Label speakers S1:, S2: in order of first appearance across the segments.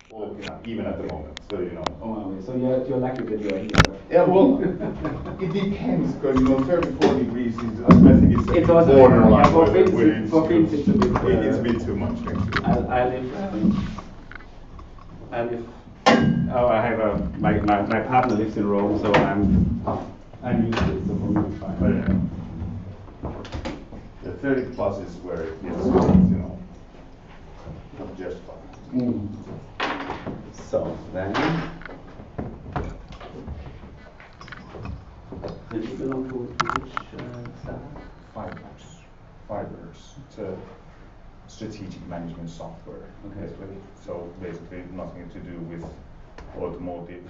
S1: Well, even at the moment, so you know.
S2: Oh, so you're lucky that you're here.
S1: Yeah, well, it depends, because 34 degrees is, I think it's a bit
S2: also
S1: borderline.
S2: yeah, for
S1: whether
S2: Finns, for Finns it's a bit.
S1: It's a bit too much, actually.
S2: I live. Oh, I have my partner lives in Rome, so I'm used to it. So for me it's fine.
S1: But yeah, the 30 plus is where it gets, not just fine.
S2: So then, did you belong to which startup?
S1: Fibers. It's a strategic management software, basically. So basically nothing to do with automotive.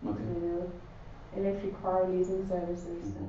S2: Okay.
S3: you know, electric car leasing services.
S2: Mhm.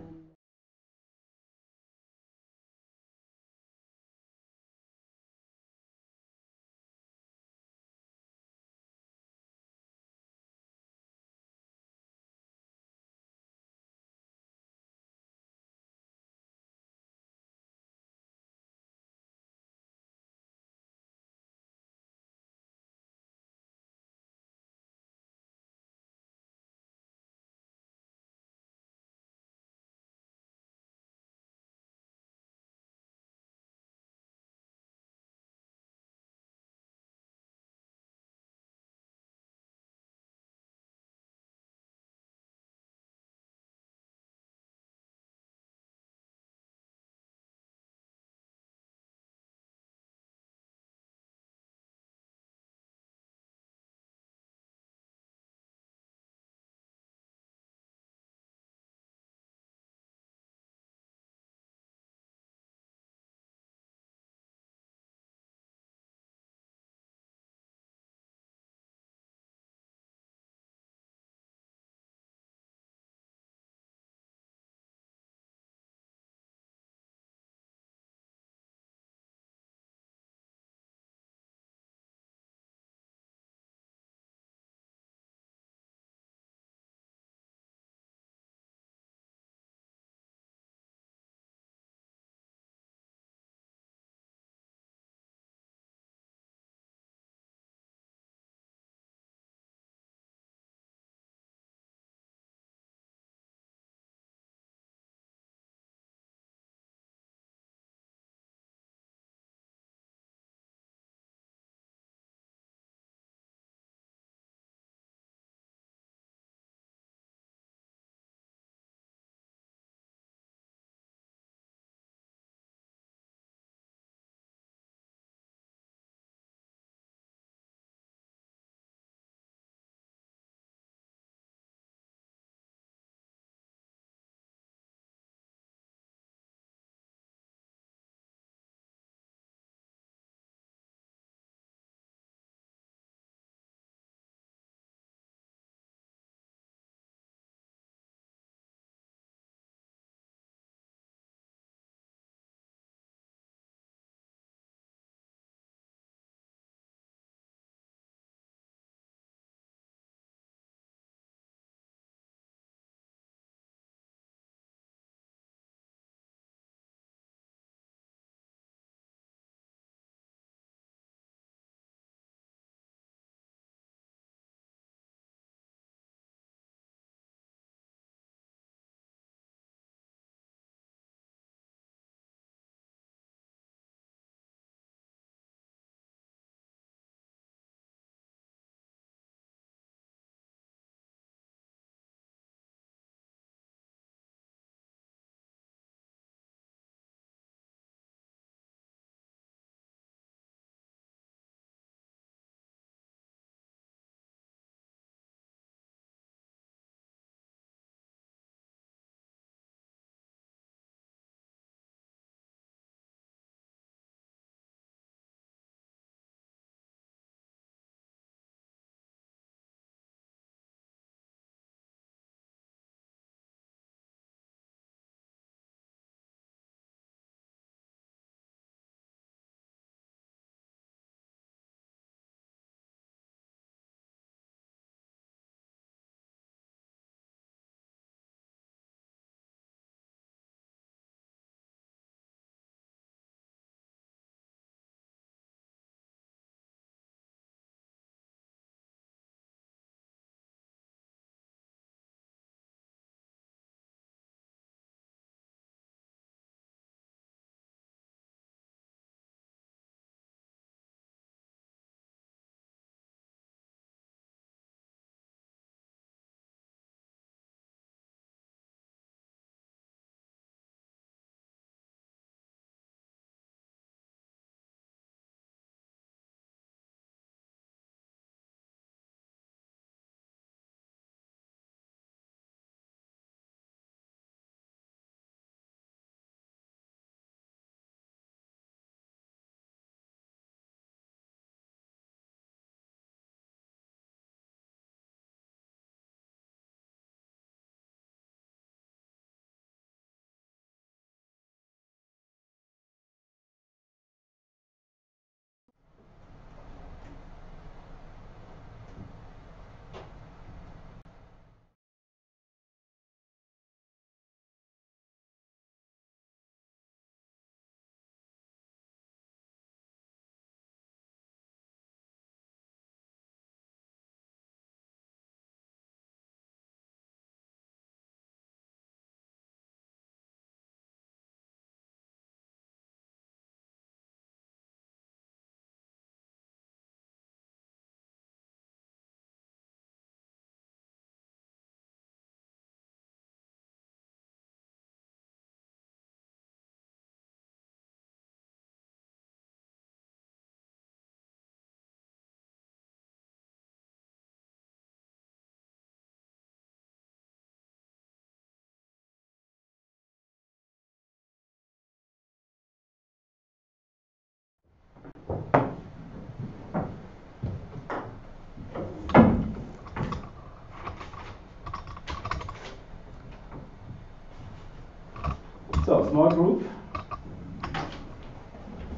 S2: group.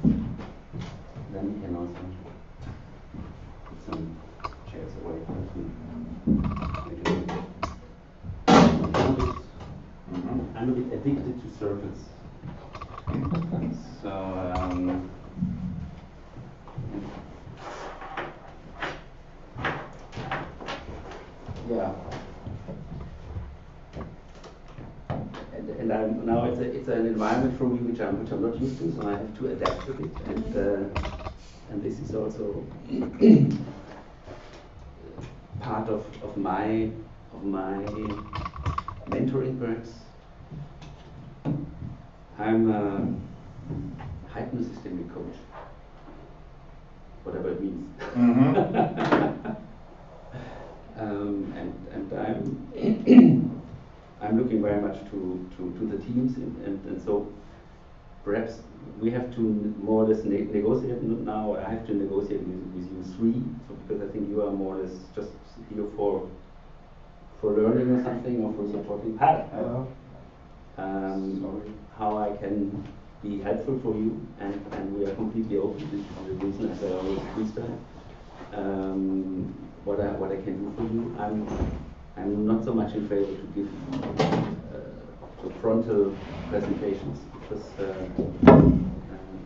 S2: Then we can also put some chairs away. I'm a bit addicted to circles. So, yeah. And I'm now it's an environment for me which I'm not used to, so I have to adapt to it. And this is also part of my mentoring perhaps. I'm a hypnosystemic coach, whatever it means.
S1: Mm-hmm.
S2: And I'm looking very much to the teams, and so perhaps we have to more or less negotiate now. I have to negotiate with you three, so because I think you are more or less just here for learning or something, or for supporting. Hi.
S1: Hello.
S2: How I can be helpful for you, and we are completely open. This is the reason, as I always freestyle. What I can do for you. I'm not so much in favor to give frontal presentations, because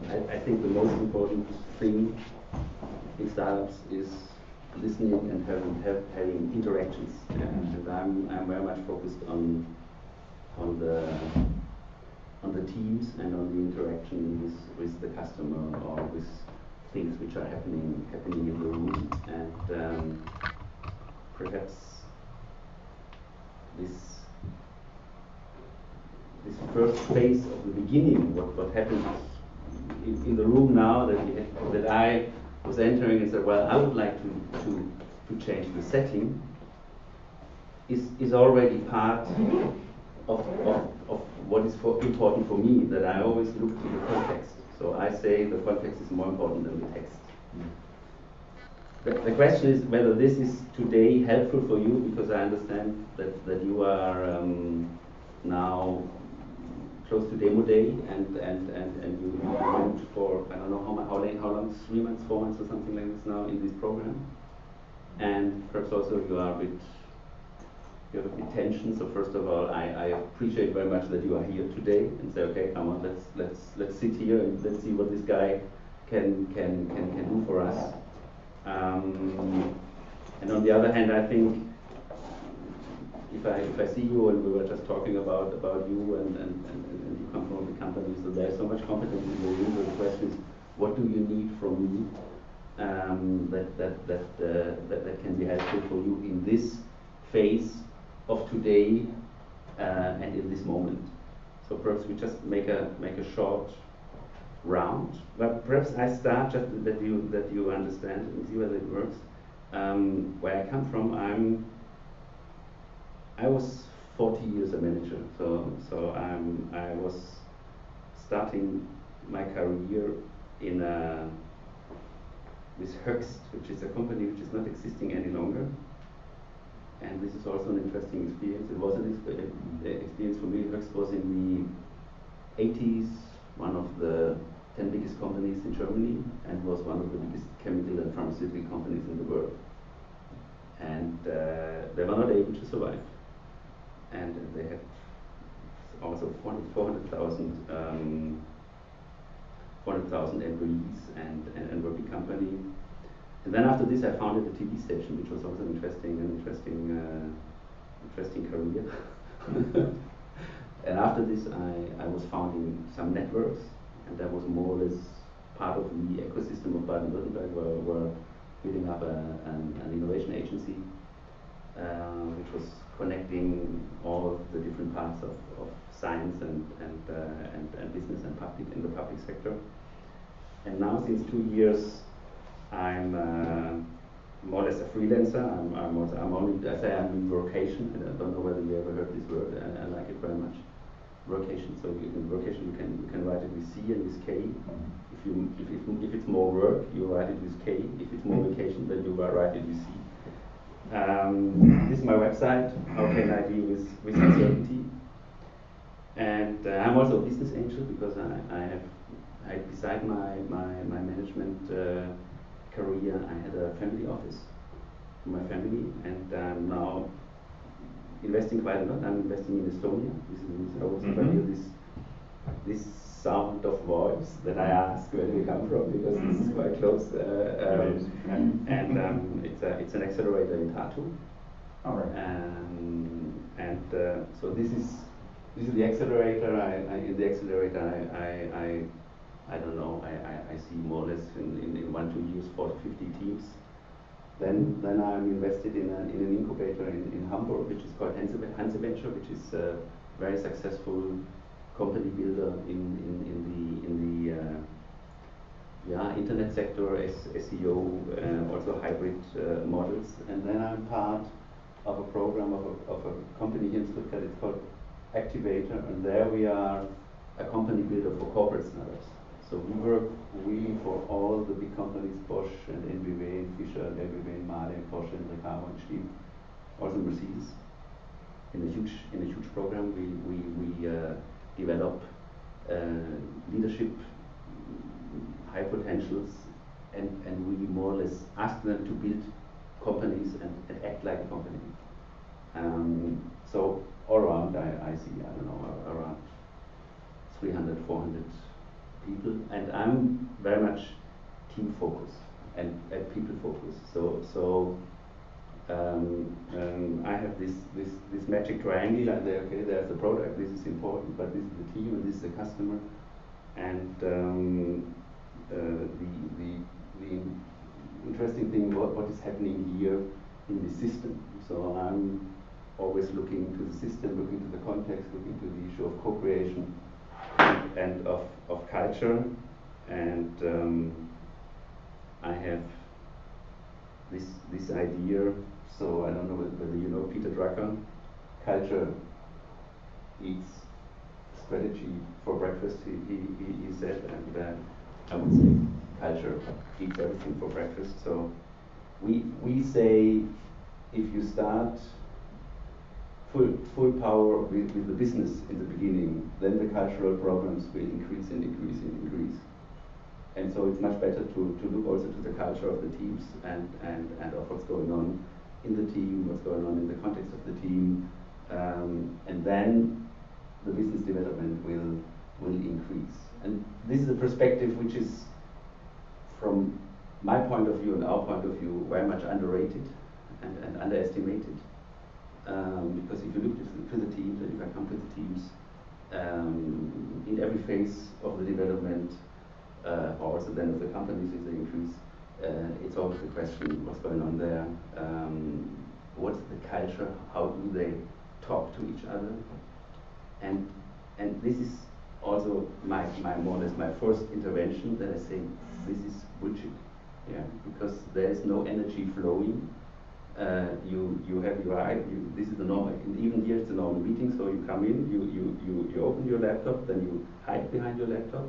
S2: I think the most important thing in startups is listening and having interactions. And I'm very much focused on the teams and on the interaction with the customer, or with things which are happening in the room. And perhaps this first phase of the beginning, what happens in the room now that I was entering and said, well, I would like to change the setting, is already part of what is important for me, that I always look to the context. So I say the context is more important than the text. The question is whether this is today helpful for you, because I understand that you are now close to demo day, and you went for, I don't know how long, 3 months, 4 months or something like this now in this program. And perhaps also you have a bit tension. So first of all, I appreciate very much that you are here today and say, okay, come on, let's sit here and let's see what this guy can do for us. And on the other hand, I think if I see you, and we were just talking about you and you come from the company, so there's so much competence in the room. So the question is, what do you need from me that can be helpful for you in this phase of today and in this moment? So perhaps we just make a short round, but perhaps I start just that you understand and see whether it works. Where I come from, I was 40 years a manager, so I was starting my career with Höchst, which is a company which is not existing any longer. And this is also an interesting experience. It was an experience for me. Höchst was in the 80s one of the 10 biggest companies in Germany, and was one of the biggest chemical and pharmaceutical companies in the world. And they were not able to survive. And they had also 400,000 employees and were a big company. And then after this, I founded a TV station, which was also an interesting career. And after this, I was founding some networks, and that was more or less part of the ecosystem of Baden-Württemberg. We're building up an innovation agency, which was connecting all of the different parts of science and business and public in the public sector. And now, since 2 years, I'm more or less a freelancer. I'm only, I say I'm in workation. I don't know whether you ever heard this word. I like it very much. Workation. So in workation, you can write it with C and with K. If it's more work, you write it with K. If it's more vacation, then you write it with C. This is my website. How can I deal with uncertainty? And I'm also a business angel because beside my management career, I had a family office for my family, and I'm now investing quite a lot. I'm investing in Estonia. This is always if I hear this sound of voice, then I ask where do we come from, because this is quite close. It's an accelerator in Tartu.
S1: All right.
S2: So this is the accelerator. In the accelerator, I don't know. I see more or less in 1-2 years 40, 50 teams. Then I'm invested in an incubator in Hamburg, which is called Hanse Venture, which is a very successful company builder in the internet sector, SEO, also hybrid models. And then I'm part of a program of a company here in Stuttgart. It's called Activator, and there we are a company builder for corporate startups. So we work really for all the big companies, Bosch and NBW and Fischer and LBW and Mahle and Porsche and Recaro and Stihl, also Mercedes. In a huge program, we develop leadership, high potentials, and we more or less ask them to build companies and act like a company. So all around, I see, I don't know, around 300, 400 people, and I'm very much team focused and people focused. So I have this magic triangle, and okay, there's the product, this is important, but this is the team, and this is the customer, and the interesting thing what is happening here in the system. So I'm always looking to the system, looking to the context, looking to the issue of co-creation and of culture, and I have this idea. So I don't know whether you know Peter Drucker. Culture eats strategy for breakfast, he said, and I would say culture eats everything for breakfast. So we say if you start full power with the business in the beginning, then the cultural problems will increase and increase and increase. And so it's much better to look also to the culture of the teams and of what's going on in the team, what's going on in the context of the team, and then the business development will increase. And this is a perspective which is, from my point of view and our point of view, very much underrated and underestimated. Because if you look to the teams, and if I come to the teams, in every phase of the development, also then of the companies, if they increase, it's always the question, what's going on there, what's the culture, how do they talk to each other, and this is also my more or less my first intervention, that I say this is bullshit, yeah, because there is no energy flowing. You have your this is the normal, even here it's a normal meeting, so you come in, you open your laptop, then you hide behind your laptop,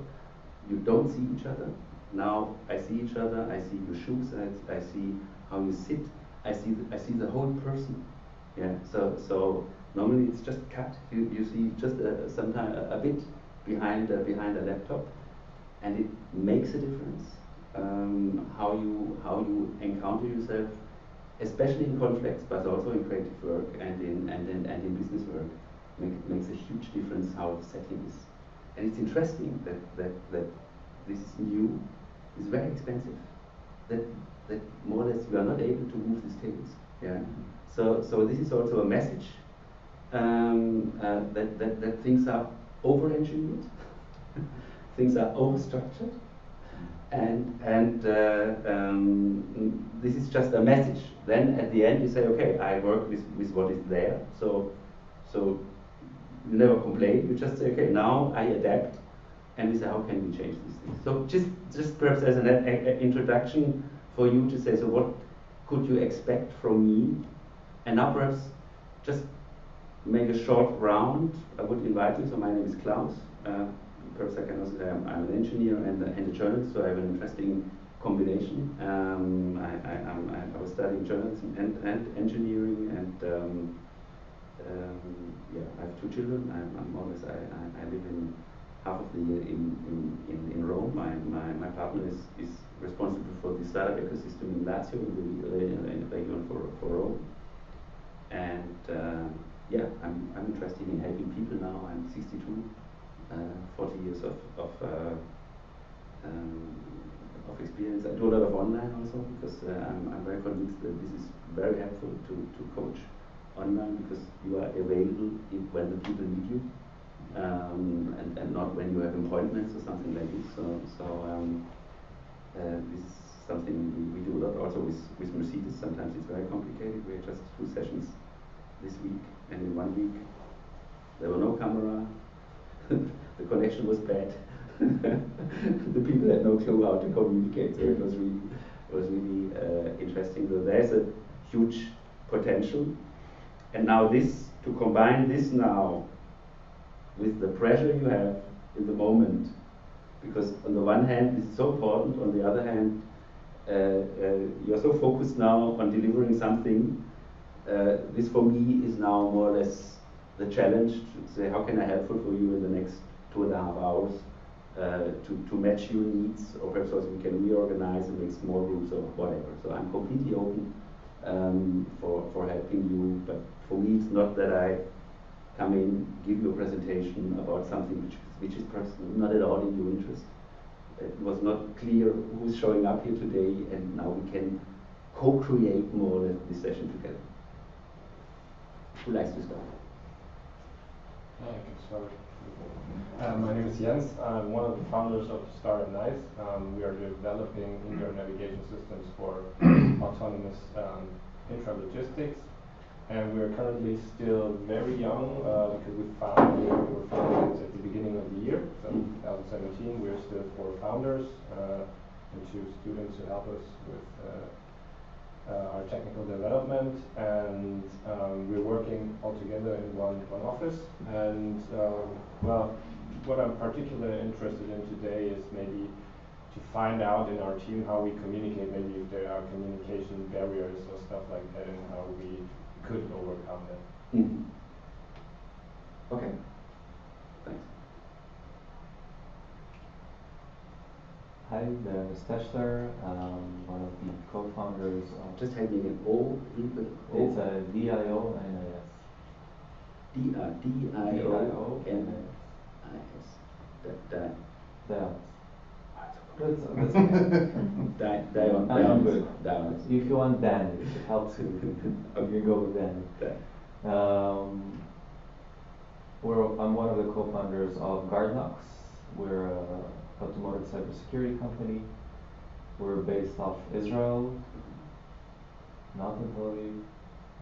S2: you don't see each other. Now I see each other, I see your shoes, I see how you sit, I see the whole person. Yeah. So normally it's just cut. You see just sometimes a bit behind a laptop, and it makes a difference. How you encounter yourself, especially in conflicts, but also in creative work and in business work, makes a huge difference how the setting is. And it's interesting that this new is very expensive. That more or less we are not able to move these tables. Yeah. So this is also a message that things are over-engineered, things are over-structured, and this is just a message. Then at the end you say, okay, I work with what is there. So you never complain. You just say, okay, now I adapt, and we say, how can we change these things? So just perhaps as an introduction for you to say, so what could you expect from me? And now perhaps just make a short round. I would invite you. So my name is Klaus. Perhaps I can also say I'm an engineer and a journalist, so I have an interesting combination. I was studying journalism and engineering, Yeah, I have 2 children. I'm always I live in half of the year in Rome. My partner is responsible for the startup ecosystem in Lazio, in the region for Rome. And yeah, I'm interested in helping people now. I'm 62, 40 years of experience. I do a lot of online also because I'm very convinced that this is very helpful to coach online because you are available when the people need you, and not when you have appointments or something like this. This is something we do a lot also with Mercedes. Sometimes it's very complicated. We had just 2 sessions this week, and in 1 week there were no camera. The connection was bad. The people had no clue how to communicate, so it was really interesting. So there's a huge potential, and now to combine this now with the pressure you have in the moment, because on the one hand this is so important, on the other hand you're so focused now on delivering something. This for me is now more or less the challenge to say how can I helpful for you in the next 2.5 hours to match your needs, or perhaps also we can reorganize and make small groups or whatever. So I'm completely open for helping you, but for me it's not that I come in, give you a presentation about something which is perhaps not at all in your interest. It was not clear who is showing up here today, and now we can co-create more or less this session together. Who likes to start?
S4: I can start. My name is Jens. I'm one of the founders of Startup Nice. We are developing indoor navigation systems for autonomous intralogistics, and we're currently still very young because we were founded at the beginning of the year, so 2017. We're still 4 founders and 2 students who help us with our technical development, and we're working all together in one office. And well, what I'm particularly interested in today is maybe to find out in our team how we communicate, maybe if there are communication barriers or stuff like that, and how we could overcome them.
S2: Mm-hmm. Okay, thanks.
S5: Hi, I'm Stechler, one of the co-founders of...
S2: Just help me again. O,
S5: It's a D-I-O-N-I-S.
S2: D-I-O-N-I-S.
S5: That's okay.
S2: Dion.
S5: If you want Dan, if it helps you, you go with Dan. I'm one of the co-founders of GuardNox. We're an automotive cybersecurity company. We're based off Israel, not in Tel Aviv.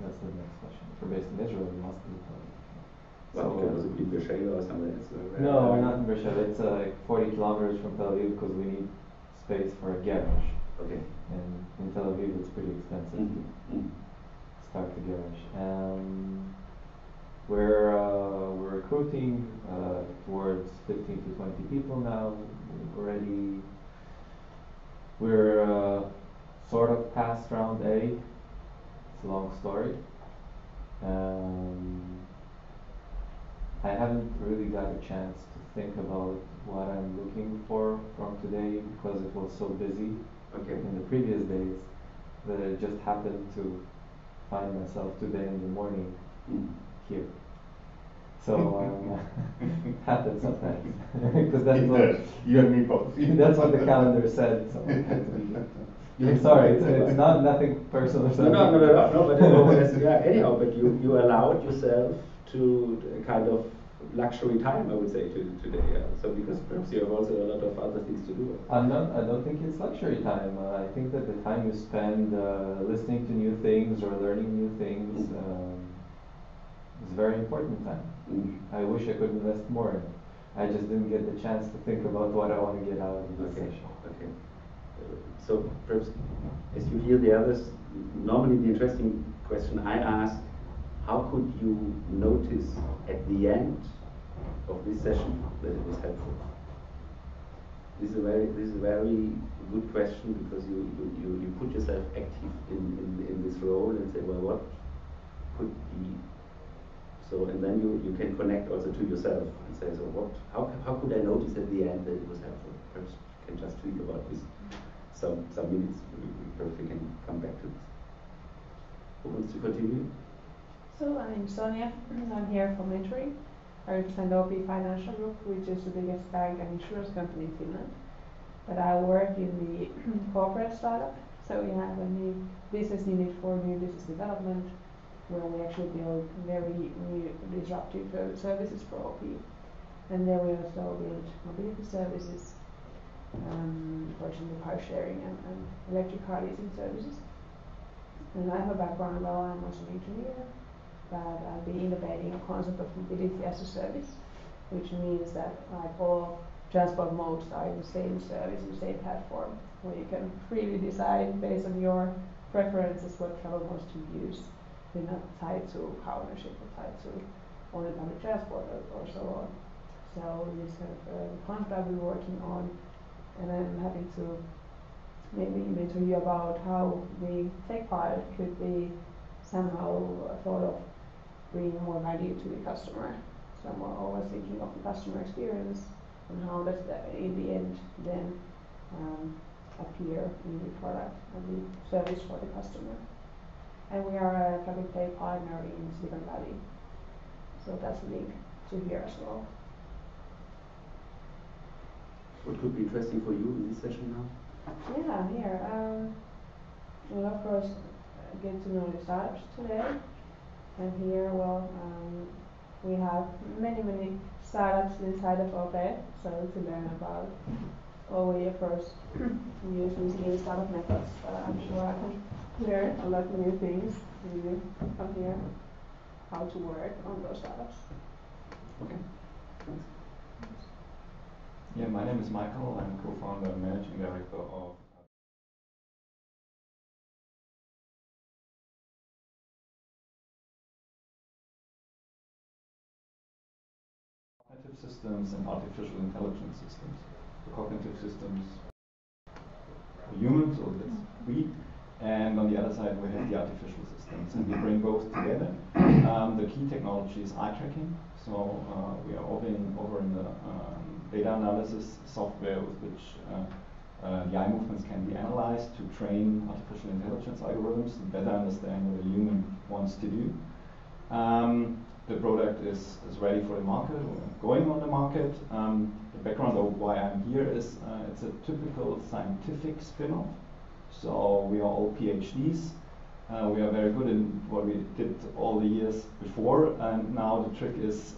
S5: That's the next question. If we're based in Israel, we must be in Tel Aviv.
S2: Well, so, because it be Beersheba or somewhere else.
S5: No, we're not in Beersheba. It's like 40 kilometers from Tel Aviv because we need space for a garage.
S2: Okay.
S5: And in Tel Aviv, it's pretty expensive to start the garage. We're recruiting towards 15 to 20 people now. We're sort of past round A. It's a long story. I haven't really got a chance to think about what I'm looking for from today because it was so busy in the previous days that I just happened to find myself today in the morning here. So it happens sometimes because that's what
S1: you and me both.
S5: That's what the calendar said. So it had to be. I'm sorry, it's not nothing personal.
S2: No. But anyhow, but you allowed yourself to kind of luxury time, I would say, today. So because perhaps you have also a lot of other things to do.
S5: I don't think it's luxury time. I think that the time you spend listening to new things or learning new things is a very important time. I wish I could invest more in it. I just didn't get the chance to think about what I want to get out of this session.
S2: Okay. So perhaps as you hear the others, normally the interesting question I ask, how could you notice at the end of this session that it was helpful? This is a very good question because you put yourself active in this role and say, well, what could be So, and then you can connect also to yourself and say, so how could I notice at the end that it was helpful? Perhaps you can just tweet about this some minutes. Perhaps we can come back to this. Who wants to continue?
S3: So I'm Sonia, I'm here for mentoring. I represent OP Financial Group, which is the biggest bank and insurance company in Finland. But I work in the corporate startup, so we have a new business unit for new business development, where we actually build very new disruptive services for OP. And then we also build mobility services, for example car sharing and electric car leasing services. And I have a background, well, I'm also an engineer, but I've been innovating a concept of mobility as a service, which means that like all transport modes are in the same service, in the same platform, where you can freely decide based on your preferences what travel modes to use. They're not tied to car ownership or tied to only public transport or so on. So this kind of concept I've been working on, and I'm happy to maybe mentor you about how the tech part could be somehow thought of bringing more value to the customer. So I'm always thinking of the customer experience and how does that in the end then appear in the product and the service for the customer. And we are a plug and play partner in Silicon Valley, so that's a link to here as well.
S2: What could be interesting for you in this session now?
S3: Yeah, here. Well, of course, get to know the startups today. And here, well, we have many startups inside of OP, so to learn about we of course use lean startup methods, but I'm sure I can learn a lot of new things from here, how to work on those startups.
S2: Okay, thanks.
S5: Yeah, my name is Michael. I'm co-founder and managing director of cognitive systems and artificial intelligence systems. The cognitive systems are humans, or that's we, and on the other side we have the artificial systems, and we bring both together. The key technology is eye tracking, so we are over in the data analysis software with which the eye movements can be analyzed to train artificial intelligence algorithms to better understand what a human wants to do. The product is ready for the market, or going on the market. The background of why I'm here is it's a typical scientific spin-off. So we are all PhDs. We are very good in what we did all the years before, and now the trick is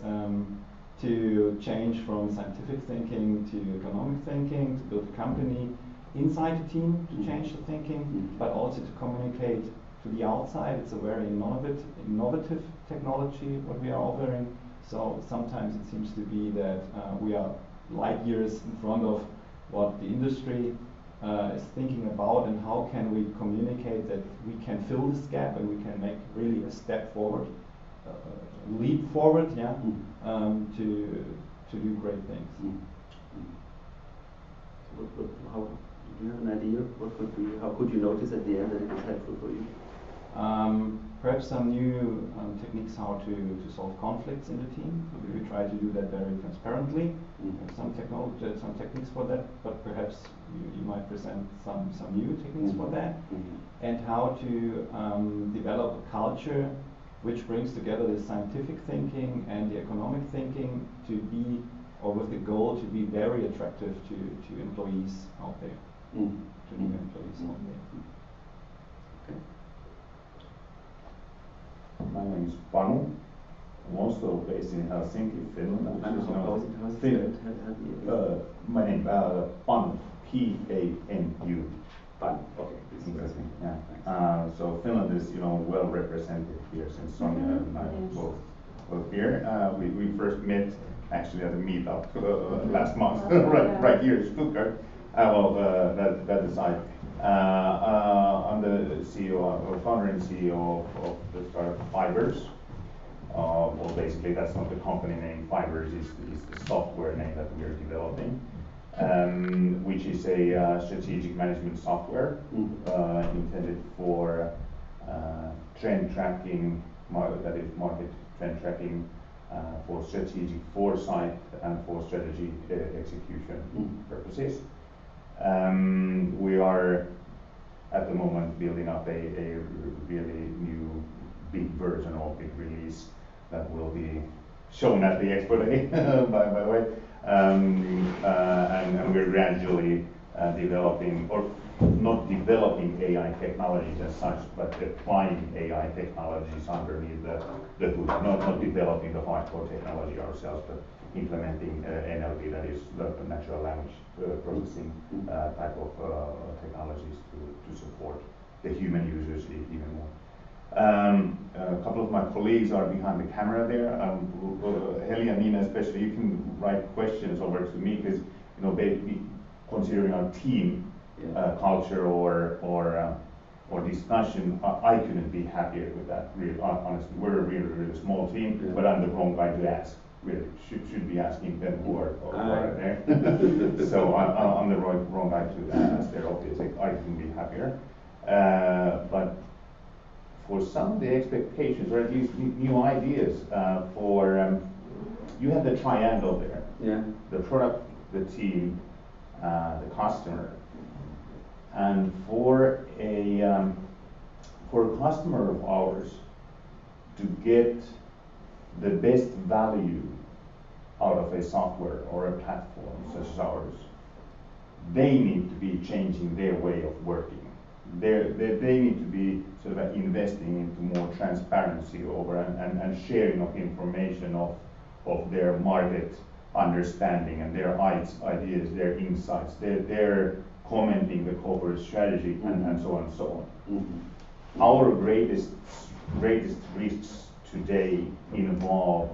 S5: to change from scientific thinking to economic thinking, to build a company inside the team to change the thinking, but also to communicate to the outside. It's a very innovative technology what we are offering. So sometimes it seems to be that we are light years in front of what the industry is thinking about, and how can we communicate that we can fill this gap and we can make really a step forward, leap forward, yeah, to do great things.
S2: How do you have an idea? How could you notice at the end that it was helpful for you?
S5: Perhaps some new techniques how to solve conflicts in the team. We try to do that very transparently. Some techniques for that, but perhaps you might present some new techniques for that. And how to develop a culture which brings together the scientific thinking and the economic thinking to be, or with the goal to be very attractive to employees out there, to new employees out there.
S2: Okay.
S1: My name is Panu. I'm also based in Helsinki, Finland. My name is Panu, P-A-N-U.
S2: Panu, okay, this is interesting.
S1: Yeah. So Finland is, well represented here since Sonia and I both here. We first met actually at a meetup last month, right here in Stuttgart. That aside. I'm the CEO, or founder and CEO of the startup Fibers. Well, basically, that's not the company name. Fibers is the software name that we are developing, which is a strategic management software intended for trend tracking, that is market trend tracking, for strategic foresight, and for strategy execution purposes. We are at the moment building up a really new big version or big release that will be shown at the Expo Day, by the way. And we're gradually developing, or not developing AI technologies as such, but applying AI technologies underneath the hood. Not developing the hardcore technology ourselves, but implementing NLP, that is the natural language processing type of technologies to support the human users even more. A couple of my colleagues are behind the camera there. Heli and Nina especially, you can write questions over to me, because considering our team culture or discussion, I couldn't be happier with that. Really, honestly, we're a really small team, but I'm the wrong guy to ask. Really, should be asking them who are there. So I'm the wrong guy to ask there. Obviously, I couldn't be happier. But for some of the expectations, or at least new ideas, you have the triangle there.
S2: Yeah.
S1: The product, the team, the customer. And for a customer of ours to get the best value out of a software or a platform such as ours, they need to be changing their way of working. They need to be sort of investing into more transparency over and sharing of information of their market understanding and their ideas, their insights, their commenting the corporate strategy, and so on and so on. Our greatest risks today involve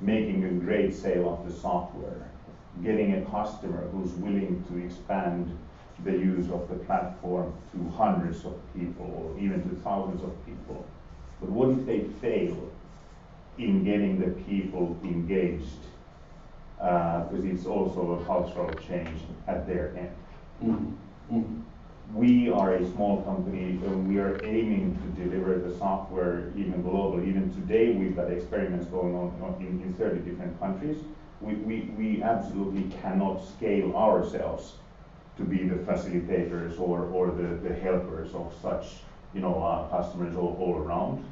S1: making a great sale of the software, getting a customer who's willing to expand the use of the platform to hundreds of people or even to thousands of people. But what if they fail in getting the people engaged? Because it's also a cultural change at their end. We are a small company, and we are aiming to deliver the software even globally. Even today, we've got experiments going on in 30 different countries. We absolutely cannot scale ourselves to be the facilitators or the helpers of such customers all around.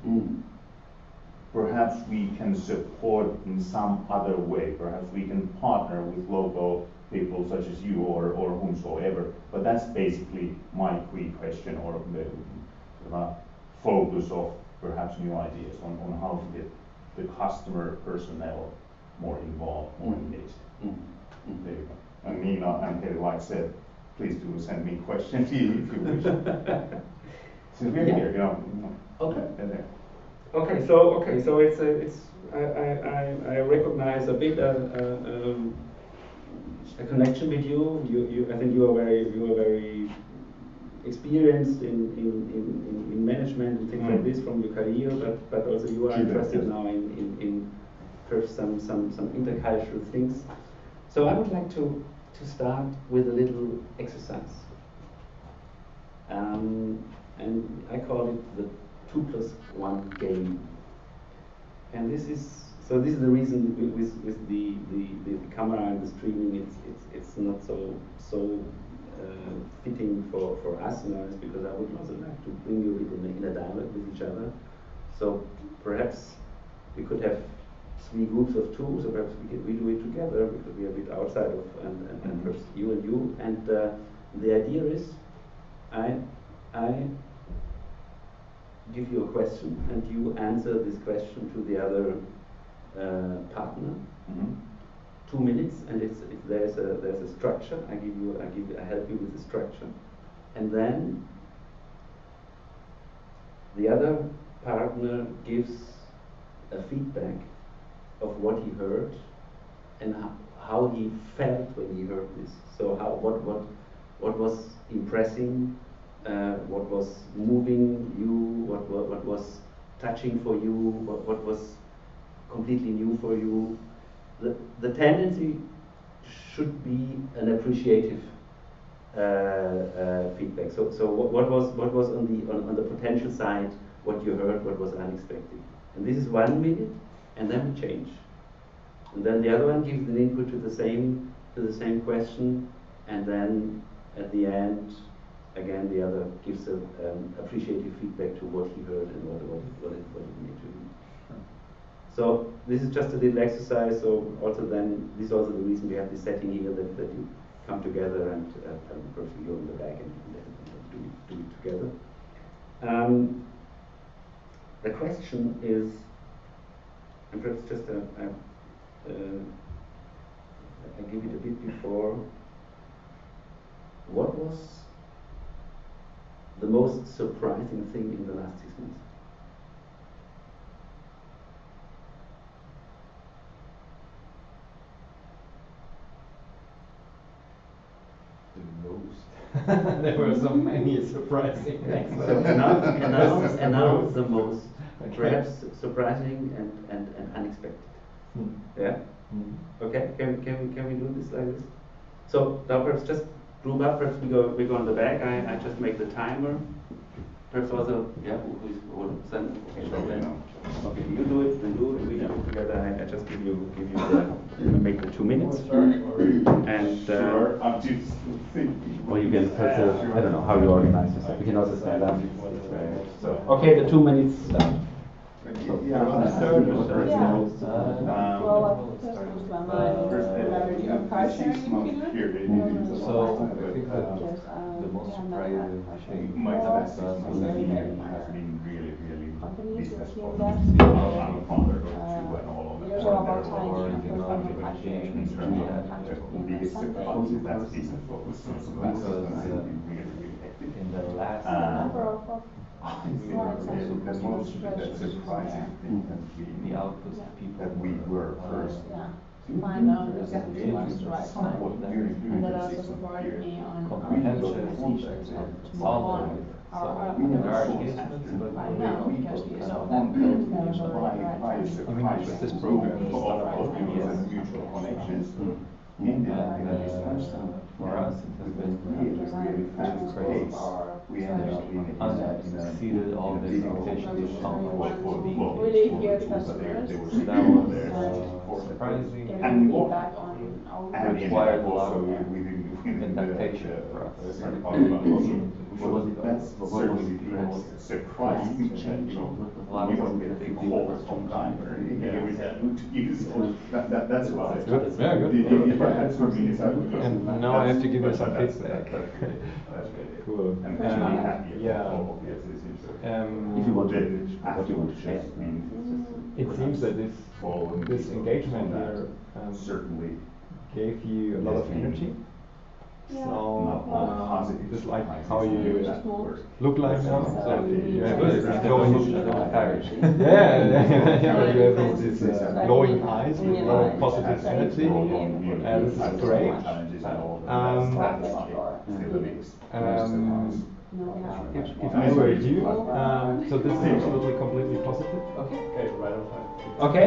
S1: Perhaps we can support in some other way. Perhaps we can partner with local people such as you or whomsoever. But that's basically my key question, or the focus of perhaps new ideas on how to get the customer personnel more involved, more engaged. There you go. And Nina and Heli, like I said, please do send me questions if you wish. Since we're here,
S2: Okay. Okay, so it's I recognize a bit a connection with you. I think you are very experienced in management and things like this from your career, but also you are interested now in perhaps some intercultural things. So I would like to start with a little exercise, and I call it the 2+1 game. And this is the reason with the camera and the streaming, it's not so fitting for us now, is because I would also like to bring you a bit in a dialogue with each other. So perhaps we could have 3 groups of 2, so perhaps we do it together, because we are a bit outside of, and perhaps you and you. And the idea is, I give you a question, and you answer this question to the other partner. 2 minutes, and there's a structure. I help you with the structure, and then the other partner gives a feedback of what he heard and how he felt when he heard this. So what was impressing, what was moving you, what was touching for you, what was completely new for you. The tendency should be an appreciative feedback. So what was on the potential side, what you heard, what was unexpected, And this is 1 minute, and then we change. And then the other one gives an input to the same question, and then at the end, again the other gives a appreciative feedback to what he heard and what it made to him. So this is just a little exercise. So also then this is also the reason we have this setting here that you come together and first you go in the back and do it together. The question is, and perhaps just I give it a bit before. What was the most surprising thing in the last 6 months?
S5: The most. There were so many surprising things.
S2: So announce the most,
S5: Okay.
S2: perhaps surprising and unexpected. Yeah. Okay. Can we do this like this? So now perhaps just group up. Perhaps we go on the back. I just make the timer. Perhaps also who will send. Okay, so then, okay, you do it, then do it. We do it together. I just give you make the 2 minutes. And
S1: Sure, I'm just thinking.
S2: or you can put I don't know how you organize yourself. You can also stand up. So okay, the 2 minutes.
S1: Yeah,
S3: Well,
S1: first,
S3: your car sharing
S1: 6
S3: in
S1: month
S3: Finland?
S1: period.
S5: So I think that
S3: Yes,
S5: the most surprising thing
S1: My
S5: was
S1: last 6 months has been really
S3: companies
S1: business
S3: that
S1: focused.
S3: do
S1: I'm a founder of two and all of them.
S3: You're all about time,
S5: or
S3: you
S5: the
S3: know,
S5: amount of
S3: from
S5: engagements
S1: In
S5: we
S1: terms
S5: had
S1: of the biggest surprise, that's business focused. So that's been really hectic.
S5: in the last
S3: the number of
S1: I think the most surprising thing has
S5: the
S1: been
S5: outputs of people
S1: that we were first.
S3: find out exactly what's the right
S1: Somewhat
S3: time.
S1: during
S3: And that
S1: the
S3: also
S1: 6 month
S3: supported
S1: period.
S3: me on
S5: comprehensive
S3: decisions of to move
S5: solid.
S3: on.
S5: So
S3: Our
S5: there are
S3: other
S5: engagements, but
S3: right
S5: we
S3: now, because we know that there's already the right time.
S5: Even with this program,
S1: For all of us and mutual connections. Ended up in this
S5: for us, it has been
S1: really fast pace. We ended up
S5: exceeded all the expectations of how much would be.
S3: Really good
S1: But
S3: customers.
S1: they were
S5: So that was
S1: there.
S5: surprising.
S3: Giving feedback on our
S1: And
S5: required a lot
S1: also
S5: of
S1: we didn't
S5: adaptation for us.
S1: What was the best? Certainly the most surprising change.
S5: A lot of
S1: We don't
S5: work.
S1: get a big call from time or every to use. That's about it.
S6: Yeah, good.
S1: If I had 2 minutes, I would.
S6: And now I have to give you some feedback.
S1: That's really
S6: Cool.
S1: And really happy.
S6: Yeah.
S1: Obviously, since
S2: If you want to,
S1: after
S2: what you want to share.
S1: just been
S6: It seems that
S1: following
S6: this engagement
S1: on that,
S6: here
S1: certainly
S6: gave you a lot of energy.
S3: Yeah.
S6: So
S1: positive
S6: just like
S1: surprises.
S6: how you
S1: That work.
S6: look like now. So you have
S3: Good.
S6: this
S3: It's
S6: glowing, yeah, you have this glowing eyes with a lot of positive energy. This is great. If I were you, so this is absolutely completely positive.
S4: Okay, right on time.
S2: Okay,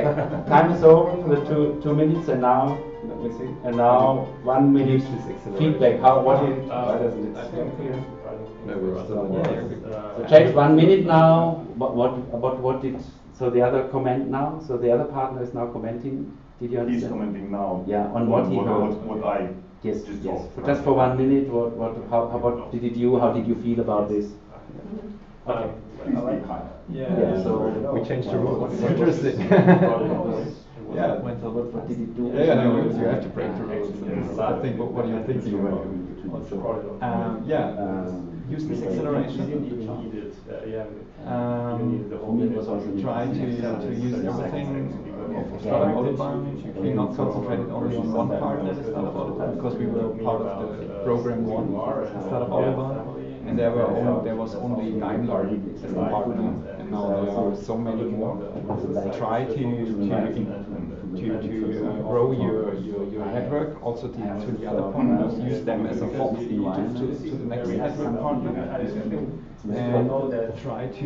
S2: time is over for the 2 minutes, and now
S6: Let me see.
S2: 1 minute
S6: Use this acceleration.
S2: feedback. Why doesn't
S4: I
S2: it?
S4: think it's
S6: No, we're still on
S2: So change 1 minute now. What did? So the other comment now. So the other partner is now commenting. Did you
S1: He's
S2: understand?
S1: commenting now.
S2: Yeah, on what he heard.
S1: What I
S2: Yes,
S1: just
S2: yes.
S1: told.
S2: Just for 1 minute. What did it you? How did you feel about this? Okay.
S1: Please be kind.
S2: Yeah, so
S6: we changed the rules. It's interesting. Yeah.
S2: What did it do?
S6: Yeah, no, you have to break the rules. I think, what are you thinking about? Use this acceleration.
S2: For me, it was also
S6: Try to use everything of Startup Autobahn. We're not concentrated only on one partner at Startup Autobahn because we were part of the program one at Startup Autobahn, and there was only Daimler as a partner, and now there are so many more. Try to grow your network also to the other partners. Use them as a hop to the next network partner, and try to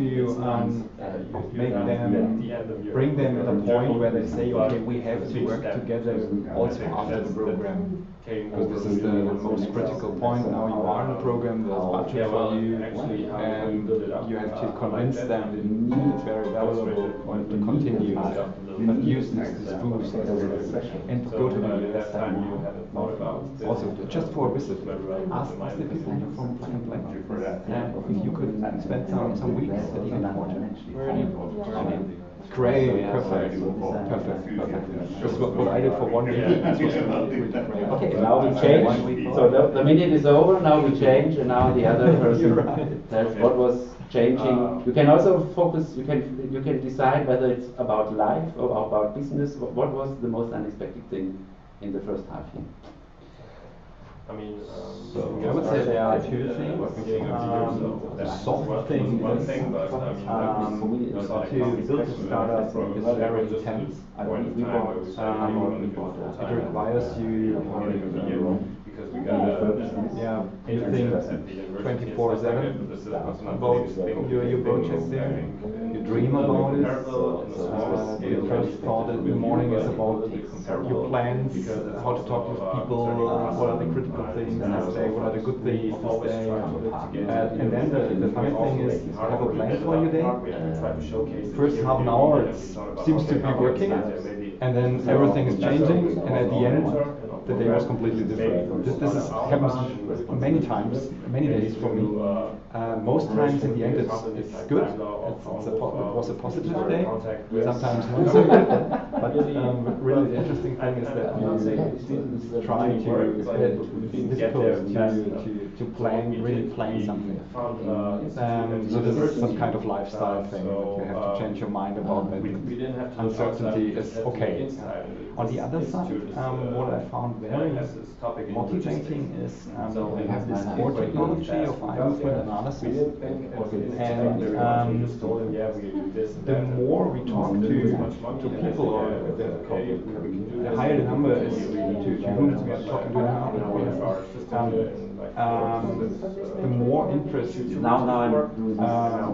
S6: make them, bring them at a point where they say, okay, we have to work together also after the program.
S4: came
S6: Because this is the most critical point. Now you are in the program, there's budget for you, and you have to convince them that it's very valuable to continue, but use this boost and go to the US. Also, just for a visit, ask the people from Plug and Play. If you could spend some weeks at the airport. Great, perfect. That's what I did for 1 week.
S2: Okay, now we change. So the minute is over, now we change, and now the other person. That's what was changing. You can also focus. You can decide whether it's about life or about business. What was the most unexpected thing in the first half year?
S4: I mean,
S6: I would say there are two things. The soft thing is to build a startup is very intense. It requires you you think 24/7 about your project there. You dream about it. Your first thought in the morning is about your plans, how to talk with people, what are the critical things this day, what are the good things this day. And then the funny thing is, have a plan for your day. First half an hour it seems to be working, and then everything is changing, and at the end the day was completely different. This happens many times, many days for me. Most times in the end it's good. It was a positive day. Sometimes not so good. But really the interesting thing is that you try to plan, really plan something. So this is some kind of lifestyle thing that you have to change your mind about. That uncertainty is okay. On the other side, what I found very motivating is we have this core technology of eye movement analysis, and the more we talk to people, or the higher the number is to whom we are talking to now, the more interest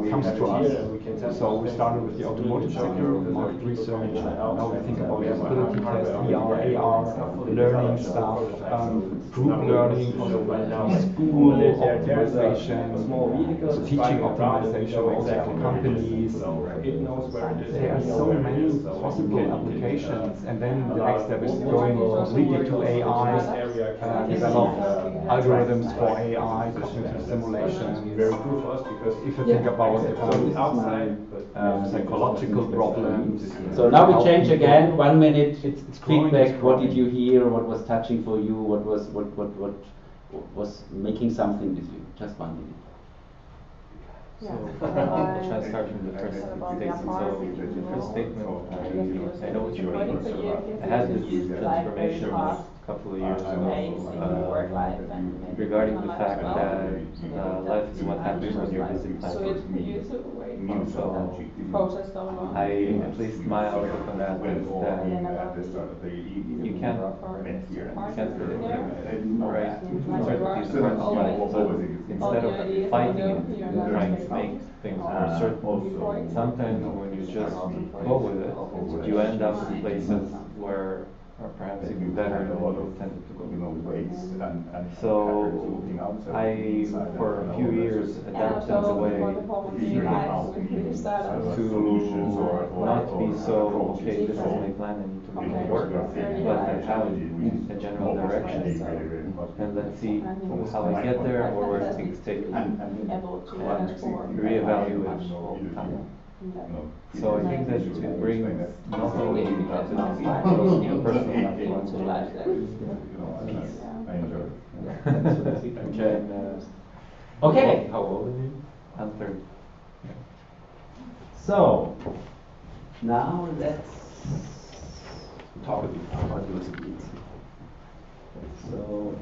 S6: comes to us. So we started with the automotive sector, market research. Now we think about usability tests, VR, AR, learning stuff, group learning, school optimization, teaching optimization, also for companies. There are so many possible applications, and then the next step is going completely to AI, develop algorithms for AI, cognitive simulation. If you think about psychological problems.
S2: So now we change again. 1 minute. It's feedback. What did you hear? What was touching for you? What was making something with you? Just 1 minute.
S5: So, try to start from the first statement. So, the first statement, I know what you mean. I had this transformation a couple of years ago regarding the fact that life is what happens when you're busy planning. So, I, at least my outlook on that is that you can't predict, right, uncertainty is part of life, but instead of fighting it, trying to make things more certain, sometimes when you just go with it, you end up in places where are perhaps even better than what you intended to go. So I, for a few years, adapted the way to not be so, okay, this is my plan, I need to make it work, but to have a general direction, and let's see how I get there or where things take me, and reevaluate all the time. So I think that it brings not only business but also personal peace.
S2: Okay.
S5: How old are you? I'm 30.
S2: So now let's talk about usability. So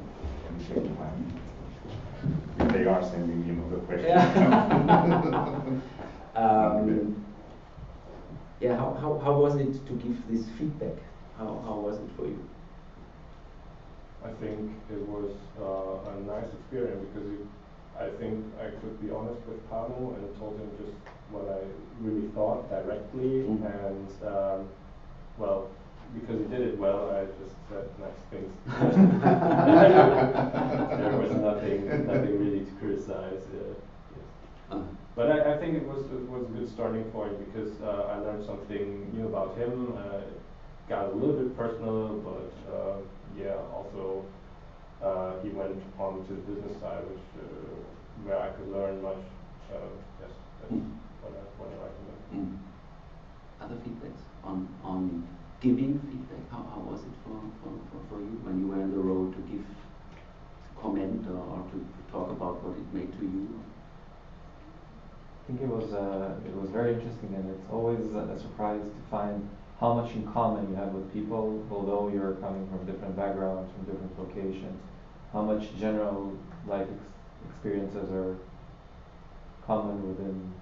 S1: they are sending me another question.
S2: How was it to give this feedback? How was it for you?
S4: I think it was a nice experience because I think I could be honest with Panu and told him just what I really thought directly, and well, because he did it well, I just said nice things. There was nothing really to criticize. Yes. But I think it was a good starting point because I learned something new about him. Got a little bit personal, but yeah, also he went on to the business side, which where I could learn much. Yes, that's what I recommend.
S2: Other feedbacks on giving feedback. How was it for you when you were in the role to give, to comment or to talk about what it made to you?
S5: I think it was very interesting, and it's always a surprise to find how much in common you have with people, although you're coming from different backgrounds, from different locations. How much general life experiences are common within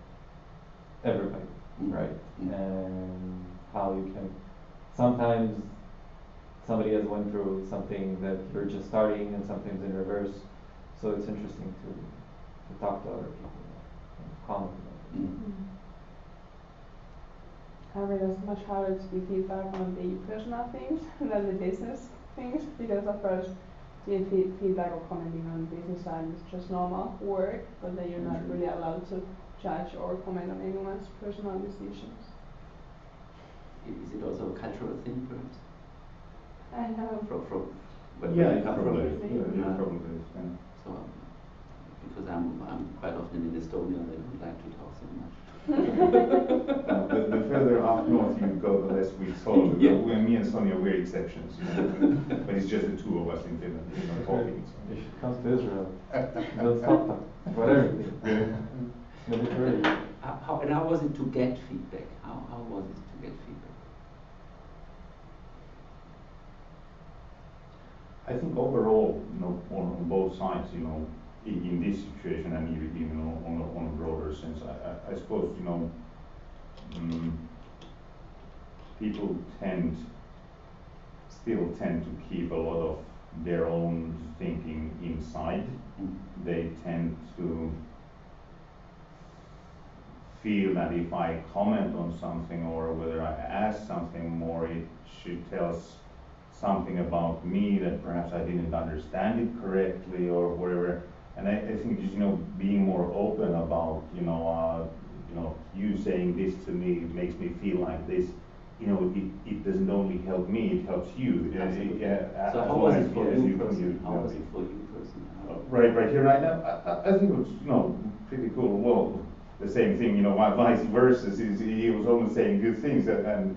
S5: everybody, right? And how you can sometimes somebody has went through something that you're just starting, and sometimes in reverse. So it's interesting to talk to other people and comment about it.
S3: However, it's much harder to give feedback on the personal things than the business things, because of course giving feedback or commenting on the business side is just normal work, but then you're not really allowed to judge or comment on anyone's personal decisions.
S2: Is it also a cultural thing, perhaps?
S3: I know.
S2: From where
S1: Yeah,
S2: you come from?
S1: probably. Yeah, probably. Yeah.
S2: So, because I'm quite often in Estonia, they don't like to talk so much.
S1: The further up north you go, the less we talk.
S2: Yeah.
S1: Me and Sonia, we're exceptions, you know. But it's just the two of us in Finland, you know, talking.
S5: You should come to Israel. They'll stop them for everything. Mediterranean.
S2: How was it to get feedback? How was it to get feedback?
S1: I think overall, you know, on both sides, you know, in this situation and even on a broader sense, I suppose, you know, people still tend to keep a lot of their own thinking inside. They tend to feel that if I comment on something or whether I ask something more, it should tell something about me that perhaps I didn't understand it correctly or whatever. And I think just, you know, being more open about, you saying this to me makes me feel like this. You know, it doesn't only help me, it helps you.
S2: So how was it for you personally? How was it for you personally?
S1: Right here, right now, I think it was, you know, pretty cool. Well, the same thing, you know, vice versa. He was almost saying good things and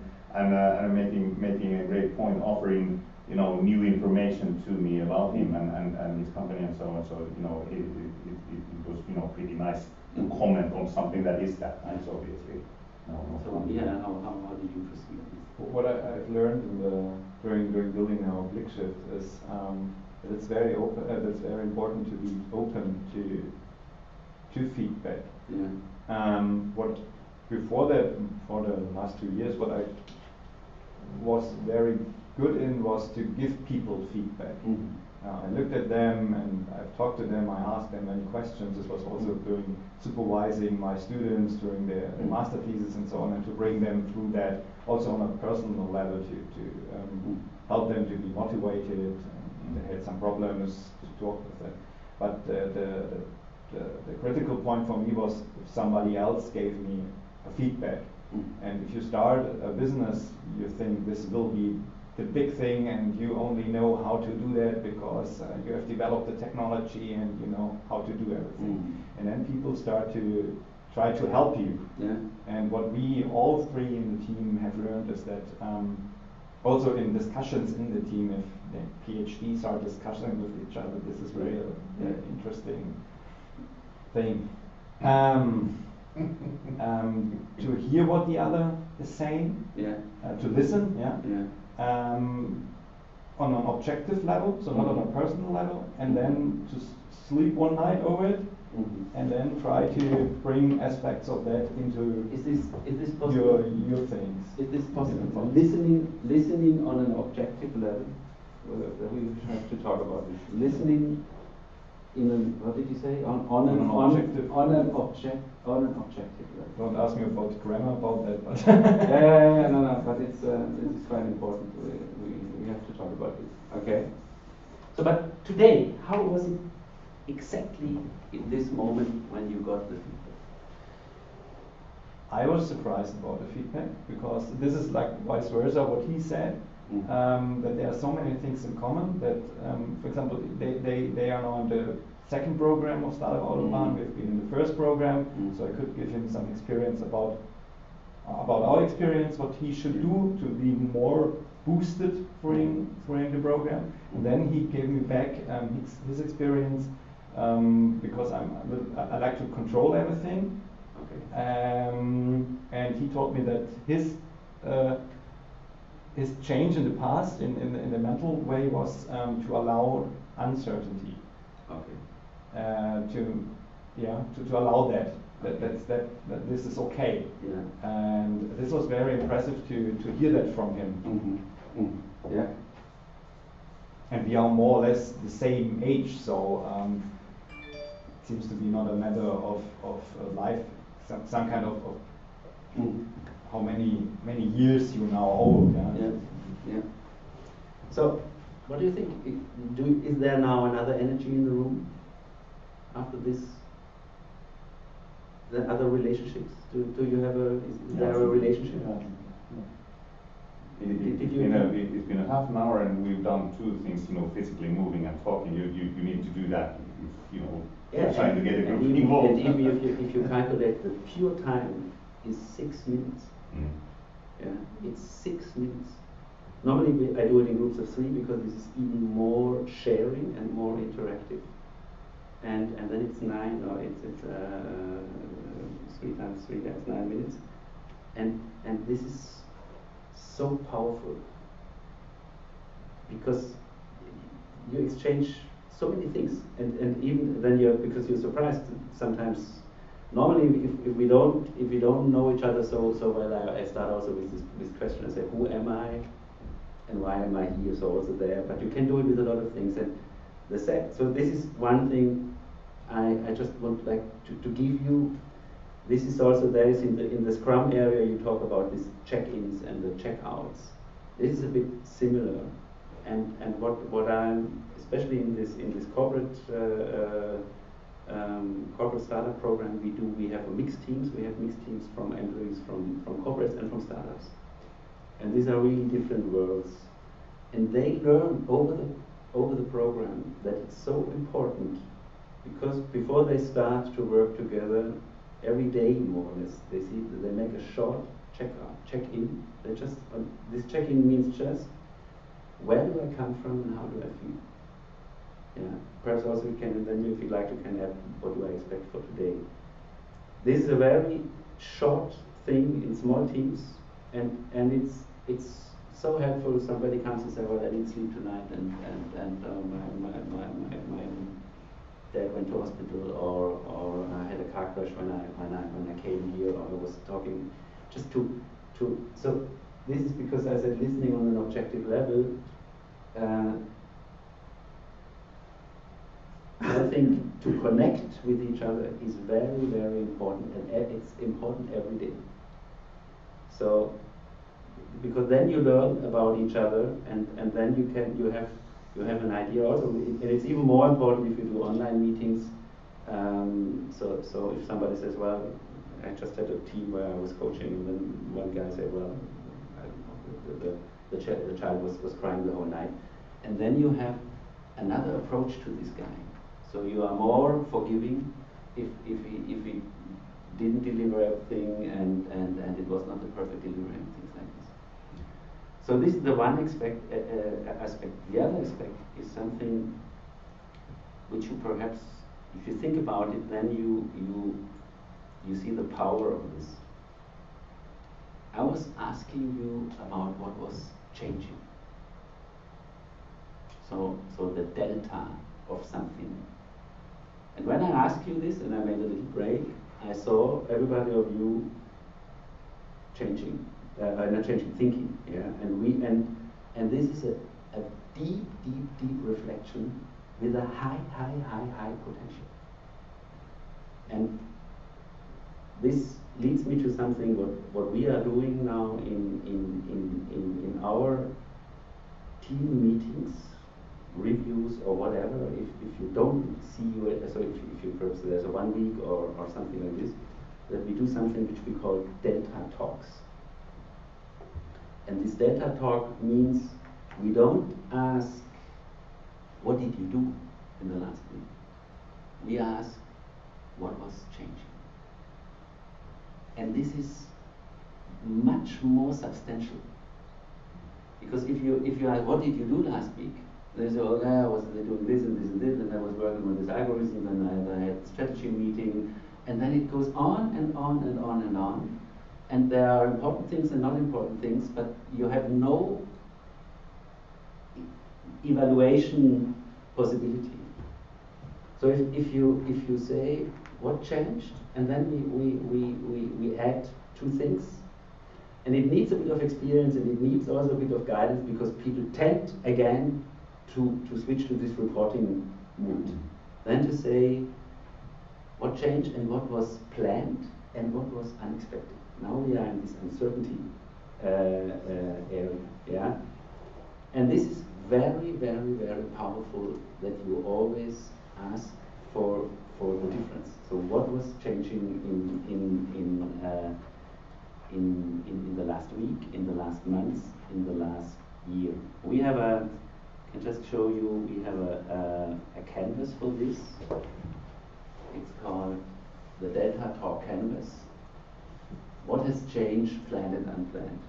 S1: making a great point, offering, you know, new information to me about him and his company and so on. So, you know, it was, you know, pretty nice to comment on something that is that nice, obviously.
S2: So yeah, how did you perceive this?
S5: What I've learned during building our Blickshift is that it's very open. It's very important to be open to feedback.
S2: Yeah.
S5: What before that, for the last 2 years, what I was very good in was to give people feedback. I looked at them and I've talked to them, I asked them many questions. This was also doing supervising my students during their master thesis and so on, and to bring them through that also on a personal level to help them to be motivated. They had some problems to talk with them. But the critical point for me was if somebody else gave me a feedback. And if you start a business, you think this will be the big thing and you only know how to do that because you have developed the technology and you know how to do everything. And then people start to try to help you.
S2: Yeah.
S5: And what we all three in the team have learned is that also in discussions in the team, if the PhDs are discussing with each other, this is very interesting thing. To hear what the other is saying, to listen, on an objective level, so not on a personal level, and then to sleep one night over it, and then try to bring aspects of that into
S2: is this possible?
S5: your things.
S2: Is this possible? Listening on an objective level. We have to talk about this. Listening what did you say? On
S6: On an objective.
S2: on an objective level.
S6: Don't ask me about grammar about that, but
S2: No, but it's this is quite important. We have to talk about it. Okay. So, but today, how was it exactly in this moment when you got the feedback?
S6: I was surprised about the feedback because this is like vice versa what he said. That there are so many things in common that, for example, they are now in the second program of Startup Autobahn. We've been in the first program, so I could give him some experience about our experience, what he should do to be more boosted during the program. And then he gave me back his experience because I like to control everything.
S2: Okay.
S6: And he told me that his change in the past, in the mental way, was to allow uncertainty.
S2: Okay.
S6: To allow that this is okay.
S2: Yeah.
S6: And this was very impressive to hear that from him.
S2: Yeah.
S6: And we are more or less the same age, so it seems to be not a matter of life, some kind of how many years you now old.
S2: Yeah. So, what do you think? Is there now another energy in the room after this? The other relationships? Do you have is there a relationship?
S1: It's been a half an hour and we've done two things, physically moving and talking. You need to do that if you're trying to get a group involved.
S2: And if you calculate the pure time is 6 minutes. Yeah, it's 6 minutes. Normally I do it in groups of 3 because this is even more sharing and more interactive. And then it's 9 or it's 3 times 3, that's 9 minutes. And this is so powerful because you exchange so many things and even then because you're surprised sometimes. Normally if we don't know each other so well, I start also with this question. I say, who am I and why am I here? So also there, but you can do it with a lot of things. And so this is one thing I just want like to give you. This is also there is in the Scrum area you talk about these check-ins and the check-outs. This is a bit similar, and what I'm especially in this corporate startup program we have mixed teams. We have mixed teams from employees from corporates and from startups, and these are really different worlds, and they learn over the program that it's so important because before they start to work together. Every day, more or less, they make a short check-in. They just this check-in means just where do I come from and how do I feel. Yeah, perhaps also you can, and then if you like, you can add what do I expect for today. This is a very short thing in small teams, and it's so helpful. Somebody comes and says, "Well, I need sleep tonight, and my dad went to hospital, or I had a car crash when I came here, or I was talking." Just to so this is because I said listening on an objective level. I think to connect with each other is very, very important, and it's important every day. So because then you learn about each other, and then you have an idea also, and it's even more important if you do online meetings. So if somebody says, well, I just had a team where I was coaching, and then one guy said, well, I don't know, the child was crying the whole night, and then you have another approach to this guy. So you are more forgiving if he didn't deliver everything and it was not the perfect delivery and things like this. So this is the one aspect. The other aspect is something which you perhaps, if you think about it, then you see the power of this. I was asking you about what was changing. So the delta of something. And when I asked you this, and I made a little break, I saw everybody of you changing. Not changing, thinking, yeah, and this is a deep reflection with a high potential. And this leads me to something what we are doing now in our team meetings, reviews or whatever. If you don't see so if you perhaps there's a 1 week or something like this, that we do something which we call Delta Talks. And this Delta Talk means we don't ask, what did you do in the last week? We ask, what was changing? And this is much more substantial. Because if you ask, what did you do last week? They say, oh yeah, I was doing this and this and this, and I was working on this algorithm, and I had a strategy meeting, and then it goes on and on and on and on. And there are important things and not important things, but you have no evaluation possibility. So if you say what changed, and then we add 2 things, and it needs a bit of experience and it needs also a bit of guidance, because people tend again to switch to this reporting mood. Then to say what changed and what was planned and what was unexpected. Now we are in this uncertainty area, yeah. And this is very, very, very powerful, that you always ask for the difference. So what was changing in the last week, in the last months, in the last year? We have I can just show you, we have a canvas for this. It's called the Delta Talk Canvas. What has changed, planned and unplanned?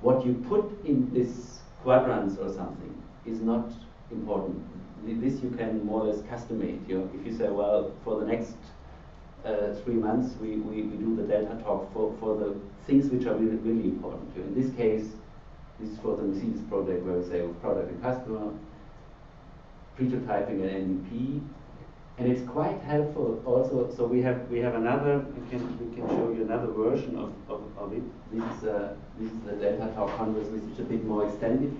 S2: What you put in this quadrants or something is not important. This you can more or less custom-made. If you say, well, for the next 3 months we do the Delta Talk for the things which are really, really important. In this case, this is for the Mercedes project, where we say product and customer, prototyping and MVP. And it's quite helpful also. So we have another. We can show you another version of it. This is the Delta Talk Canvas, which is a bit more extended.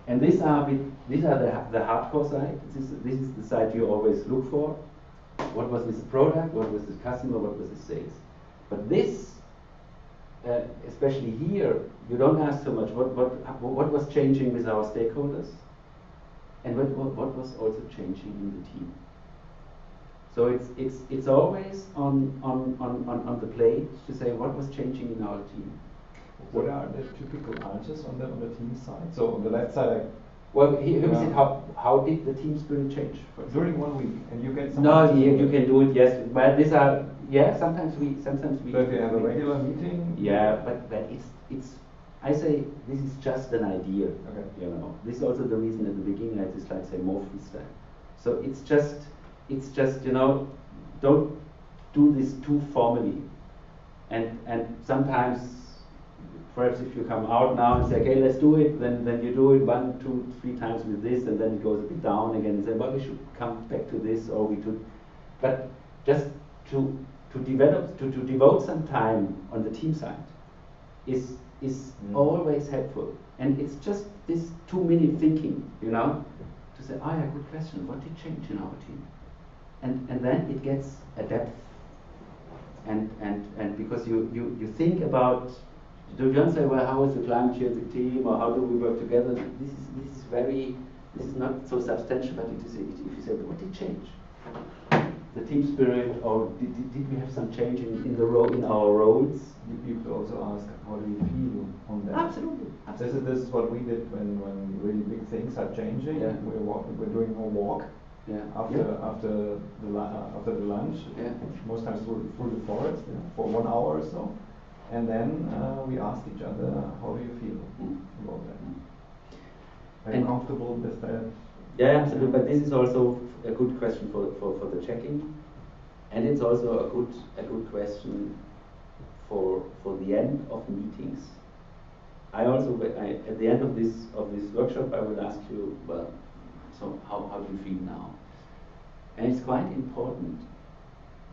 S2: And these are the hardcore side. This is the side you always look for. What was this product? What was this customer? What was this sales? But this, especially here, you don't ask so much what was changing with our stakeholders, and what was also changing in the team. So it's always on the plate to say what was changing in our team.
S6: What are the typical answers on the team side? So on the left side,
S2: well, here we said how did the team spirit change
S6: during 1 week, and you get some.
S2: No, you can do it. Yes, but these are sometimes we.
S6: So if you have a regular meeting.
S2: Yeah, but it's. I say this is just an idea.
S6: Okay.
S2: This is also the reason at the beginning I had this slide say more freestyle. So it's just don't do this too formally, and sometimes perhaps if you come out now and say, okay, let's do it, then you do it 1, 2, 3 times with this, and then it goes a bit down again and say, well, we should come back to this, or we should, but just to devote some time on the team side is always helpful. And it's just this 2-minute thinking, to say, oh yeah, good question, what did change in our team? And then it gets a depth, and because you think about, you don't say, well, how is the climate change team, or how do we work together? This is not so substantial, but if you say, what did change? The team spirit, or did we have some change in our roles?
S5: People also ask, how do you feel on that?
S2: Absolutely.
S5: This is what we did when really big things are changing.
S2: Yeah.
S5: We're doing a walk.
S2: Yeah.
S5: After the lunch.
S2: Yeah.
S5: Most times through the forest for 1 hour or so, and then we asked each other, how do you feel about that? Are you comfortable with that?
S2: Yeah, absolutely. But this is also a good question for the checking, and it's also a good question for the end of meetings. At the end of this workshop, I will ask you, well, so how do you feel now? And it's quite important,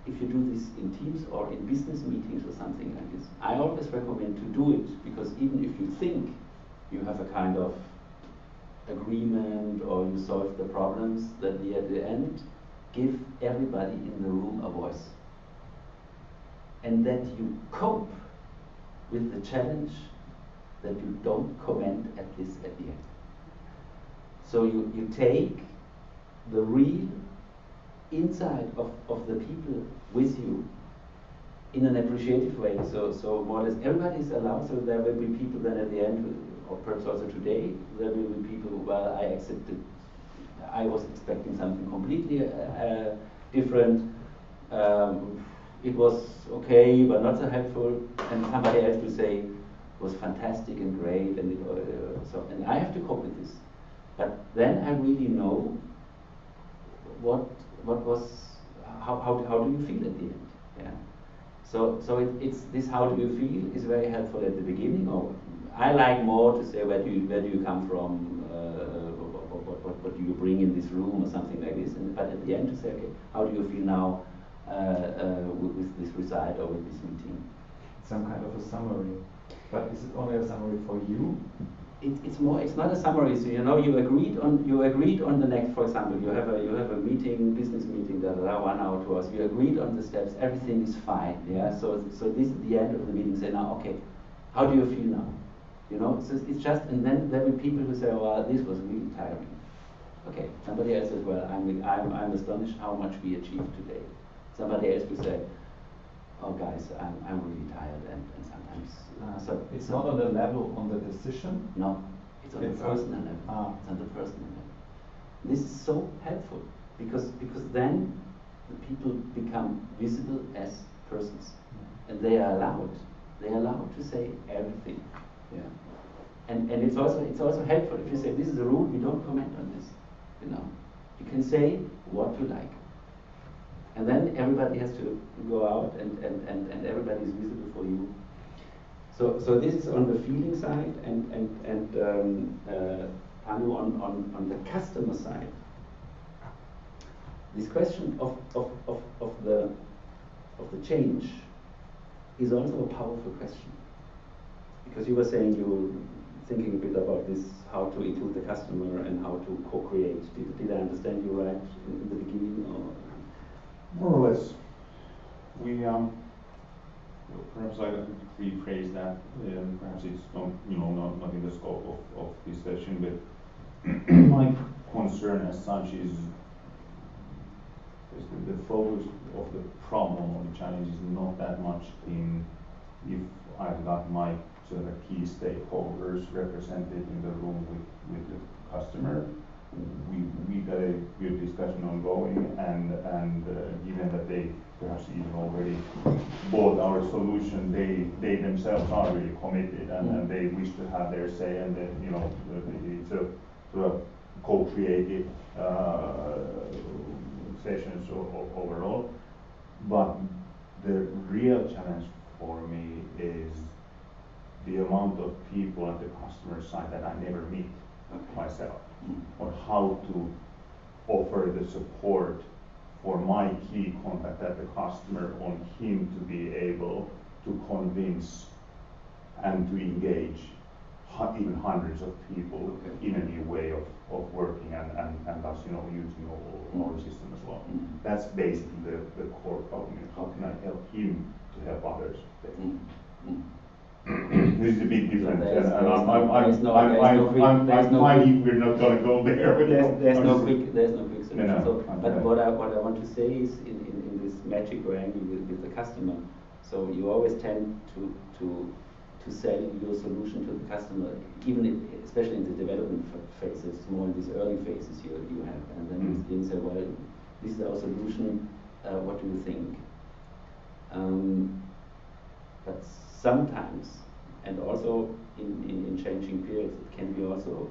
S2: if you do this in teams or in business meetings or something like this, I always recommend to do it, because even if you think you have a kind of agreement or you solve the problems, that we at the end give everybody in the room a voice. And that you cope with the challenge that you don't comment at the end. So you take the real inside of the people with you in an appreciative way. So more or less everybody is allowed, so there will be people then at the end, or perhaps also today, there will be people, well, I accepted, I was expecting something completely different. It was okay, but not so helpful, and somebody else will say it was fantastic and great, and and I have to cope with this. But then I really know what was, how do you feel at the end? Yeah. So it's this, how do you feel, is very helpful at the beginning. Or I like more to say, where do you come from, what do you bring in this room, or something like this. But at the end to say, okay, how do you feel now with this result or with this meeting?
S5: Some kind of a summary. But is it only a summary for you?
S2: It's more. It's not a summary. So you agreed on the next. For example, you have a meeting, business meeting, 1 hour, 2 hours. You agreed on the steps. Everything is fine. Yeah. So this is the end of the meeting. Say now, okay, how do you feel now? So it's just, and then there will be people who say, well, this was really tiring. Okay. Somebody else says, well, I'm astonished how much we achieved today. Somebody else will say, oh guys, I'm really tired, and sometimes. So
S5: it's not on the level on the decision?
S2: No, it's on the personal level. It's on the personal level. This is so helpful because then the people become visible as persons, and they are allowed to say everything. Yeah. And it's also helpful if you say, this is a rule, we don't comment on this. You can say what you like. And then everybody has to go out and everybody is visible for you. So this is on the feeling side, and Anu on the customer side. This question of the change is also a powerful question, because you were saying you were thinking a bit about this, how to include the customer and how to co-create. Did I understand you right in the beginning? Or?
S1: More or less. We perhaps I rephrase that. Perhaps it's not in the scope of this session, but my concern as such is the focus of the problem or the challenge is not that much in if I've got my sort of key stakeholders represented in the room with the customer. We got a good discussion ongoing, and given that they perhaps even already bought our solution, they themselves are really committed, and they wish to have their say, and then it's a sort of co-creative sessions overall. But the real challenge for me is the amount of people at the customer side that I never meet myself, or how to offer the support for my key contact at the customer on him to be able to convince and to engage even hundreds of people in a new way of working and thus using our system as well. That's basically the core problem. How can I help him to help others? This is a big difference, and I'm finding we're not going to go there.
S2: There's no quick solution.
S1: No.
S2: But what I want to say is in this magic triangle with the customer. So you always tend to sell your solution to the customer, especially in the development phases, more in these early phases you have, and then you say, well, this is our solution. What do you think? But sometimes, and also in changing periods, it can be also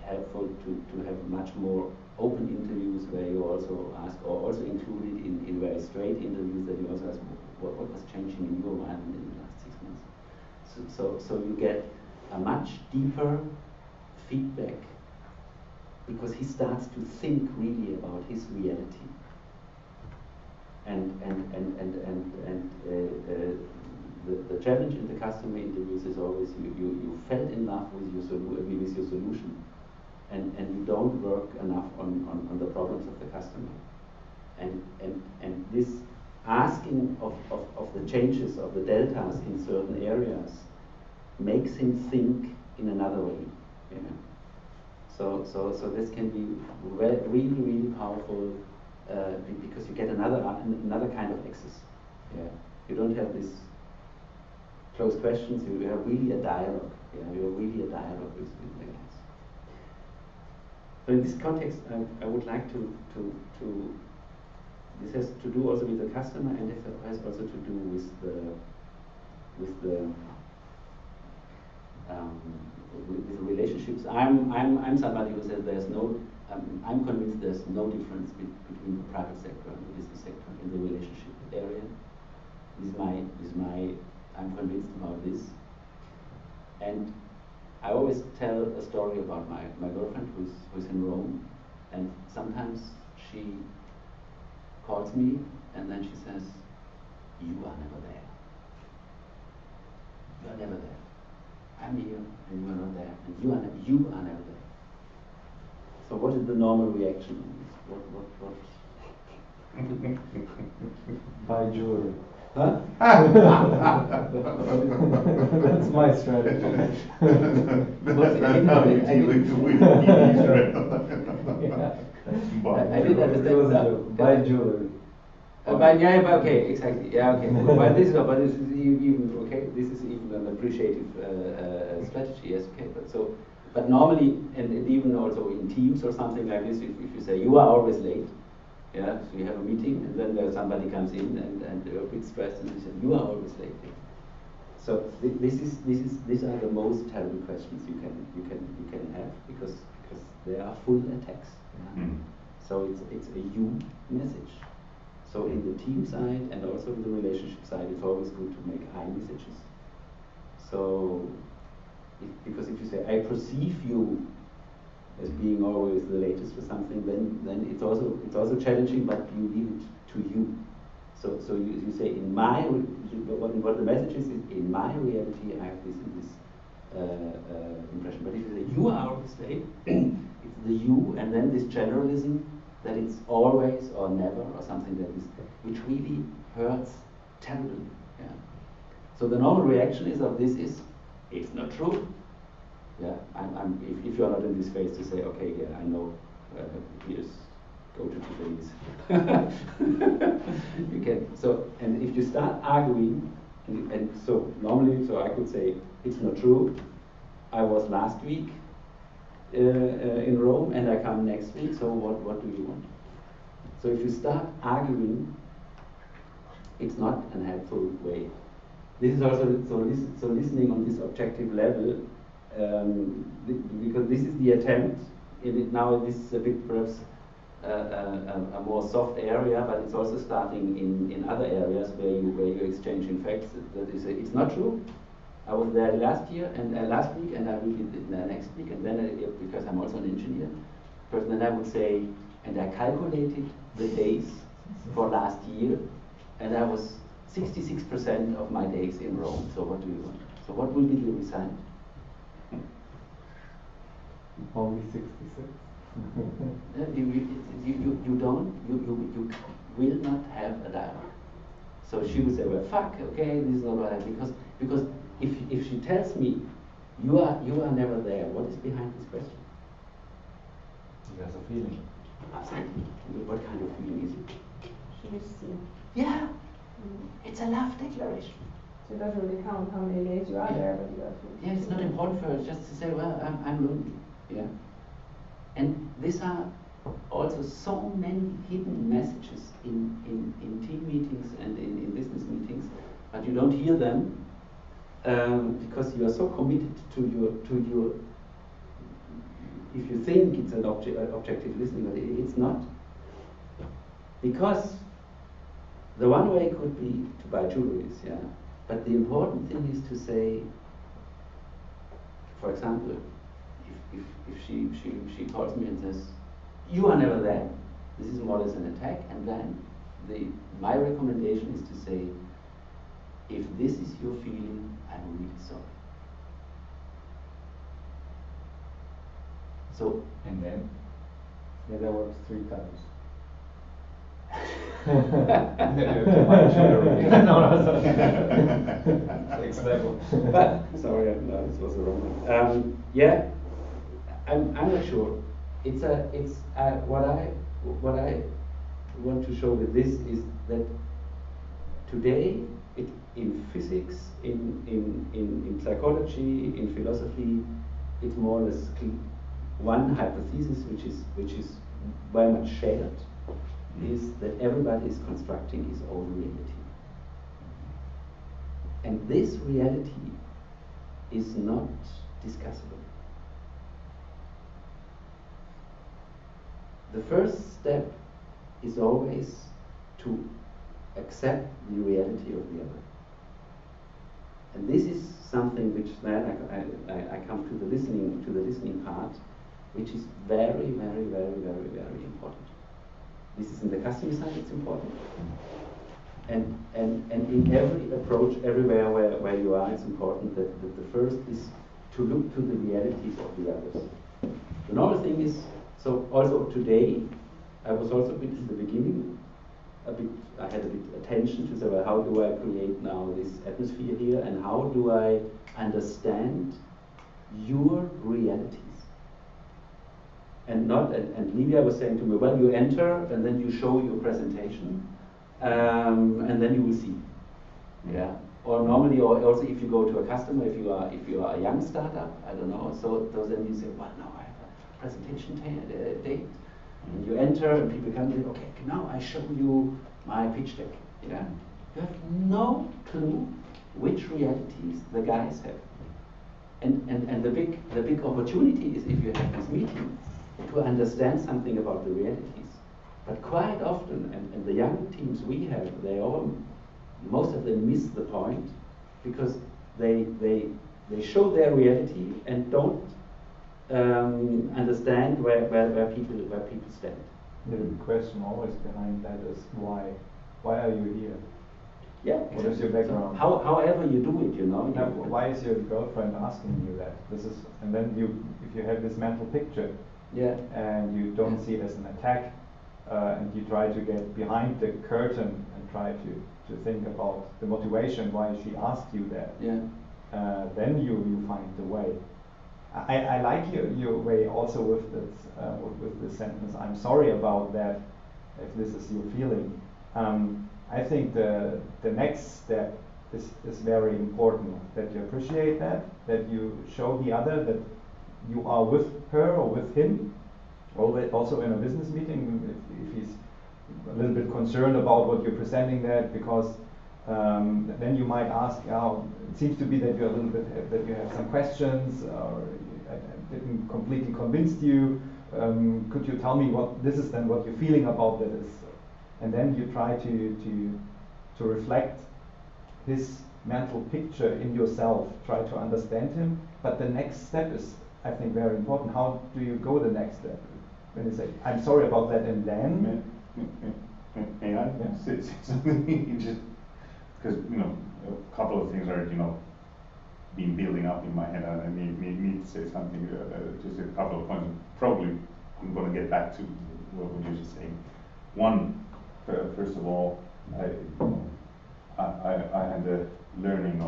S2: helpful to have much more open interviews where you also ask, or also included in very straight interviews, that you also ask what was changing in your environment in the last 6 months. So you get a much deeper feedback, because he starts to think really about his reality. And the challenge in the customer interviews is always you fell in love with your solution, and you don't work enough on the problems of the customer. And this asking of the changes, of the deltas in certain areas, makes him think in another way. You know? So this can be really, really powerful because you get another kind of access. Yeah. You don't have these closed questions. You have really a dialogue. Yeah. You have really a dialogue with the guys. So in this context, I would like to this has to do also with the customer, and it has also to do with the relationships. I'm somebody who says there's no. I'm convinced there's no difference between the private sector and the business sector in the relationship area. I'm convinced about this. And I always tell a story about my girlfriend who's in Rome, and sometimes she calls me and then she says, "You are never there. You are never there. I'm here and you are not there, and you are never there." So what is the normal reaction? What?
S5: Buy jewelry.
S2: Huh?
S5: That's my strategy.
S1: That's how you deal with Israel.
S2: I didn't understand that.
S5: Buy jewelry.
S2: Okay, exactly. Yeah, okay. But this is even okay. This is even an appreciative strategy. Yes, okay. But normally, and even also in teams or something like this, if you say you are always late, yeah, so you have a meeting and then somebody comes in and they're a bit stressed and they say you are always late. So these are the most terrible questions you can have because they are full attacks. Yeah? So it's a you message. So in the team side and also in the relationship side, it's always good to make I messages. So, because if you say I perceive you as being always the latest for something, then it's also challenging, but you leave it to you. So you say in my what the message is in my reality I have this and this impression. But if you say you are always late, it's the you and then this generalism that it's always or never or something like this, which really hurts terribly. Yeah. So the normal reaction of this is, it's not true. Yeah, if you are not in this phase to say, okay, yeah, I know, here's go to today's. You can. So and if you start arguing, and so normally, so I could say it's not true. I was last week in Rome, and I come next week. So what do you want? So if you start arguing, it's not an helpful way. This is also so listening on this objective level, because this is the attempt. Now this is a bit perhaps a more soft area, but it's also starting in other areas where you exchange in facts. That is, it's not true. I was there last year and last week, and I will be there next week, and then because I'm also an engineer, because then I would say, and I calculated the days for last year, and I was 66% of my days in Rome. So what do you want? So what will be the result?
S5: Only 66.
S2: You will not have a dialogue. So she would say, well, fuck, okay, this is not what I, because if she tells me you are never there, what is behind this question?
S5: There's a feeling.
S2: Absolutely. What kind of feeling is it?
S3: She misses you.
S2: Yeah. It's a love declaration.
S3: So it doesn't really count how many days you are there, but you also.
S2: Yeah, it's not important for her just to say, well, I'm lonely. Yeah. And these are also so many hidden messages in team meetings and in business meetings, but you don't hear them because you are so committed to your. If you think it's an objective listening, but it's not. Because the one way could be to buy jewelries, yeah. But the important thing is to say, for example, if she calls me and says, you are never there, this is more or less an attack, and then my recommendation is to say, if this is your feeling, I'm really sorry. So
S5: And then?
S4: Yeah, that works 3 times.
S5: Next level.
S2: but sorry, no, this was the wrong one. Yeah, I'm not sure. It's what I want to show with this is that today in physics, in psychology, in philosophy, it's more or less one hypothesis which is very much shared is that everybody is constructing his own reality. And this reality is not discussable. The first step is always to accept the reality of the other. And this is something which then I come to the listening part, which is very, very, very, very, very important. This is in the customer side, it's important. And in every approach, everywhere where you are, it's important that the first is to look to the realities of the others. Another thing is, so also today, I was also a bit in the beginning, I had a bit attention to say, well, how do I create now this atmosphere here, and how do I understand your realities? And Livia was saying to me, well, you enter and then you show your presentation, and then you will see. Yeah. Or normally, or also if you go to a customer, if you are a young startup, I don't know. So then you say, well, now I have a presentation date, and you enter, and people come and say, okay, now I show you my pitch deck. Yeah. You have no clue which realities the guys have. And the big opportunity is if you have this meeting to understand something about the realities. But quite often, and the young teams we have, most of them miss the point because they show their reality and don't understand where people stand.
S5: The question always behind that is why? Why are you here?
S2: Yeah.
S5: What is your background?
S2: However you do it,
S5: Now, why is your girlfriend asking you that? And then if you have this mental picture,
S2: yeah,
S5: and you don't see it as an attack, and you try to get behind the curtain and try to think about the motivation why she asked you that,
S2: yeah,
S5: then you find the way. I like your way also with this sentence. I'm sorry about that, if this is your feeling. I think the next step is very important, that you appreciate that you show the other that you are with her or with him. Also in a business meeting, if he's a little bit concerned about what you're presenting that, because then you might ask, it seems to be that you're a little bit, that you have some questions, or I didn't completely convince you. Could you tell me what you're feeling about that is? And then you try to reflect his mental picture in yourself, try to understand him. But the next step is, I think, very important. How do you go the next step? When you say, I'm sorry about that, and then?
S1: May I say something? Just because, a couple of things are, been building up in my head, and I need to say something, just a couple of points. Probably I'm going to get back to what you're just saying. One, first of all, I had the learning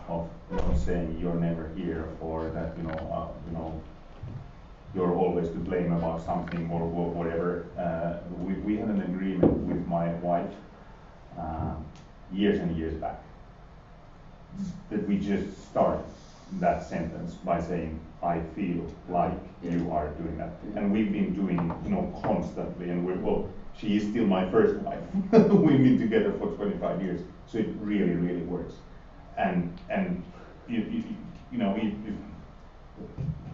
S1: of saying you're never here, or that you're always to blame about something or whatever. We had an agreement with my wife years and years back that we just start that sentence by saying, I feel like you are doing that. And we've been doing constantly, and she is still my first wife. We've been together for 25 years, so it really, really works. And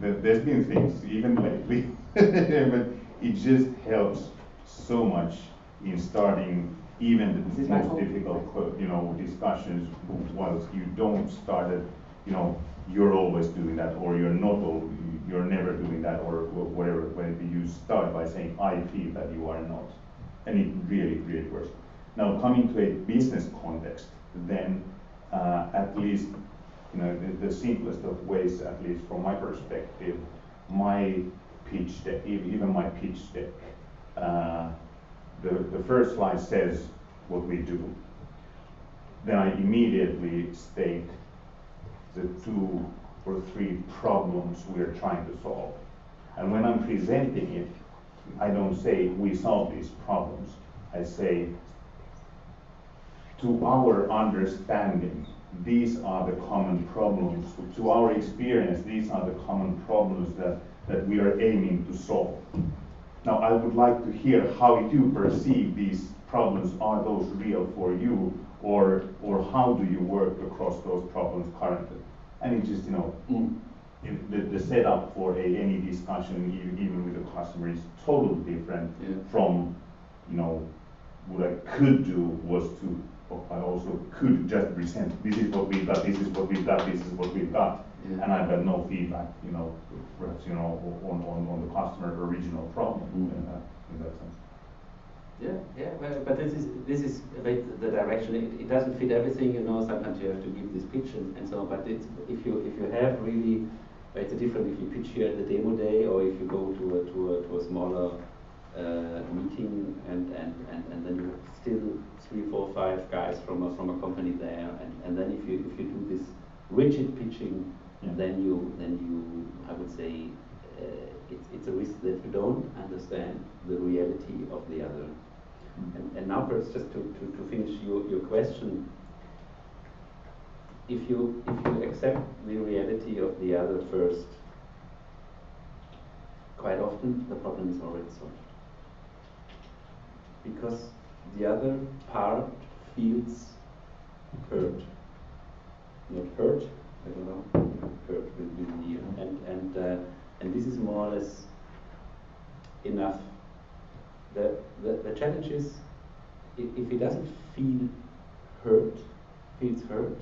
S1: there's been things even lately, but it just helps so much in starting even the most difficult, discussions. Whilst you don't start it, you're always doing that, or you're never doing that, or whatever. When you start by saying, I feel that you are not, and it really, really works. Now, coming to a business context, then at least, the simplest of ways, at least from my perspective, my pitch deck, even my pitch deck, the first slide says what we do. Then I immediately state the 2 or 3 problems we are trying to solve. And when I'm presenting it, I don't say we solve these problems. I say, to our understanding, these are the common problems. To our experience, these are the common problems that we are aiming to solve. Now, I would like to hear how you perceive these problems. Are those real for you, or how do you work across those problems currently? And it just, the setup for any discussion, even with the customer, is totally different from, what I could do was to, I also could just present, this is what we've got, this is what we've got, this is what we've got.
S2: Yeah.
S1: And I've got no feedback, perhaps, on the customer original problem in that sense.
S2: Yeah, but this is a bit the direction. It doesn't fit everything, sometimes you have to give this pitch and so on, but if you have really, it's different if you pitch here at the demo day, or if you go to a smaller meeting and then you have still 3, 4, 5 guys from a company there, and then if you do this rigid pitching, then you I would say it's a risk that you don't understand the reality of the other. And now perhaps just to finish your question, if you accept the reality of the other first, quite often the problem is already solved. Because the other part feels hurt. Not hurt, I don't know, hurt with the ear. And this is more or less enough. The challenge is, if he doesn't feels hurt,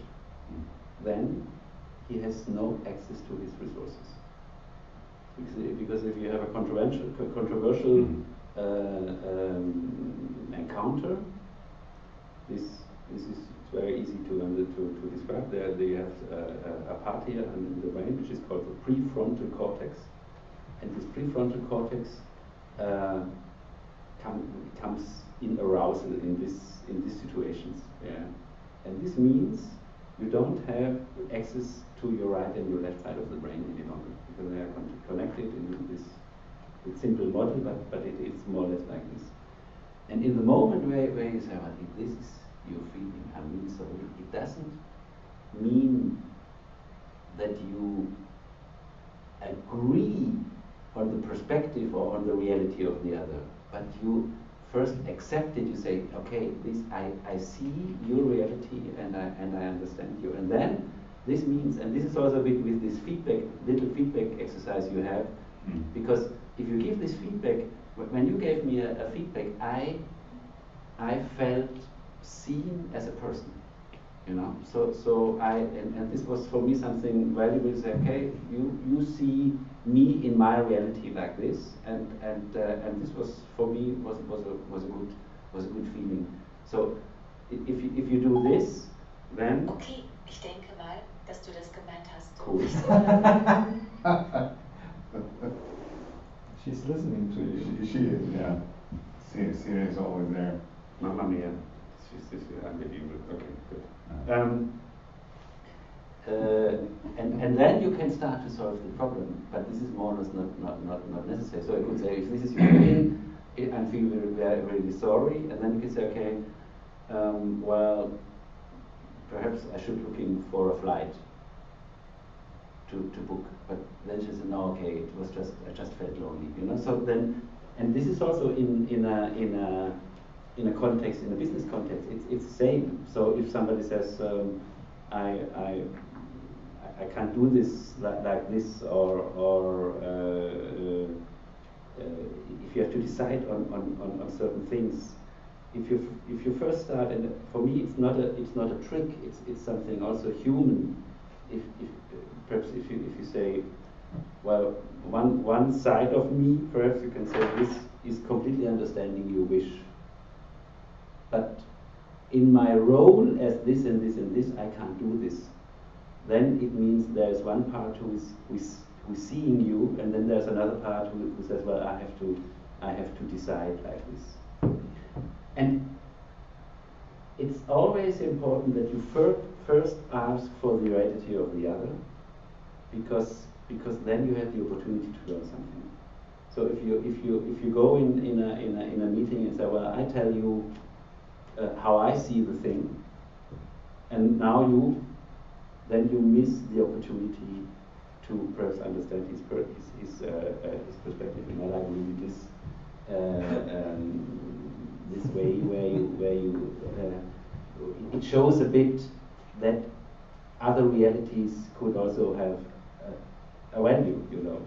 S2: then he has no access to his resources. Because if you have a controversial encounter, this is very easy to describe. There you have a part here in the brain which is called the prefrontal cortex, and this prefrontal cortex comes in arousal in these situations. Yeah. And this means you don't have access to your right and your left side of the brain any longer, because they are connected in this simple model, but it's more or less like this. And in the moment where you say, I think this is your feeling, I'm really sorry, it doesn't mean that you agree on the perspective or on the reality of the other, but you first accept it. You say, okay, I see your reality and I understand you. And then this means, and this is also a bit with this little feedback exercise you have, because if you give this feedback, when you gave me a feedback, I felt seen as a person. So and this was for me something valuable to say, okay, you see me in my reality like this, and this was for me was a good feeling. So if you do this, then
S7: okay, ich denke mal, dass du das gemeint hast.
S2: Cool.
S5: She's listening to you.
S1: She is, yeah. Siri is always there.
S2: Mamma mia. She's unbelievable. Okay, good. And then you can start to solve the problem, but this is more or less not necessary. So I could say, if this is your feeling, I feel really sorry, and then you can say, okay, well, perhaps I should looking for a flight to book, but then she said, no, okay, it was just I just felt lonely, So then, and this is also in a context, in a business context, it's the same. So if somebody says, I can't do this like this, or if you have to decide on certain things, if you first start, and for me it's not a trick, it's something also human. If perhaps if you say, well, one side of me, perhaps you can say, this is completely understanding your wish, but in my role as this and this and this, I can't do this. Then it means there is one part who who's seeing you, and then there's another part who says, well, I have to decide like this. And it's always important that you first ask for the reality of the other, because then you have the opportunity to learn something. So if you go in a meeting and say, well, I tell you how I see the thing, and now then you miss the opportunity to perhaps understand his perspective. And I like really this way where you it shows a bit that other realities could also have a value, you know.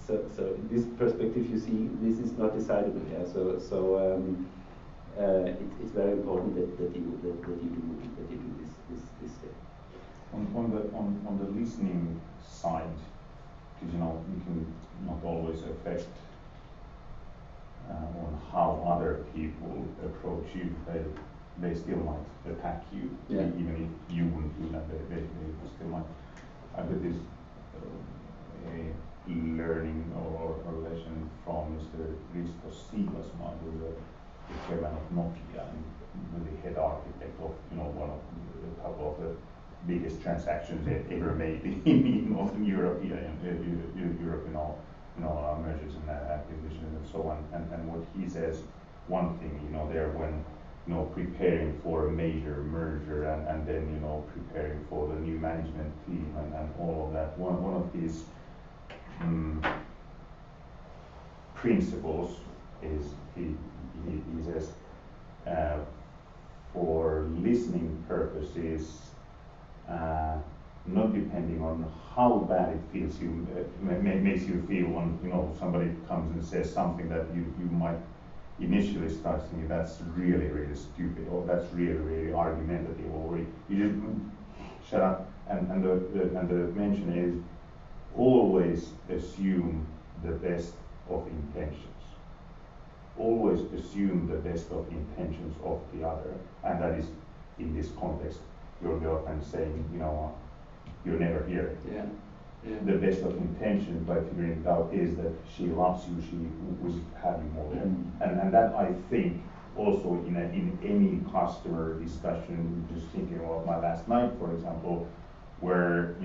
S2: So in this perspective, you see, this is not decidable here. It's very important that you do this step.
S1: On the listening side, because you know you can not always affect on how other people approach you. They still might attack you, even if you wouldn't do that. They still might. I bet this a learning or lesson from Mr. Risto Siilasmaa, who was the chairman of Nokia and the head architect of one of a couple of the biggest transactions ever made in Northern Europe, mergers and acquisitions and so on. And what he says, one thing, there when preparing for a major merger and then preparing for the new management team and all of that. One of these principles is he says for listening purposes, not depending on how bad it feels makes you feel when somebody comes and says something that you might initially start thinking that's really stupid, or that's really argumentative, or you just shut up. And the mention is always assume the best of intentions. Always assume the best of intentions of the other, and that is in this context your girlfriend saying, you're never here.
S2: Yeah.
S1: The best of intentions by figuring it out is that she loves you, she would have you more there. And that I think also in any customer discussion, just thinking about my last night, for example, where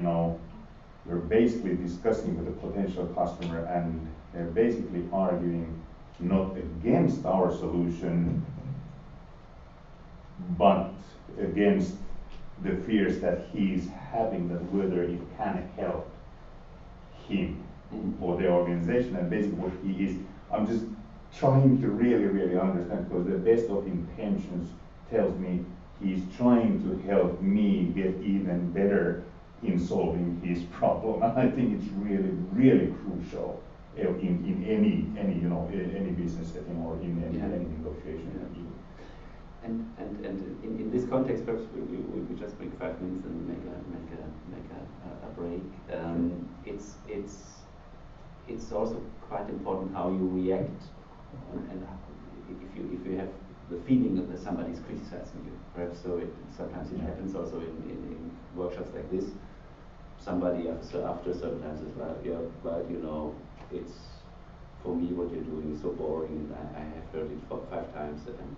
S1: we're basically discussing with a potential customer and they're basically arguing not against our solution, but against the fears that he's having, that whether it can help him or the organization. And basically what he is, I'm just trying to really understand, because the best of intentions tells me he's trying to help me get even better in solving his problem. And I think it's really crucial in any business setting or in any negotiation.
S2: And in this context, perhaps we just make 5 minutes and make a break. It's also quite important how you react, and if you have the feeling that somebody is criticizing you, perhaps sometimes it happens also in workshops like this. Somebody after sometimes is like, it's for me what you're doing is so boring, and I have heard it 5 times, and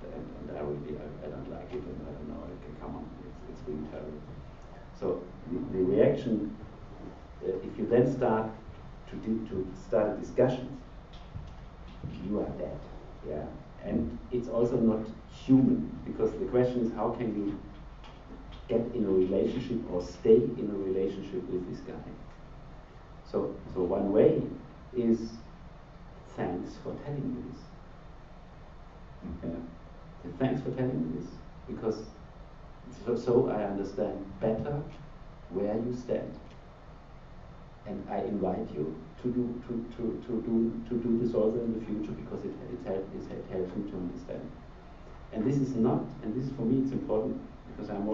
S2: I don't like it, and I don't know, come on, it's really terrible. So the reaction, if you then start to start a discussion, you are dead, and it's also not human, because the question is how can you get in a relationship or stay in a relationship with this guy. So one way is thanks for telling me this. Thanks for telling me this, because so I understand better where you stand, and I invite you to do this also in the future, because it helps me to understand. And this is for me it's important, because I'm a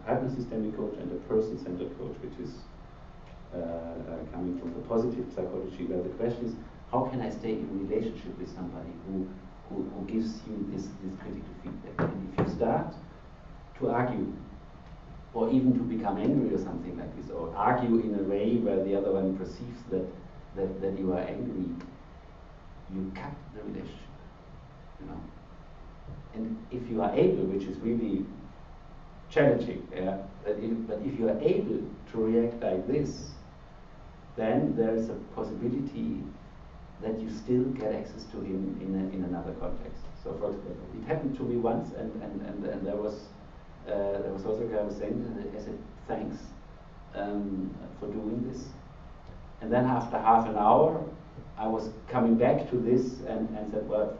S2: hypnosystemic coach and a person-centered coach, which is coming from the positive psychology, where the question is, how can I stay in relationship with somebody who gives you this critical feedback? And if you start to argue or even to become angry or something like this, or argue in a way where the other one perceives that you are angry, you cut the relationship, you know. And if you are able, which is really challenging, yeah, but if you are able to react like this, then there is a possibility that you still get access to him in another context. So, for example, it happened to me once, and there was also a guy who was saying, I said, thanks for doing this. And then after half an hour, I was coming back to this and said, well,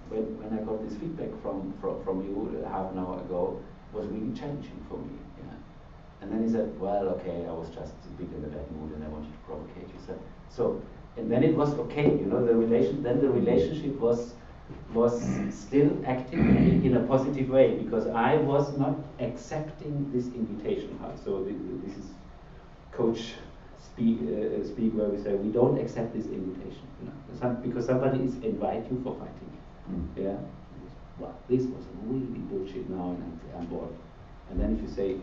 S2: when I got this feedback from you half an hour ago, it was really challenging for me. Yeah. And then he said, well, okay, I was just a bit in a bad mood and I wanted to provocate you. So, and then it was okay, you know, the relationship was still acting in a positive way, because I was not accepting this invitation. So this is coach speak where we say we don't accept this invitation, you know, because somebody is invite you for fighting. Yeah, well, this was really bullshit now, and I'm bored. And then if you say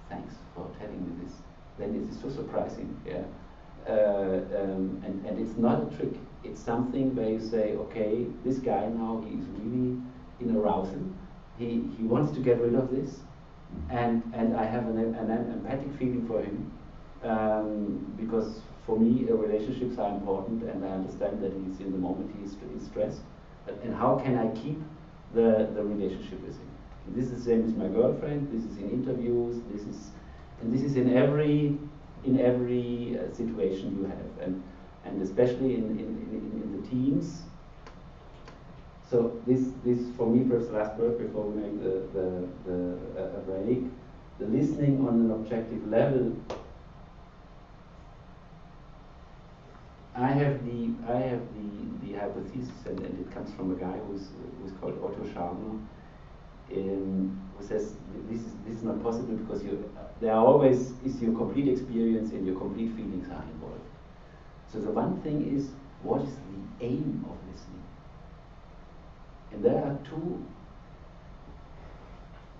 S2: thanks for telling me this, then it is so surprising. Yeah. And it's not a trick. It's something where you say, okay, this guy now, he's really in arousal. He wants to get rid of this, and I have an empathic feeling for him, because for me, relationships are important, and I understand that he's in the moment he's stressed. And how can I keep the relationship with him? And this is the same with my girlfriend. This is in interviews. This is in every situation you have, and especially in the teams. So this for me, first last word before we make a break. The listening on an objective level. I have the hypothesis, and it comes from a guy who's called Otto Scharmer, who says this is not possible because there always is your complete experience and your complete feelings are involved. So the one thing is, what is the aim of listening? And there are two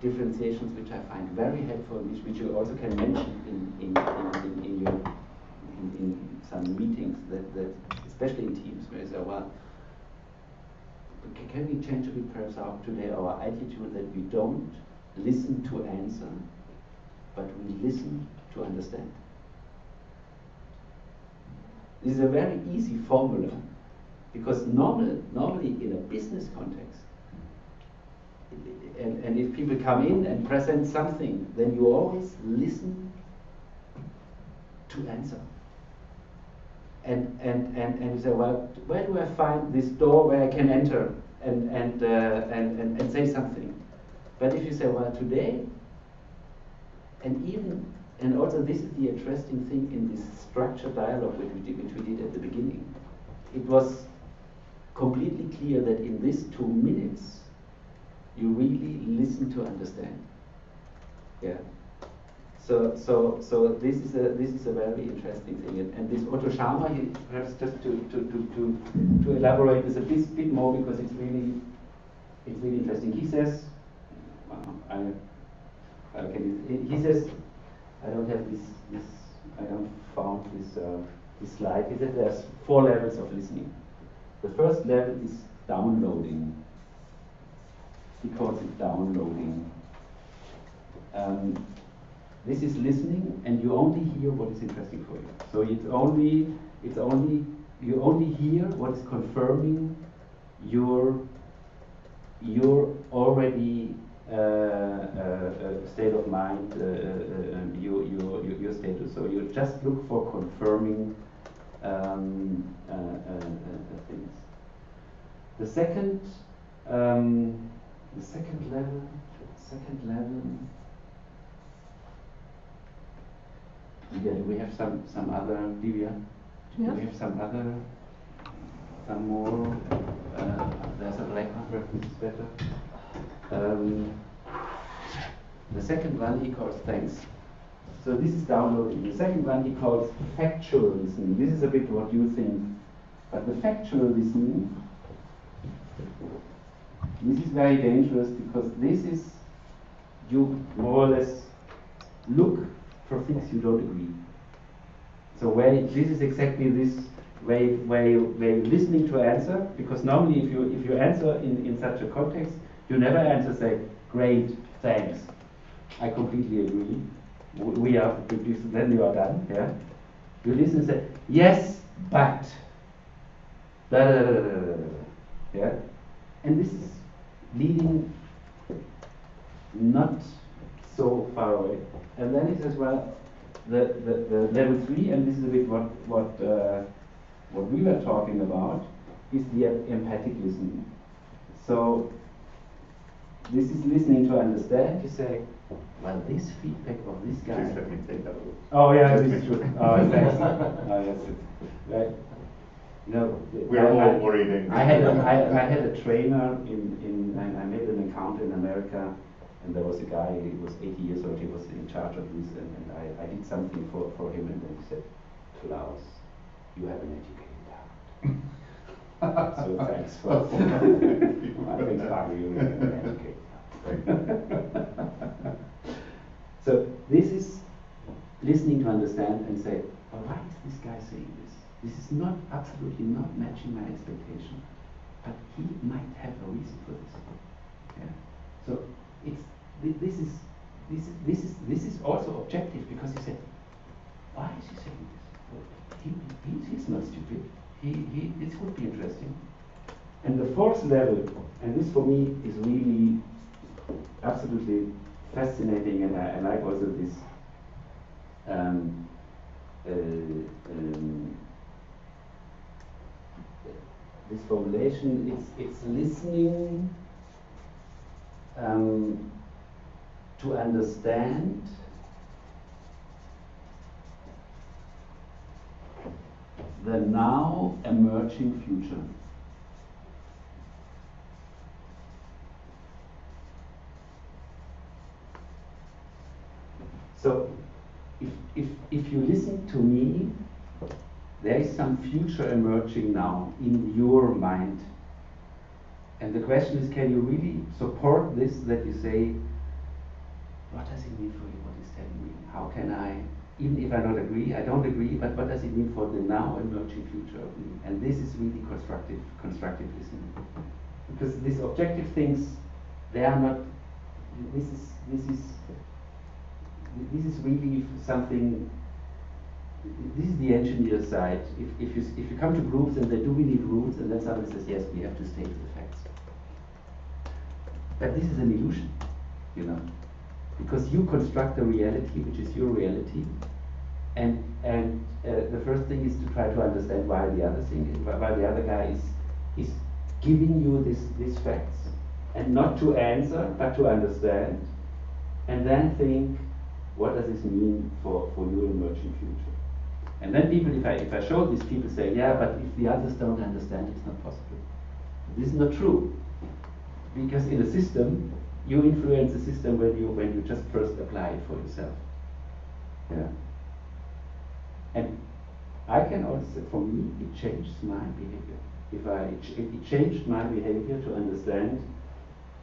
S2: differentiations which I find very helpful, which you also can mention in some meetings, that especially in teams, where you say, well, can we change a bit perhaps today our attitude that we don't listen to answer, but we listen to understand? This is a very easy formula, because normally in a business context, and if people come in and present something, then you always listen to answer. And you say, well, where do I find this door where I can enter and say something? But if you say, well, today, and also this is the interesting thing in this structured dialogue which we did at the beginning. It was completely clear that in these 2 minutes, you really listen to understand. Yeah. So this is a very interesting thing, and this Otto Scharmer, perhaps just to elaborate this a bit more, because it's really interesting. He says, he says, I don't have this I haven't found this slide. He says there's 4 levels of listening. The first level is downloading. He calls it downloading. This is listening, and you only hear what is interesting for you. So you only hear what is confirming your already state of mind, your status. So you just look for confirming things. The second level. Yeah, do we have some other, Livia?
S3: Yeah.
S2: Do we have some more? There's a black one, which is better. The second one he calls thanks. So this is downloading. The second one he calls factual listening. This is a bit what you think. But the factual listening, this is very dangerous, because this is you more or less look for things you don't agree. So this is exactly this where you're listening to answer, because normally if you answer in such a context, you never answer say, great, thanks, I completely agree, we are, then you are done, yeah? You listen and say, yes, but, da, da, da, da, da, da, da, yeah? And this is leading not so far away. And then it says, well, the level 3, and this is a bit what we were talking about, is the empathic listening. So this is listening to understand. You say, well, this feedback of this guy.
S1: Please let me take that away.
S2: Oh yeah, this is true. Oh, thanks. Oh yes, right. No,
S1: We're all worried.
S2: I had a trainer and I made an account in America, and there was a guy, he was 80 years old, he was in charge of this, and I did something for him, and then he said, Klaus, you have an educated heart. So thanks for I think Fabio, you have an educated heart. So this is listening to understand and say, well, why is this guy saying this? This is not absolutely not matching my expectation, but he might have a reason for this. Yeah. So this is also objective, because you say, why is he saying this? He's not stupid. This would be interesting. And the fourth level, and this for me is really absolutely fascinating, and I like also this this formulation. It's listening to understand the now emerging future. So if you listen to me, there is some future emerging now in your mind. And the question is, can you really support this, that you say, what does it mean for you, what is telling me? How can I, even if I don't agree, but what does it mean for the now emerging future of me? And this is really constructive listening. Because these objective things, they are not, this is really something. This is the engineer side. If you come to groups and they do we need rules, and then somebody says, yes, we have to state the facts. But this is an illusion, you know, because you construct a reality which is your reality, and the first thing is to try to understand why the other guy is giving you these facts, and not to answer, but to understand, and then think, what does this mean for your emerging future? And then people, if I show this, people say, yeah, but if the others don't understand, it's not possible. This is not true. Because in a system, you influence the system when you just first apply it for yourself. Yeah. And I can also say, for me, it changed my behavior. It changed my behavior to understand,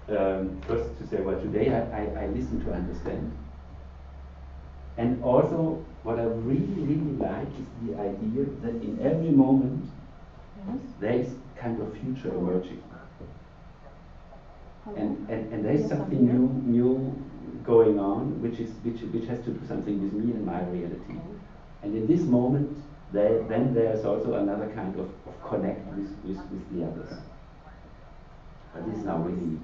S2: first to say, well, today I listen to understand. And also, what I really, really like is the idea that in every moment, there is kind of future emerging. And there is something new going on, which has to do something with me and my reality. And in this moment, then there is also another kind of connect with the others. But this is now really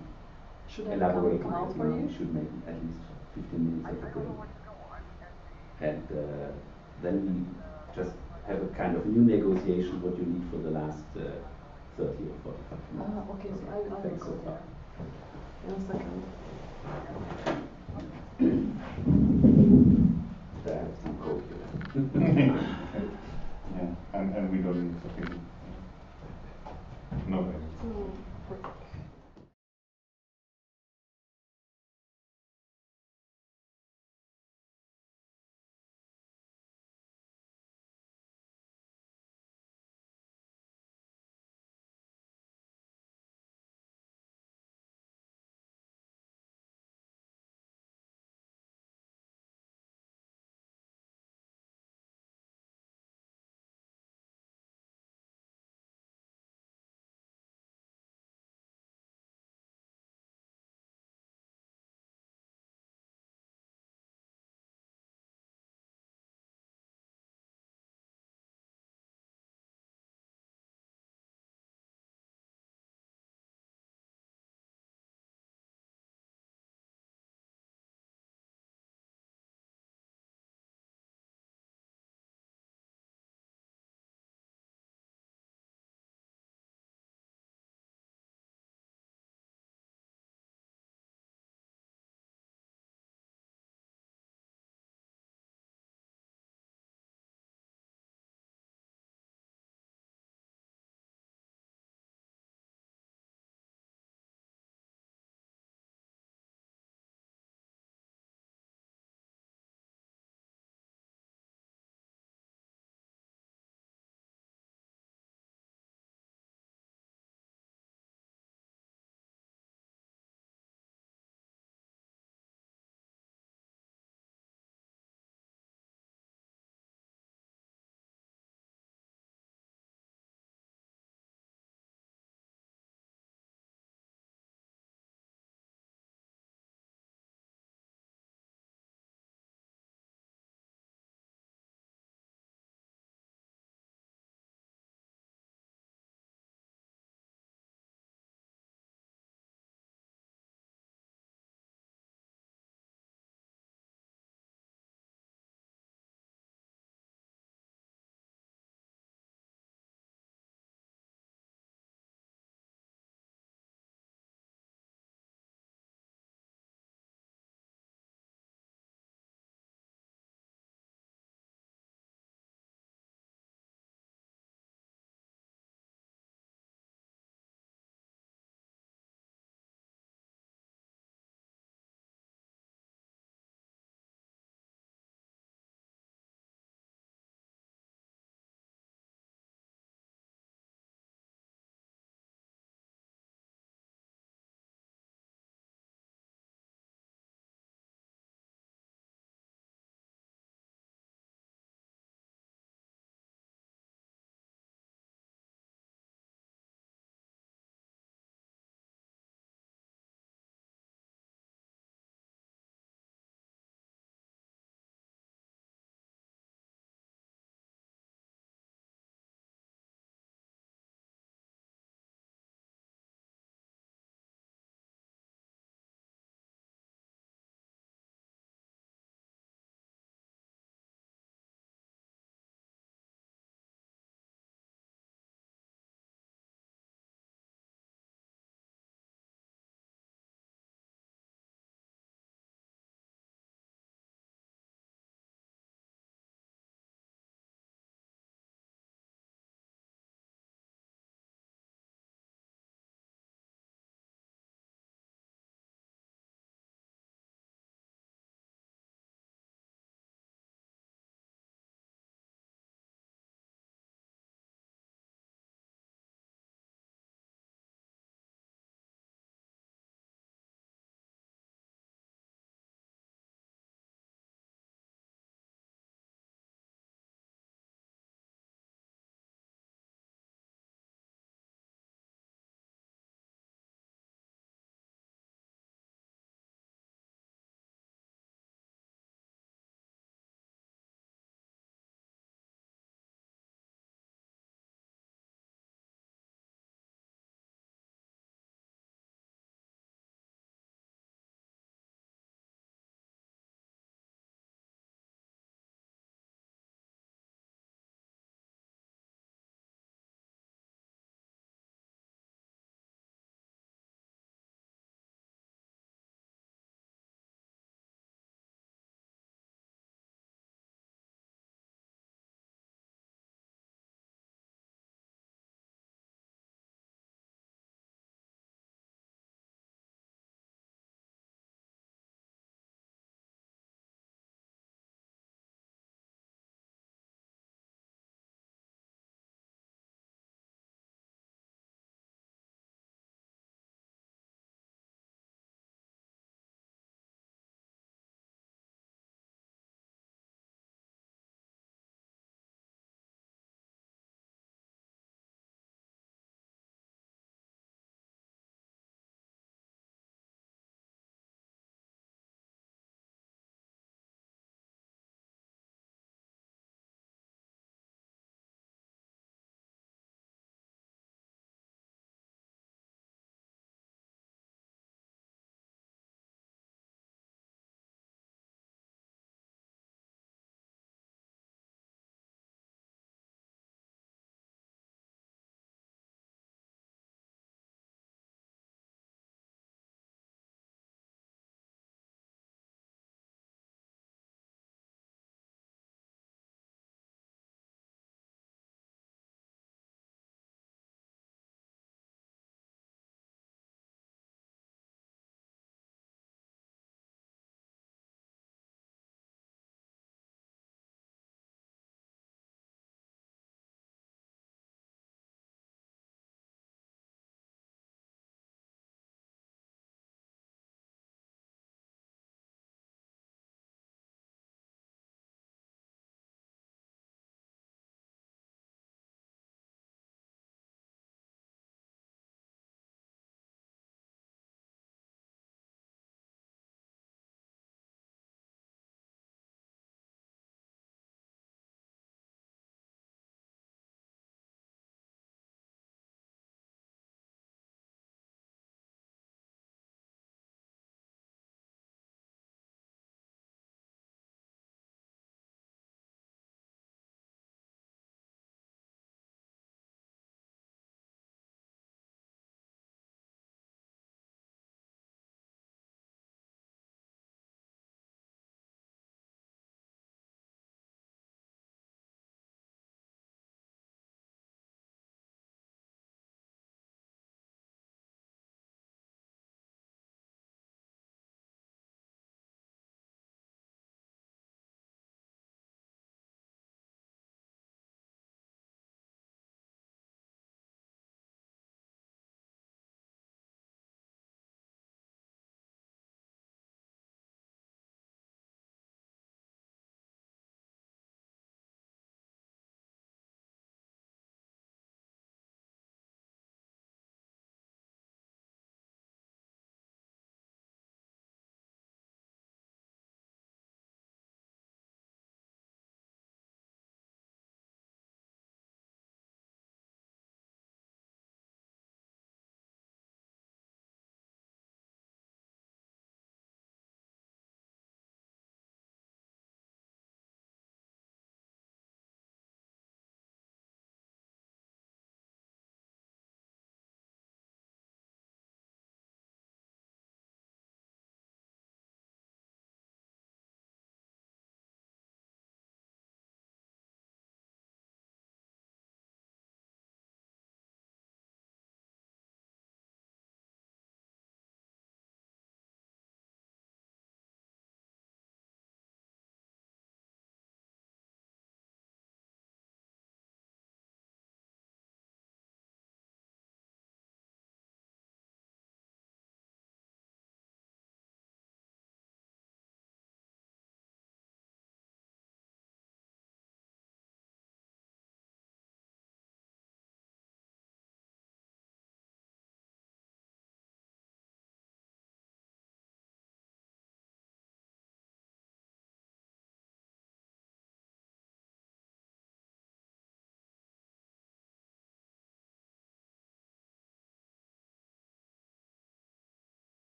S2: elaborated. We should make at least 15 minutes of a break. And then we just have a kind of new negotiation what you need for the last 30 or 45 minutes.
S8: Okay, so I will
S2: Thanks
S8: go
S2: so far.
S8: there. 1 second.
S2: I have some coke here.
S1: Yeah, and we don't need to think. No.
S8: Perfect.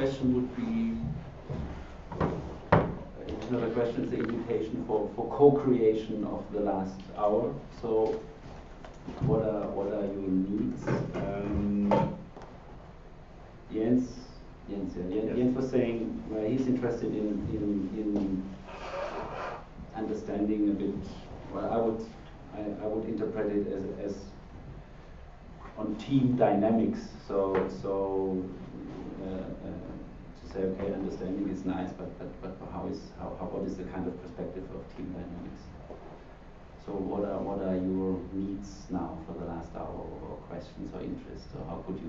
S2: question would be, it's not a question, it's an invitation for co-creation of the last hour. So what are your needs? Jens was saying he's interested in understanding a bit. Well, I would interpret it as on team dynamics. So to say, okay, understanding is nice, but what is the kind of perspective of team dynamics? So what are your needs now for the last hour, or questions or interests, or how could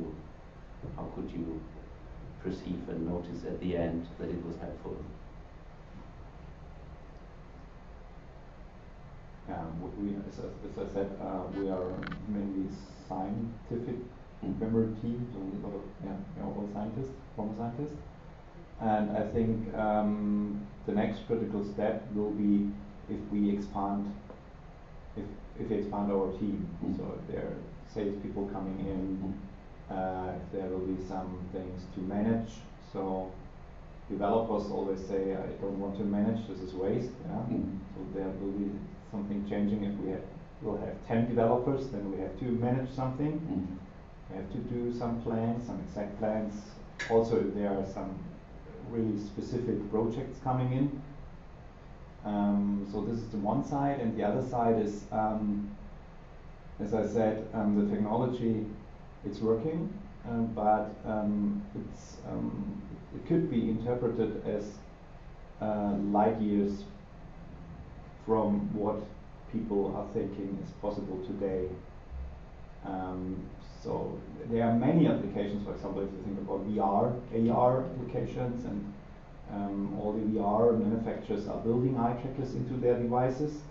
S2: you perceive and notice at the end that it was helpful?
S6: As I said, we are mainly scientific member team, so a lot of all scientists, former scientists, and I think the next critical step will be if we expand our team. So if there are salespeople coming in, if there will be some things to manage. So developers always say, I don't want to manage, this is waste. So there will be something changing. If we'll have 10 developers, then we have to manage something. We have to do some plans, some exact plans. Also, if there are some really specific projects coming in. So this is the one side, and the other side is, as I said, the technology, it's working, but it could be interpreted as light years from what people are thinking is possible today. So there are many applications. For example, if you think about VR, AR applications, and all the VR manufacturers are building eye trackers into their devices.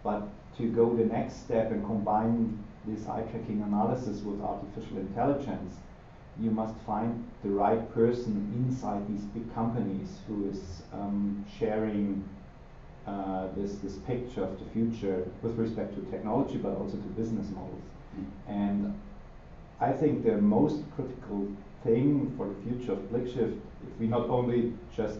S6: But to go the next step and combine this eye tracking analysis with artificial intelligence, you must find the right person inside these big companies who is sharing this picture of the future with respect to technology, but also to business models. And I think the most critical thing for the future of BlickShift, if we not only just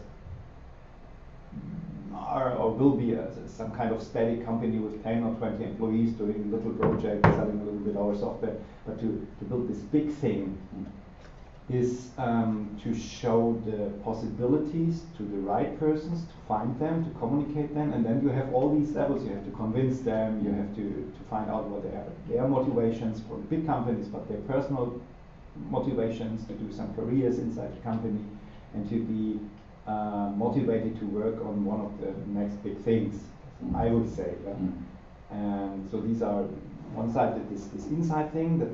S6: are or will be some kind of steady company with 10 or 20 employees doing little projects, selling a little bit our software, but to build this big thing, is to show the possibilities to the right persons, to find them, to communicate them, and then you have all these levels. You have to convince them, you have to find out what their motivations for the big companies, but their personal motivations to do some careers inside the company, and to be motivated to work on one of the next big things, I would say. And so these are one side, that this inside thing, that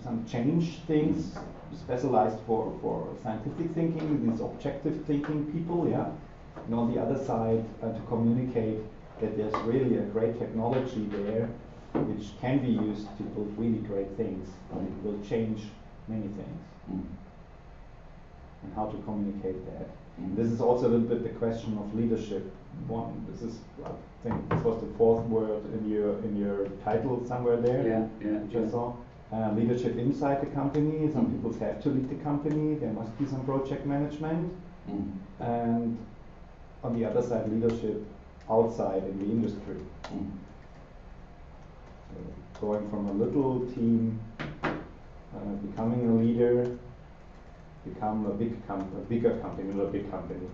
S6: some change things, specialized for scientific thinking, these objective thinking people, and on the other side to communicate that there's really a great technology there which can be used to build really great things, and it will change many things. And how to communicate that. This is also a little bit the question of leadership. This is, I think this was the fourth word in your title somewhere there, which I saw. Leadership inside the company. Some people have to lead the company. There must be some project management. And on the other side, leadership outside in the industry. So going from a little team, becoming a leader, become a bigger company, not a big company,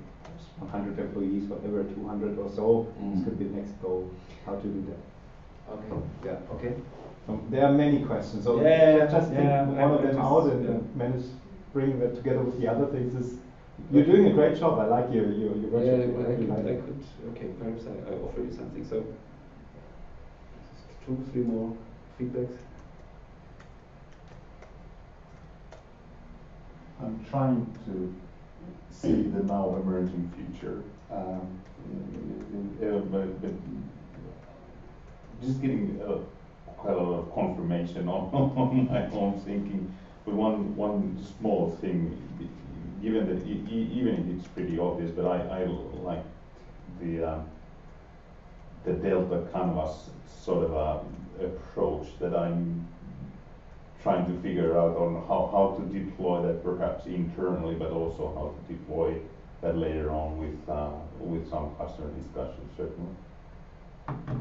S6: 100 employees, whatever, 200 or so. This could be the next goal. How to do that?
S2: Okay.
S6: There are many questions. So just take one of them out and manage bringing that together with the other things. You're doing a great job. I like your workshop.
S2: Okay, perhaps I offer you something. So, 2-3 more feedbacks.
S1: I'm trying to see the now emerging future. But just getting quite a lot of confirmation on my own thinking. But one small thing, given that even if it's pretty obvious, but I like the Delta Canvas sort of approach that I'm trying to figure out on how to deploy that perhaps internally, but also how to deploy that later on with some customer discussions, certainly.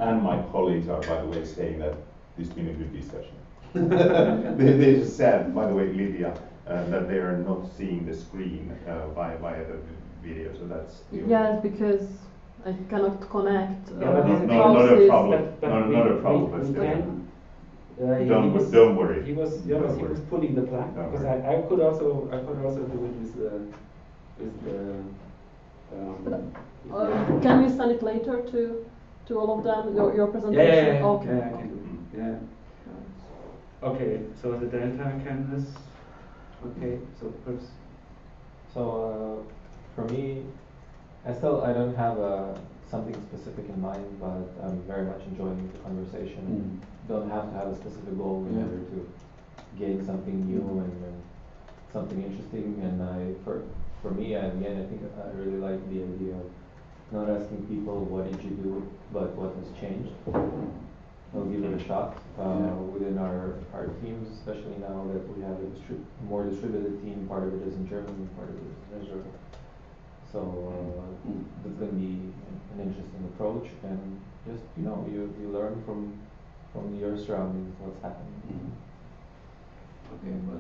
S1: And my colleagues are, by the way, saying that this has been a good discussion. They just said, by the way, Lydia, that they are not seeing the screen via the video, so that's the
S8: Yeah, because I cannot connect.
S2: Yeah, but this is
S1: not a
S8: houses.
S1: problem.
S2: But
S1: Not a problem, but
S2: we
S1: still.
S2: can.
S1: Don't worry.
S2: He was
S1: Don't
S2: he
S1: worry.
S2: was pulling the plug
S1: Don't
S2: because
S1: worry.
S2: I could also do it with the
S8: Can you send it later to all of them, your
S2: yeah,
S8: presentation? Okay.
S2: yeah, I can do it. Yeah. Okay, so the delta canvas. Okay, so first.
S5: So for me, I don't have something specific in mind, but I'm very much enjoying the conversation. Don't have to have a specific goal in
S2: Yeah.
S5: order to gain something new and something interesting. And for me, at the end, I think I really like the idea of not asking people what did you do, but what has changed. I'll give it a shot within our teams, especially now that we have a more distributed team. Part of it is in Germany, part of it is in Israel. So that's going to be an interesting approach, and just you learn from your surroundings what's happening.
S2: Okay, well,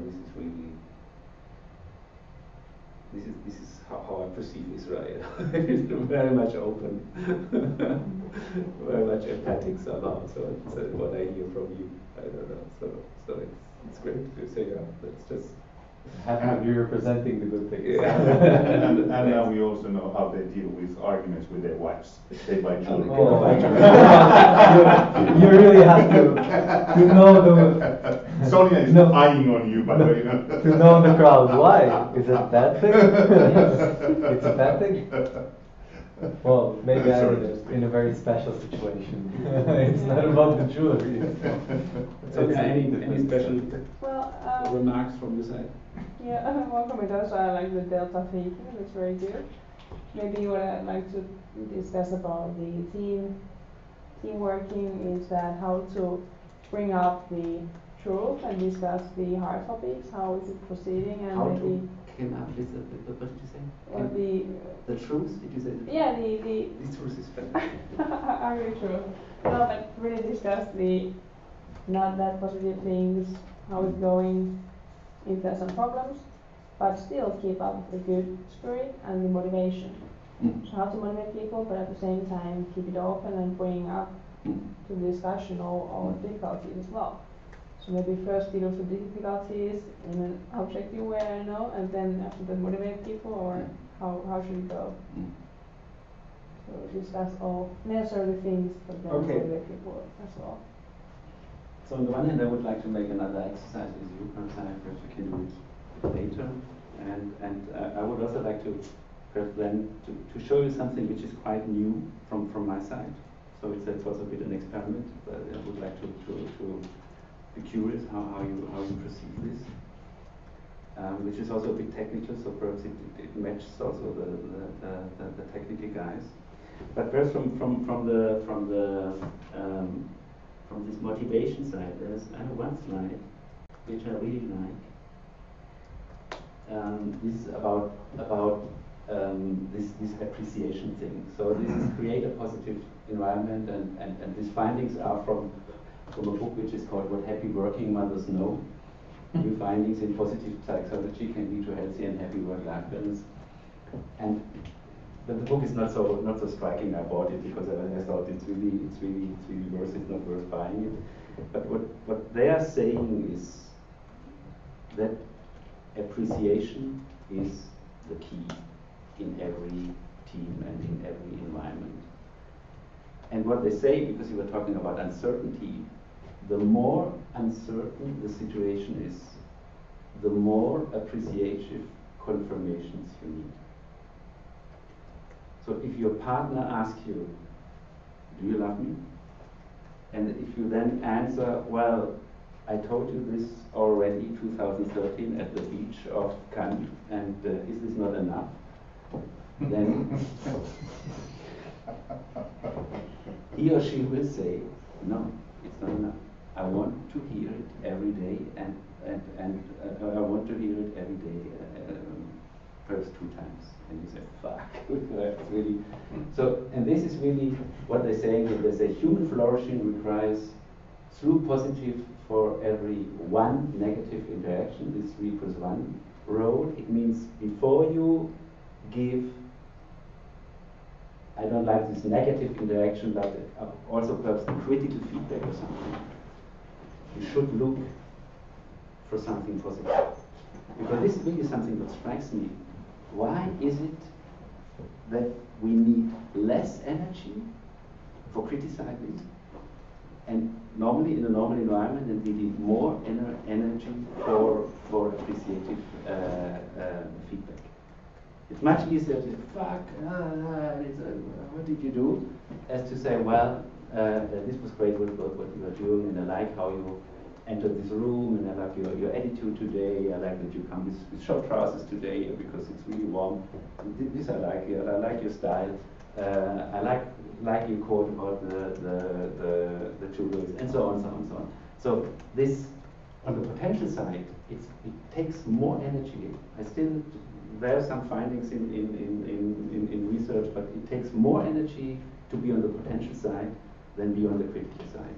S2: this is how I perceive Israel. It's very much open, very much empathic somehow. So it's what I hear from you. I don't know. So it's great to say, yeah, let's just.
S5: Happy that you're representing the good things.
S1: And now we also know how they deal with arguments with their wives. They buy children.
S5: You really have to know
S1: Sonia is
S5: No.
S1: eyeing on you, by the way.
S5: to know the crowd. Why? Is it a bad thing? It's a bad thing? Well, maybe I'm in a very special situation. It's not about the jewelry.
S2: So any special
S3: Well,
S2: remarks from your side?
S3: yeah, one comment also, I like the delta thinking, that's very good. Maybe what I'd like to discuss about the team working is that how to bring up the truth and discuss the hard topics, how is it proceeding, and
S2: How
S3: maybe
S2: to came up with what did you say?
S3: or
S2: The truth? Did you say the truth?
S3: yeah, the
S2: This truth is fantastic.
S3: I agree, true. No, but really discuss the not that positive things, how it's going, if there's some problems, but still keep up the good spirit and the motivation. So how to motivate people, but at the same time keep it open and bring up to the discussion all difficulties as well. So maybe first deal with the difficulties in an objective way, and then after that motivate people, or how should it go? So discuss all necessary things, but then
S2: Okay.
S3: motivate people as well.
S2: So on the one hand, I would like to make another exercise with you. Perhaps we can do it later. And I would also like to perhaps then to show you something which is quite new from my side. So it's also a bit an experiment, but I would like to be curious how you perceive this, which is also a bit technical. So perhaps it matches also the technical guys. But perhaps from this motivation side, I have one slide which I really like. This is about this appreciation thing. So this is create a positive environment, and these findings are from a book which is called What Happy Working Mothers Know. New findings in positive psychology can lead to healthy and happy work-life balance. But the book is not so striking. I bought it because I thought it's really worth it, not worth buying it. But what they are saying is that appreciation is the key in every team and in every environment. And what they say, because you were talking about uncertainty, the more uncertain the situation is, the more appreciative confirmations you need. So if your partner asks you, do you love me? And if you then answer, well, I told you this already 2013 at the beach of Cannes, and is this not enough? Then he or she will say, no, it's not enough. I want to hear it every day, and I want to hear it every day, perhaps 2 times. And you say, fuck, that's really. So, and this is really what they're saying, that they say human flourishing requires through positive for every 1 negative interaction, this 3+1 rule. It means before you give, I don't like this negative interaction, but also perhaps critical feedback or something, you should look for something positive. Because this is really something that strikes me. Why is it that we need less energy for criticizing, and normally in a normal environment, and we need more energy for appreciative feedback? It's much easier to say, fuck, what did you do? As to say, well, this was great what you are doing, and I like how you entered this room, and I like your attitude today, I like that you come with short trousers today because it's really warm. This I like your style. I like your quote about the jewels, and so on, so on, so on. So this, on the potential side, it takes more energy. There are some findings in research, but it takes more energy to be on the potential side than be on the critical side.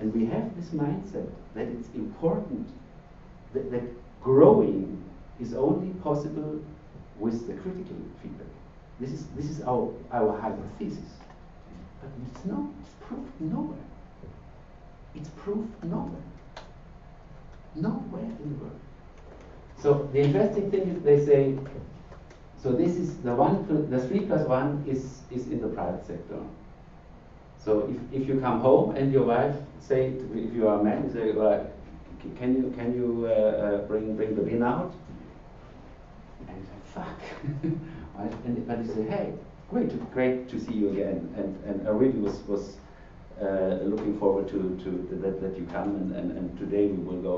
S2: And we have this mindset that it's important that growing is only possible with the critical feedback. This is our hypothesis. But it's not, it's proved nowhere. It's proved nowhere. Nowhere in the world. So the interesting thing is they say, so this is the 3+1 is in the private sector. So if you come home and your wife say, if you are a man, you say, well, can you bring the bin out? And you say, fuck. Right? But you say, hey, great to see you again, and I really was looking forward to that you come, and today we will go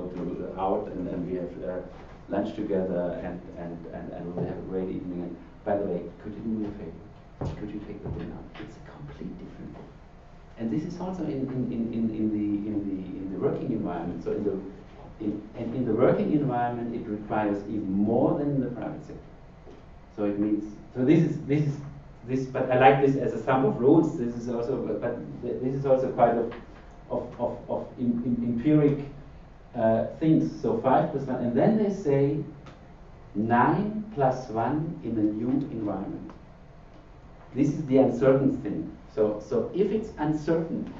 S2: out and we have lunch together, and we'll have a great evening. And by the way, could you do me a favor? Could you take the bin out? It's a complete different thing. And this is also in the working environment. So in the working environment, it requires even more than in the private sector. So it means, so this. But I like this as a sum of rules. This is also, but this is also quite of empiric things. So 5+1, and then they say 9+1 in a new environment. This is the uncertain thing. So if it's uncertain,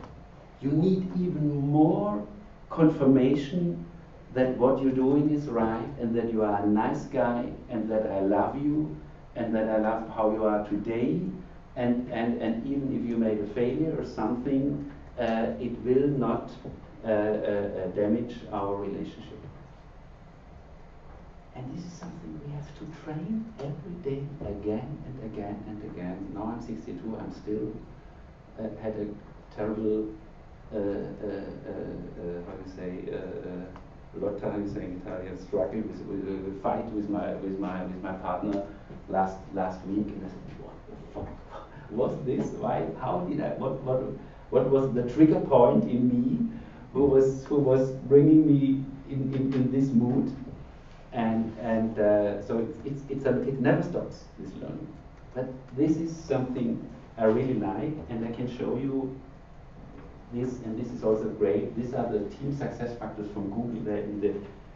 S2: you need even more confirmation that what you're doing is right, and that you are a nice guy, and that I love you, and that I love how you are today, and even if you made a failure or something, it will not damage our relationship. And this is something we have to train every day, again and again and again. Now I'm 62, I'm still had a terrible, lotta, how you say in Italian, struggle with fight with my partner last week, and I said, what the fuck was this? Why? How did I? What was the trigger point in me? Who was bringing me in this mood? And so it never stops, this learning. But this is something I really like, and I can show you this, and this is also great. These are the team success factors from Google.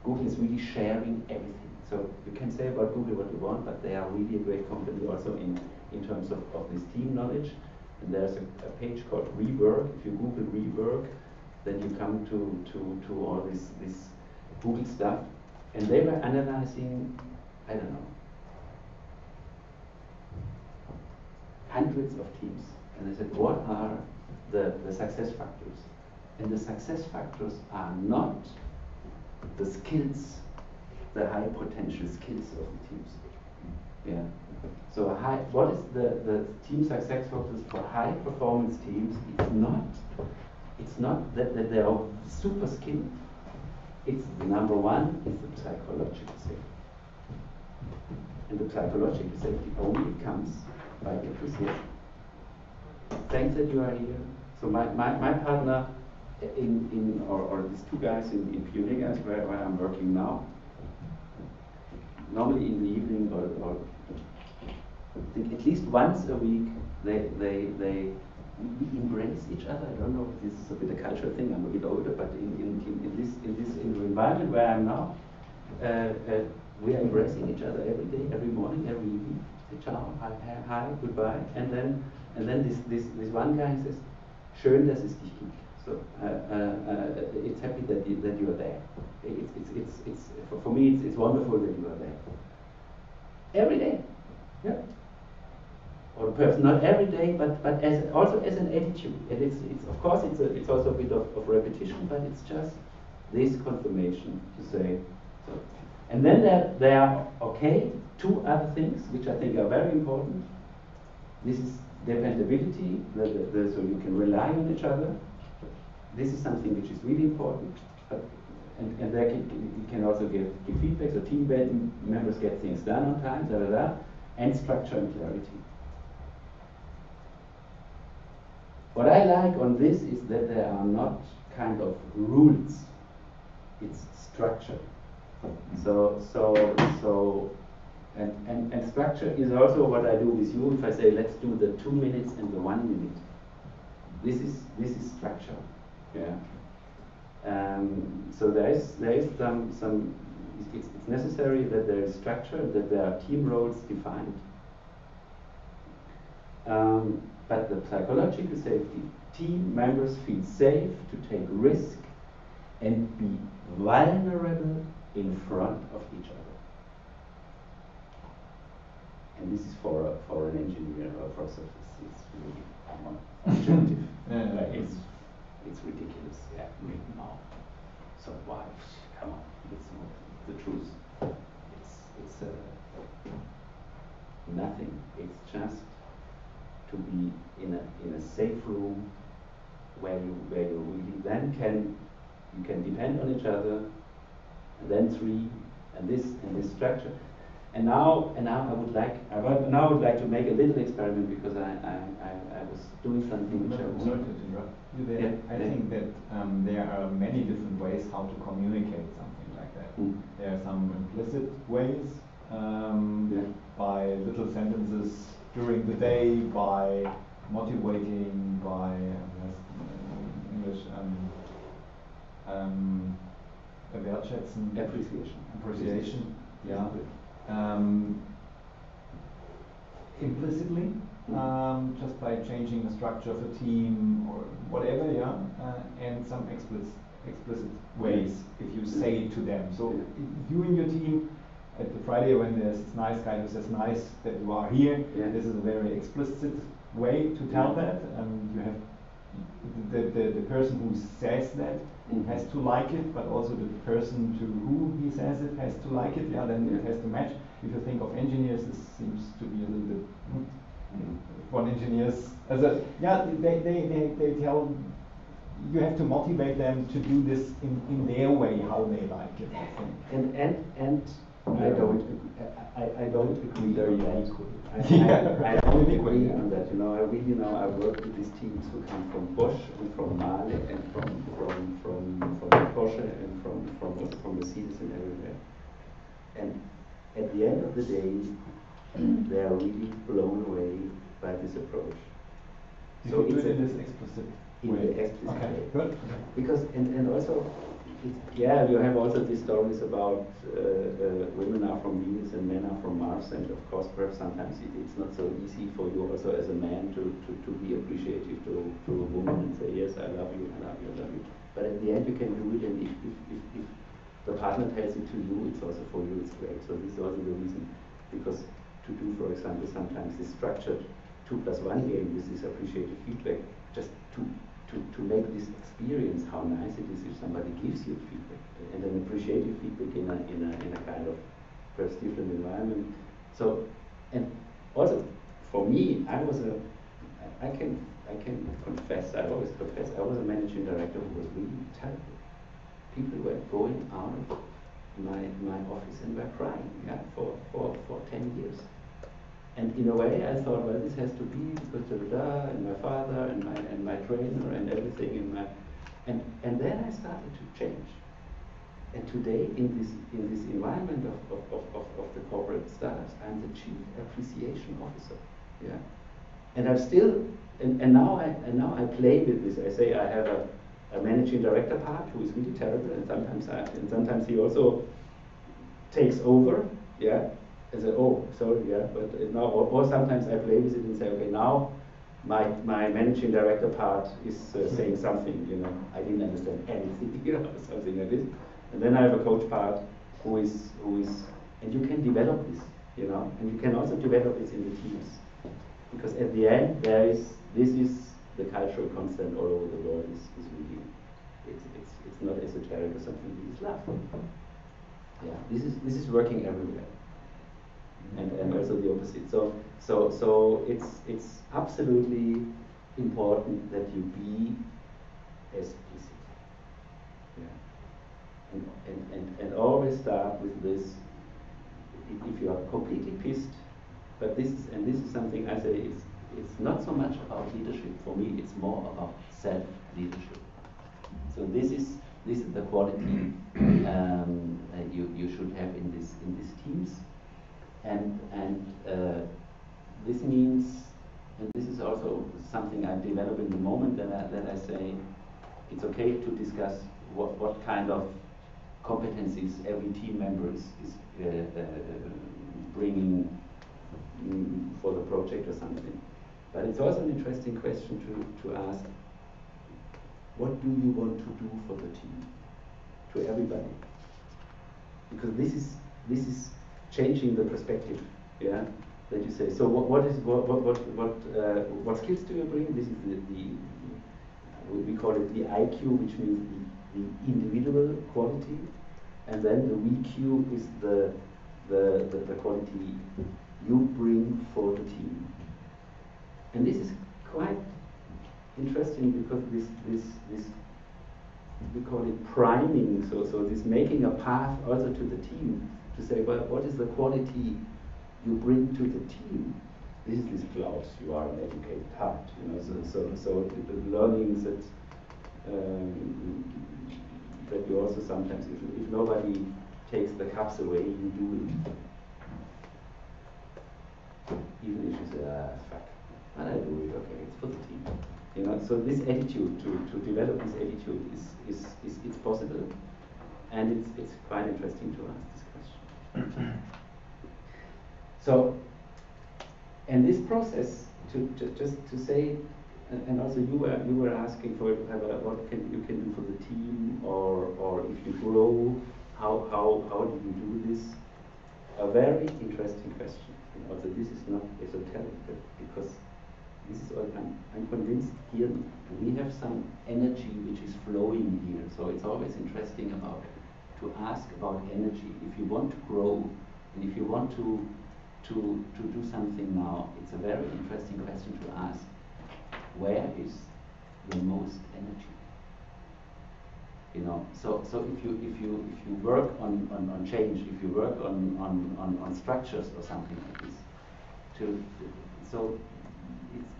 S2: Google is really sharing everything. So you can say about Google what you want, but they are really a great company also in terms of this team knowledge. And there's a page called Rework. If you Google Rework, then you come to all this Google stuff. And they were analyzing, I don't know, hundreds of teams. And they said, what are the success factors? And the success factors are not the skills, the high potential skills of the teams. Yeah. So what is the team success factors for high performance teams? It's not that they are super skilled. It's the number one is the psychological safety. And the psychological safety only comes by appreciation. Thanks that you are here. So my partner or these two guys in Pioneer, where I'm working now, normally in the evening or I think at least once a week we embrace each other. I don't know if this is a bit a cultural thing. I'm a bit older, but in the environment where I'm now, we are embracing each other every day, every morning, every evening. Say ciao, hi, goodbye, and then this one guy says, schön, dass es dich gibt. So it's happy that you are there. It's for me it's wonderful that you are there. Every day, yeah. Or perhaps not every day, but also as an attitude. And it's of course it's also a bit of repetition, but it's just this confirmation to say. So. And then there are two other things which I think are very important. This is dependability, so you can rely on each other. This is something which is really important. And there you can also give feedback, so team members get things done on time, and structure and clarity. What I like on this is that there are not kind of rules, it's structure. And structure is also what I do with you. If I say let's do the 2 minutes and the 1 minute, this is structure, yeah. So there is some. It's necessary that there is structure, that there are team roles defined. But the psychological safety, team members feel safe to take risk and be vulnerable in front of each other. And this is for an engineer or for surface, it's really objective. It's ridiculous. Yeah, no. So why? Come on, it's not the truth. It's nothing. It's just to be in a safe room where you really then can depend on each other, and then three, and this structure. And now I would like to make a little experiment, because I was doing something which I was.
S6: Sorry to interrupt you there.
S2: Yeah,
S6: I think that there are many different ways how to communicate something like that.
S2: Mm.
S6: There are some implicit ways, by little sentences during the day, by motivating, by English wertschätzen, appreciation, yeah. Implicitly, just by changing the structure of a team or whatever, yeah, and some explicit ways if you say it to them. So you and your team at the Friday, when there's this nice guy who says nice that you are here, this is a very explicit way to tell that. You have the person who says that has to like it, but also the person to whom he says it has to like it. Yeah, then it has to match. If you think of engineers, this seems to be a little bit for engineers as a they tell you have to motivate them to do this in their way, how they like it. I think.
S2: And I don't agree very equally. I don't agree on that. I work with these teams who come from Bosch and from Mahle and from Porsche and from Mercedes and everywhere. And at the end of the day, they are really blown away by this approach.
S6: So you do it in this explicit way.
S2: Okay,
S6: good. Okay.
S2: Because and also. You have also these stories about women are from Venus and men are from Mars, and of course perhaps sometimes it's not so easy for you also as a man to be appreciative to a woman and say, yes, I love you, I love you, I love you. But at the end you can do it, and if the partner tells it to you, it's also for you, it's great. So this is also the reason, because to do, for example, sometimes this structured 2+1 game with this appreciative feedback, just to make this experience how nice it is if somebody gives you feedback, and an appreciative feedback in a kind of perhaps different environment. So, and also for me, I can confess, I always confess, I was a managing director who was really terrible. People were going out of my office and were crying, for 10 years. And in a way, I thought, well, this has to be because and my father and my trainer and everything, And then I started to change. And today, in this environment of the corporate startups, I'm the chief appreciation officer. Yeah, and I'm still, and now I play with this. I say I have a managing director part who is really terrible, and sometimes he also takes over. Yeah, and say, oh, sorry, yeah, but now, or sometimes I play with it and say, okay, now my managing director part is saying something. You know, I didn't understand anything. You know, something like this. And then I have a coach part who is, and you can develop this, you know, and you can also develop this in the teams, because at the end this is the cultural constant all over the world is really, it's not esoteric or something. It's love. Yeah, this is working everywhere, and also the opposite. So it's absolutely important that you be explicit. And always start with this. If you are completely pissed, but this is something I say, it's not so much about leadership. For me, it's more about self-leadership. So this is the quality you should have in these teams, and this means, and this is also something I develop in the moment that I say it's okay to discuss what kind of competencies every team member is bringing for the project or something. But it's also an interesting question to ask, what do you want to do for the team, to everybody? Because this is changing the perspective, yeah. That you say. So what skills do you bring? This is we call it the IQ, which means the individual quality, and then the VQ is the quality you bring for the team. And this is quite interesting because this we call it priming. So this making a path also to the team to say, well, what is the quality you bring to the team? This is this Klaus, you are an educated heart, you know. So the learnings that you also sometimes, if nobody takes the cups away, you do it. Even if you say, fuck, and I do it, okay, it's for the team. You know, so this attitude, to develop this attitude is it's possible, and it's quite interesting to ask this question. So, and this process, just to say, and also you were asking for what you can do for the team, or if you grow, how do you do this? A very interesting question. And also this is not esoteric, but because this is all, I'm convinced here we have some energy which is flowing here. So it's always interesting to ask about energy. If you want to grow, and if you want to do something now, it's a very interesting question to ask. Where is the most energy? You know, so if you work on change, if you work on structures or something like this, so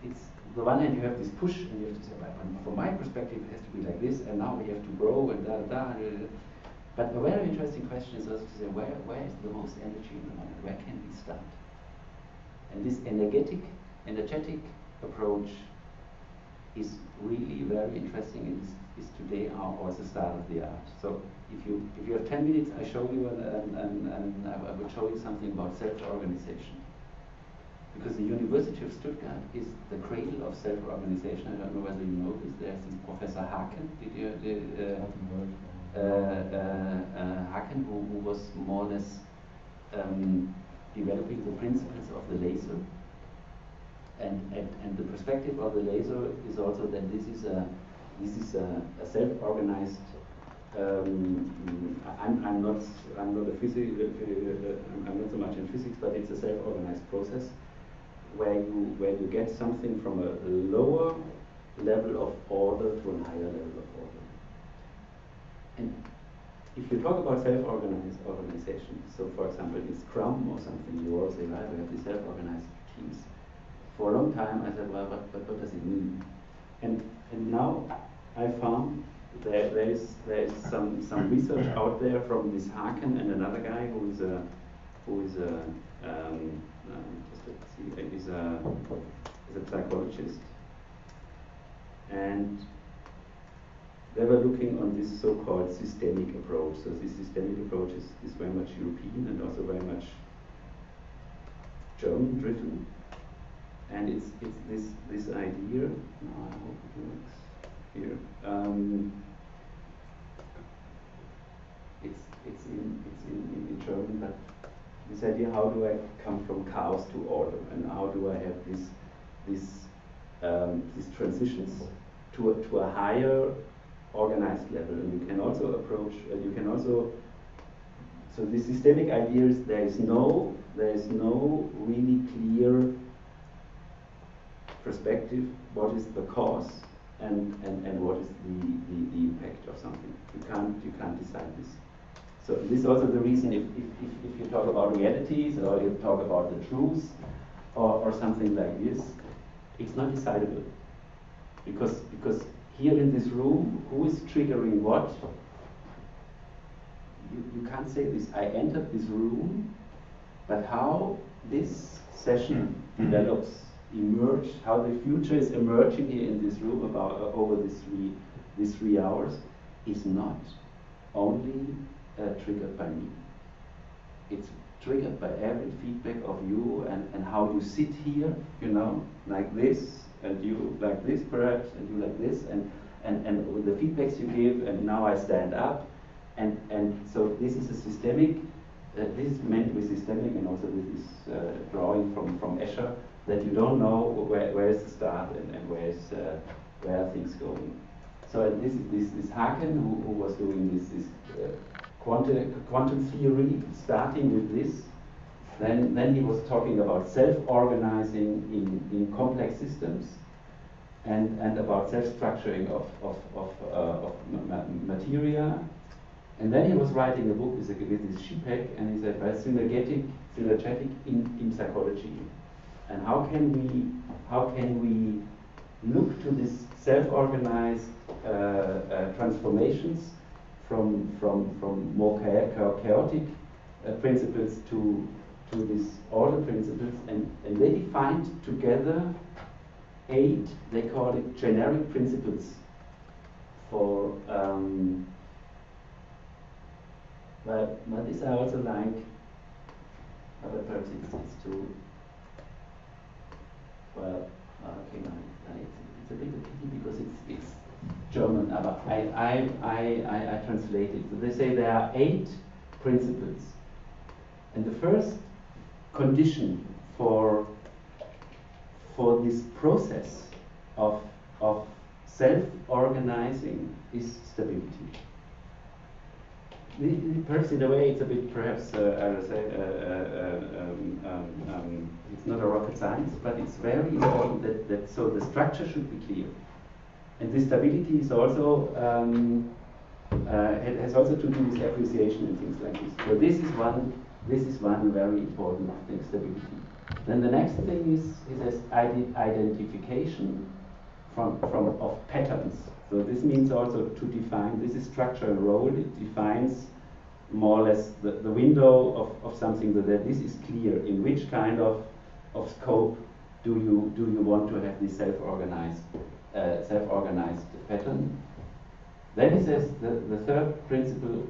S2: it's the one hand you have this push, and you have to say, from my perspective it has to be like this, and now we have to grow and da. But a very interesting question is also to say, where is the most energy in the moment? Where can we start? And this energetic approach is really very interesting, and is today also the start of the art. So if you have 10 minutes, I show you and I will show you something about self-organization. Because the University of Stuttgart is the cradle of self-organization. I don't know whether you know this. There's this Professor Haken. Haken, who was more or less developing the principles of the laser. And the perspective of the laser is also that this is a self-organized. I'm not a physics. I'm not so much in physics, but it's a self-organized process where you get something from a lower level of order to a higher level of order. And if you talk about self-organized organization, so for example in Scrum or something, you also say, right, we have these self-organized teams. For a long time I said, well, what does it mean? And now I found there is some research out there from this Haken and another guy who is a just let's see, is a psychologist, and they were looking on this so-called systemic approach. So this systemic approach is very much European and also very much German driven. And it's this idea. No, I hope it works here. It's in German, but this idea: how do I come from chaos to order, and how do I have these transitions to a higher organized level? And you can also approach. So the systemic idea is there is no really clear perspective, what is the cause and what is the impact of something. You can't decide this. So this is also the reason if you talk about realities or you talk about the truth or something like this, it's not decidable. Because here in this room, who is triggering what? You can't say this. I entered this room, but how this session develops, how the future is emerging here in this room over these 3 hours is not only triggered by me. It's triggered by every feedback of you and how you sit here, like this, and you like this perhaps, and you like this, and with the feedbacks you give, and now I stand up, and so this is a systemic. This is meant with systemic, and also with this drawing from Escher, that you don't know where is the start and where are things going. So this is this Haken who was doing this quantum theory, starting with this. Then he was talking about self-organizing in complex systems, and about self-structuring of materia. And then he was writing a book with this Schipek, and he said, well, synergetic in psychology. And how can we look to this self-organized transformations from more chaotic principles to these order principles, and they defined together 8, they call it generic principles for but this I also like, but perhaps it's too well. Okay, no, it's a bit of pity because it's German, but I translate it. So they say there are 8 principles, and the first condition for this process of self-organizing is stability. Perhaps in a way it's a bit, perhaps I would say, it's not a rocket science, but it's very important that so the structure should be clear, and this stability is also it has also to do with appreciation and things like this. So this is one very important thing, stability. Then the next thing is identification of patterns. So this means also to define, this is structure and role, it defines more or less the window of something, that this is clear, in which kind of scope do you want to have this self-organized pattern. Then he says the third principle,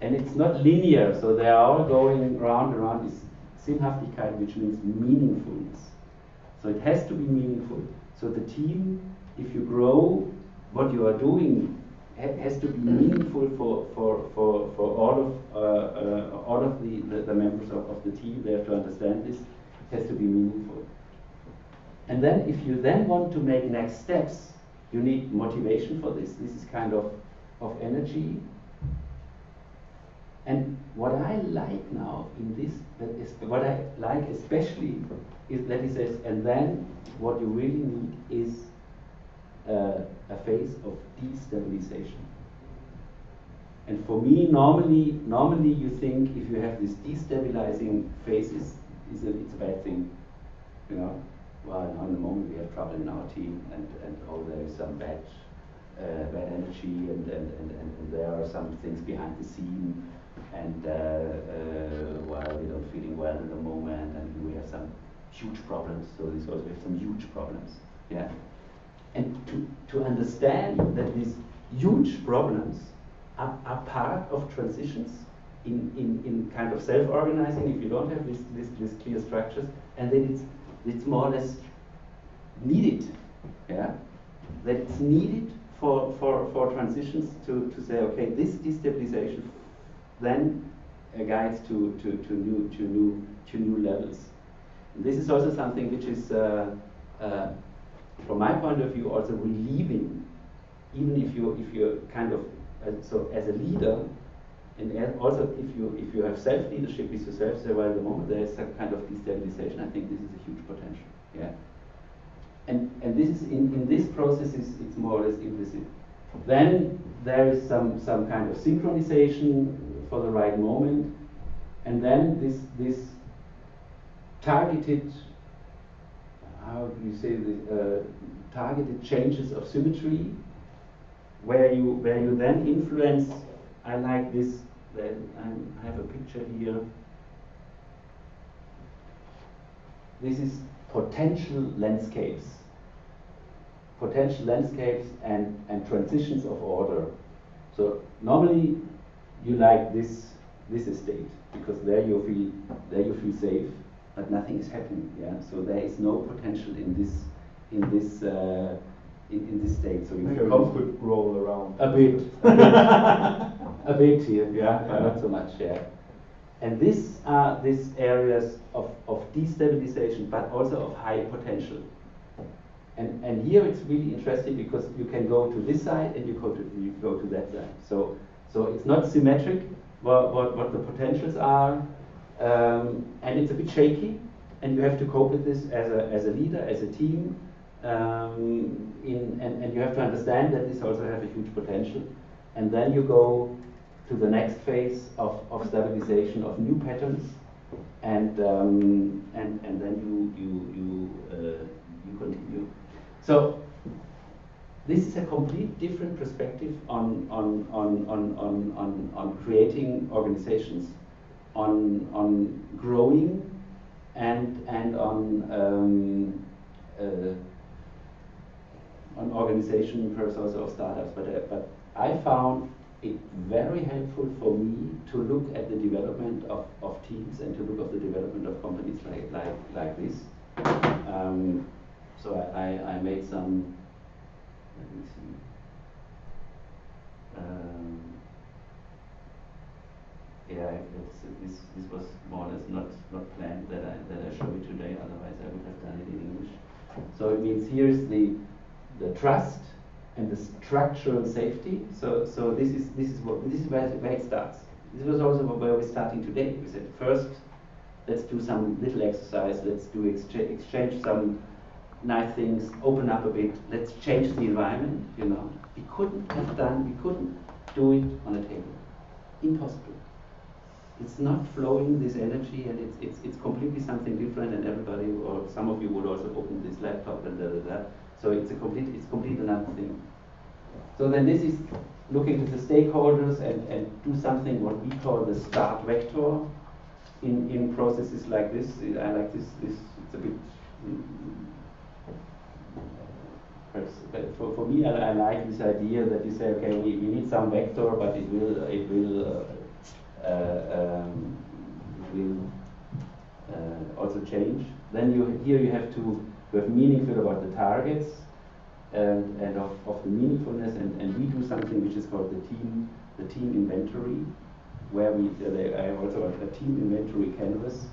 S2: and it's not linear, so they are all going round and round, is Sinnhaftigkeit, which means meaningfulness. So it has to be meaningful. So the team, if you grow, what you are doing has to be meaningful for all of the members of the team. They have to understand this. It has to be meaningful. And then if you then want to make next steps, you need motivation for this. This is kind of energy. And what I like now in this, what I like especially, is that he says, and then what you really need is a phase of destabilization. And for me, normally you think if you have this destabilizing phases, it's a bad thing. Well, now in the moment we have trouble in our team, and oh, there is some bad bad energy, and there are some things behind the scene, and while we don't feeling well at the moment, and we have some huge problems. So this also we have some huge problems, yeah. And to understand that these huge problems are part of transitions in kind of self-organizing if you don't have these clear structures, and then it's more or less needed, yeah. That it's needed for transitions to say, okay, this destabilization then guides to new levels. And this is also something which is, from my point of view, also relieving, even if you're kind of so as a leader, and also if you have self-leadership with yourself, so well, at the moment there is some kind of destabilization, I think this is a huge potential, yeah. And this is in this process it's more or less implicit. Then there is some kind of synchronization for the right moment, and then this targeted, how do you say this, targeted changes of symmetry, where you then influence. I like this. I have a picture here. This is potential landscapes and transitions of order. So normally you like this estate because there you feel safe, but nothing is happening. Yeah, so there is no potential in this state. So you
S4: could roll around
S2: a bit, a bit here, yeah, but not so much. Yeah. And these are these areas of destabilization, but also of high potential. And here it's really interesting because you can go to this side and you go to that side. So it's not symmetric what the potentials are, and it's a bit shaky, and you have to cope with this as a leader, as a team, and you have to understand that this also has a huge potential, and then you go to the next phase of stabilization of new patterns, and then you continue. So this is a complete different perspective on creating organizations, on growing, and on organization purpose also of startups. But I found it very helpful for me to look at the development of teams and to look at the development of companies like this. So I made some, let me see, yeah, this was more or less not planned that I show you today, otherwise I would have done it in English. So it means here's the trust and the structural safety. So this is where it starts. This was also where we're starting today. We said first, let's do some little exercise. Let's do exchange some nice things. Open up a bit. Let's change the environment. You know, we couldn't do it on a table. Impossible. It's not flowing this energy, and it's completely something different. And everybody, or some of you, would also open this laptop and da. So it's complete another thing. So then this is looking to the stakeholders and do something what we call the start vector in processes like this. I like this. It's a bit. For me, I like this idea that you say, okay, we need some vector, but it will also change. Then you have to have meaningful about the targets and of the meaningfulness, and we do something which is called the team inventory, where I have also a team inventory canvas.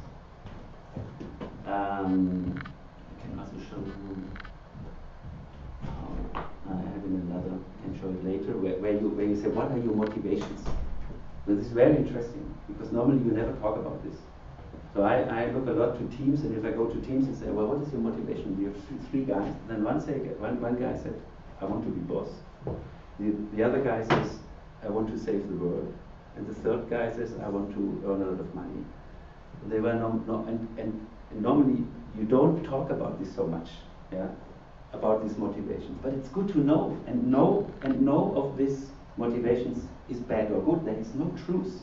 S2: I can also show you. I have another. Can show it later. Where you say, what are your motivations? So this is very interesting because normally you never talk about this. So I look a lot to teams, and if I go to teams and say, well, what is your motivation? We have three guys. Then one guy said, I want to be boss. The other guy says, I want to save the world. And the third guy says, I want to earn a lot of money. They were and normally you don't talk about this so much, yeah. about these motivations. But it's good to know of these motivations is bad or good. There is no truth.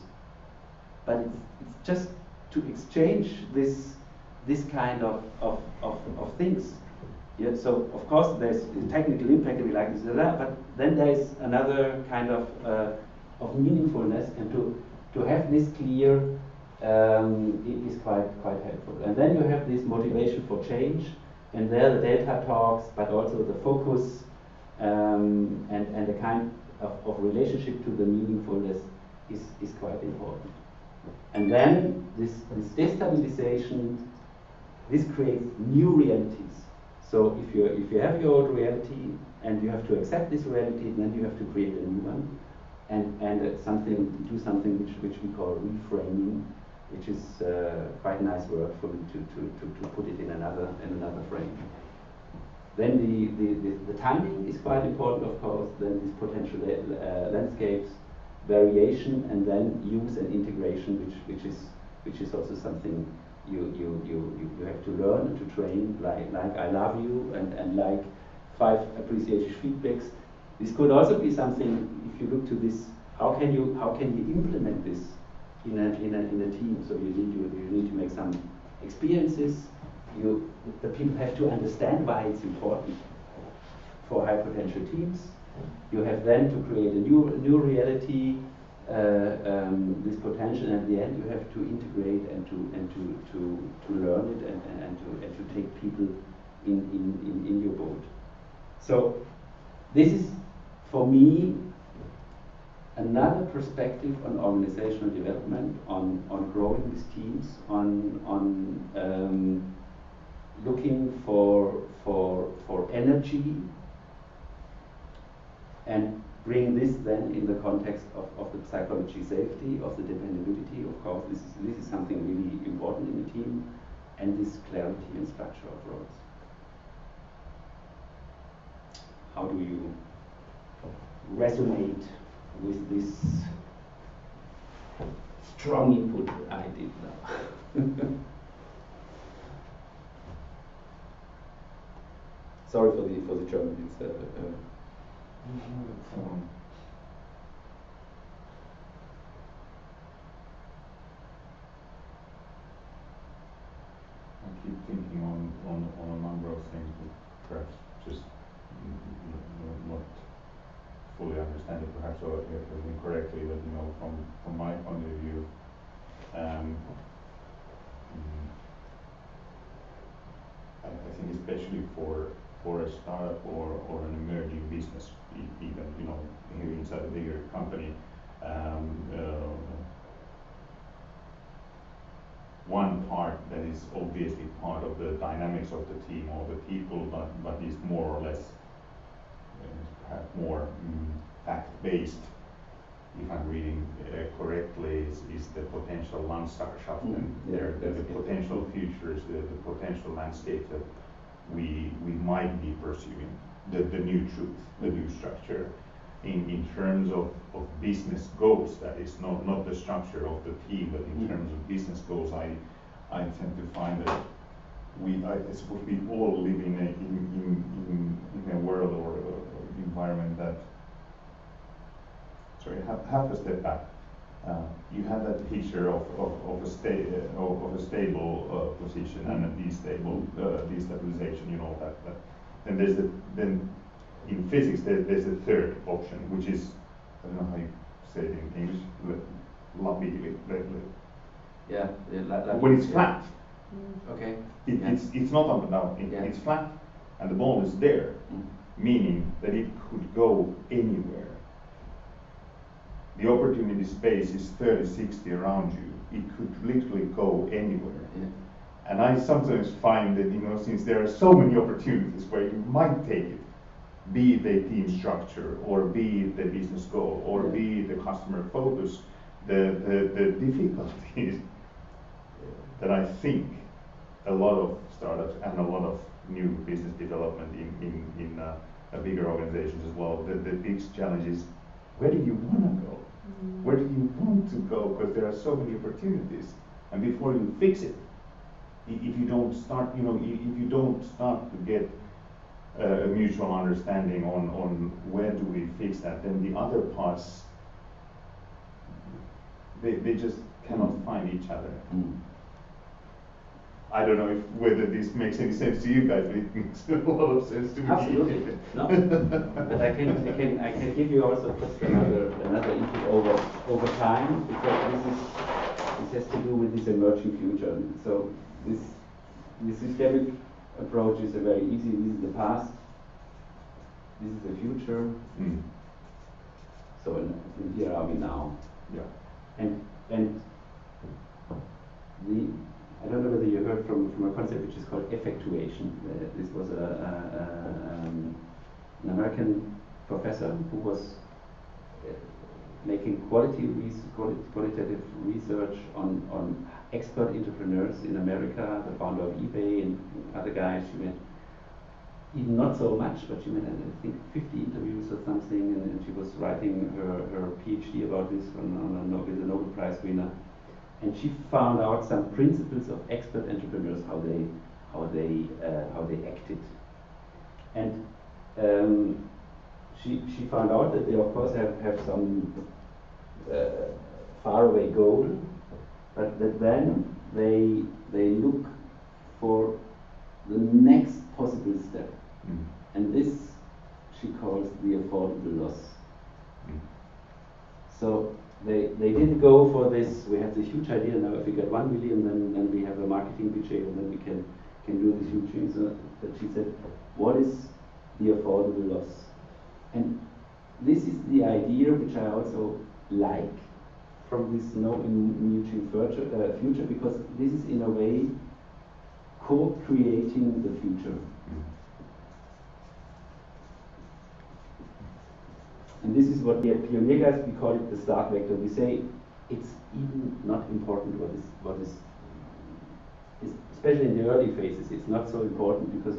S2: But it's just to exchange this kind of things. Yeah, so of course there's technical impact if we like this, but then there is another kind of meaningfulness, and to have this clear is quite helpful. And then you have this motivation for change, and there the data talks, but also the focus and the kind of relationship to the meaningfulness is quite important. And then this destabilization, this creates new realities. So if you have your old reality and you have to accept this reality, then you have to create a new one, and do something which we call reframing, which is quite a nice word for me to put it in another frame. Then the timing is quite important, of course. Then this potential landscapes, variation, and then use and integration, which is also something you have to learn and to train, like I love you and like 5 appreciation feedbacks. This could also be something, if you look to this, how can you implement this in a team? So you need to make some experiences. The people have to understand why it's important for high potential teams. You have then to create a new reality, this potential, and at the end you have to integrate and to learn it and to take people in your boat. So this is for me another perspective on organizational development, on growing these teams, on looking for energy, and bring this then in the context of the psychology safety, of the dependability. Of course, this is something really important in a team, and this clarity and structure of roles. How do you resonate with this strong input I did now? Sorry for the German.
S1: I keep thinking on a number of things, but perhaps just not fully understand it, perhaps or incorrectly, but from my point of view, I think especially for a startup or an emerging business, even here inside a bigger company, one part that is obviously part of the dynamics of the team or the people, but is more or less perhaps more fact-based, if I'm reading correctly, is the potential Landschaften, the potential futures, the potential landscape that we might be pursuing, the new truth, the new structure. In terms of business goals, that is not the structure of the team, but in terms of business goals, I tend to find that I suppose we all live in a world or environment that, sorry, half a step back. You have that picture of a stable position and a destabilization. That. Then in physics there's a third option, which is, I don't know how you say it in English,
S2: Yeah.
S1: When it's flat.
S2: Okay.
S1: It's not up and down. It's flat, and the ball is there, meaning that it could go anywhere. The opportunity space is 30-60 around you. It could literally go anywhere.
S2: Yeah.
S1: And I sometimes find that, since there are so many opportunities where you might take it, be it a team structure, or be it the business goal, or be it the customer focus, the difficulty is that I think a lot of startups and a lot of new business development in bigger organizations as well, the big challenge is, where do you want to go? Where do you want to go? Because there are so many opportunities, and before you fix it, if you don't start, if you don't start to get a mutual understanding on where do we fix that, then the other parts, they just cannot find each other. I don't know whether this makes any sense to you guys, but it makes a lot of sense to me.
S2: Absolutely. No. But I can give you also just another input over time, because this has to do with this emerging future. So this systemic approach is a very easy. This is the past. This is the future. So and here are we now.
S1: Yeah.
S2: And I don't know whether you heard from a concept which is called effectuation. This was an American professor who was making qualitative research on expert entrepreneurs in America, the founder of eBay and other guys. She made even not so much, but she made, I think, 50 interviews or something, and she was writing her PhD about this with a Nobel Prize winner. And she found out some principles of expert entrepreneurs, how they acted, and she found out that they of course have some faraway goal, but that then they look for the next possible step, and this she calls the affordable loss. So they didn't go for this, we have this huge idea now, if we get 1 million then we have a marketing budget and then we can do this huge thing. So but she said, what is the affordable loss? And this is the idea which I also like from this no emerging future, because this is in a way co-creating the future. And this is what we at Pioneer guys, we call it the start vector. We say it's even not important what is especially in the early phases, it's not so important, because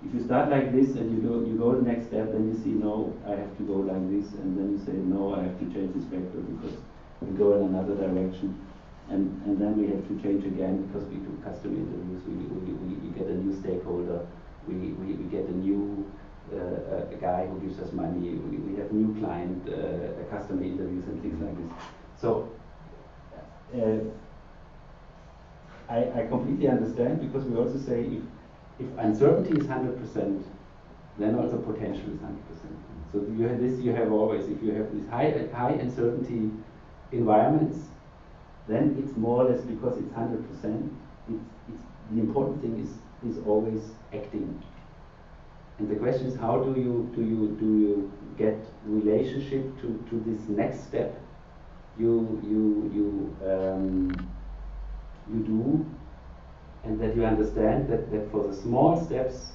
S2: if you start like this and you go the next step, then you see, no, I have to go like this, and then you say, no, I have to change this vector because we go in another direction, and then we have to change again because we do custom interviews, we get a new stakeholder, we get a new a guy who gives us money, we have new client customer interviews and things like this. So I completely understand, because we also say if uncertainty is 100%, then also potential is 100%. So you have this, you have always, if you have these high uncertainty environments, then it's more or less, because it's 100%, it's the important thing is always acting. And the question is, how do you get relationship to this next step you do, and that you understand that for the small steps,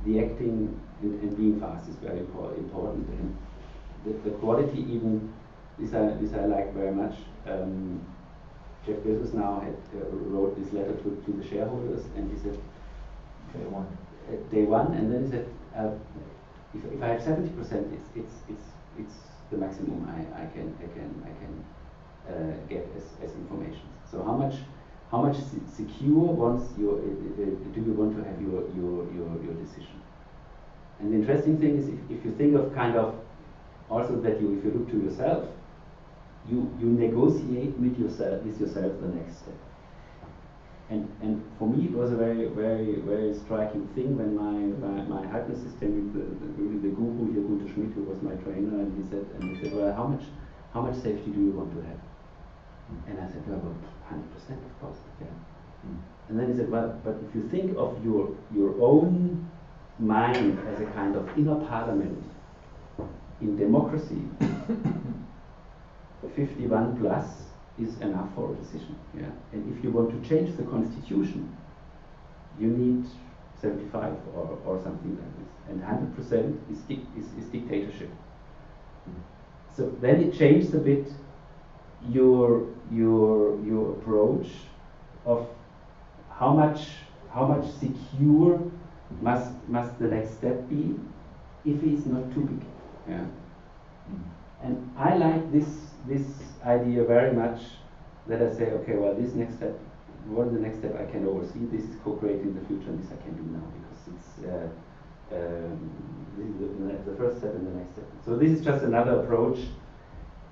S2: the acting and being fast is very important. And the quality, even this I like very much. Jeff Bezos now wrote this letter to the shareholders, and he said, day one, and then he said, if I have 70%, it's the maximum I can get as information. So how much secure do you want to have your decision? And the interesting thing is, if you think of kind of also that if you look to yourself, you negotiate with yourself the next step. And for me, it was a very, very, very striking thing when my hypnosystemic, really the guru here, Gunther Schmidt, who was my trainer, and he said, well, how much safety do you want to have? And I said, well, 100%, of course. Yeah. And then he said, well, but if you think of your own mind as a kind of inner parliament in democracy, 51 plus is enough for a decision. Yeah. And if you want to change the constitution, you need 75 or something like this. And 100% is dictatorship. So then it changes a bit your approach of how much secure must the next step be if it is not too big. Yeah. And I like this idea very much, that I say, okay, well, this next step, what is the next step I can oversee? This is co-creating the future, and this I can do now, because this is the first step and the next step. So this is just another approach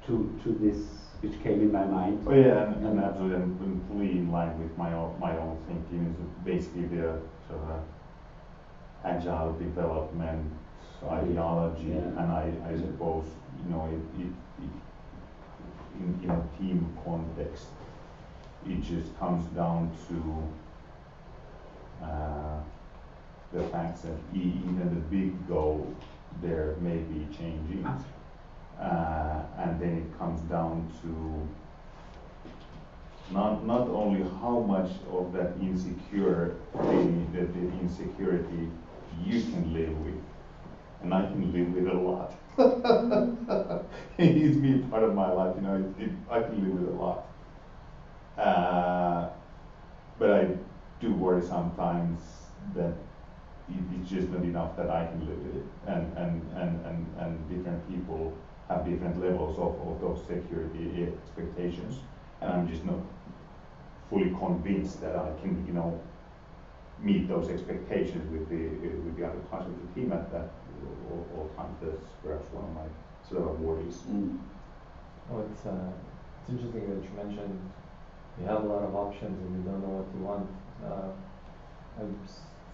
S2: to this, which came in my mind.
S1: Oh yeah, and absolutely, and fully in line with my own thinking is basically the sort of agile development ideology,
S2: Yeah.
S1: and I suppose it in a team context, it just comes down to the fact that even the big goal there may be changing. And then it comes down to not only how much of that insecurity you can live with, and I can live with a lot. It's been part of my life, I can live with a lot. But I do worry sometimes that it's just not enough that I can live with it, and different people have different levels of those security expectations, and I'm just not fully convinced that I can, meet those expectations with the other parts of the team at that all times. That's perhaps one of my sort of worries.
S5: Oh, it's interesting that you mentioned you have a lot of options and you don't know what you want. I'm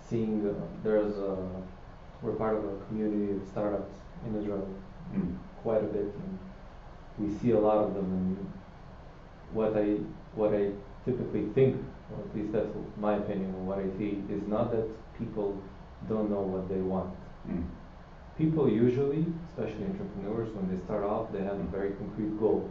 S5: seeing we're part of a community of startups in Israel quite a bit, and we see a lot of them. And what I typically think, or at least that's my opinion, and what I see is not that people don't know what they want. People usually, especially entrepreneurs, when they start off, they have a very concrete goal.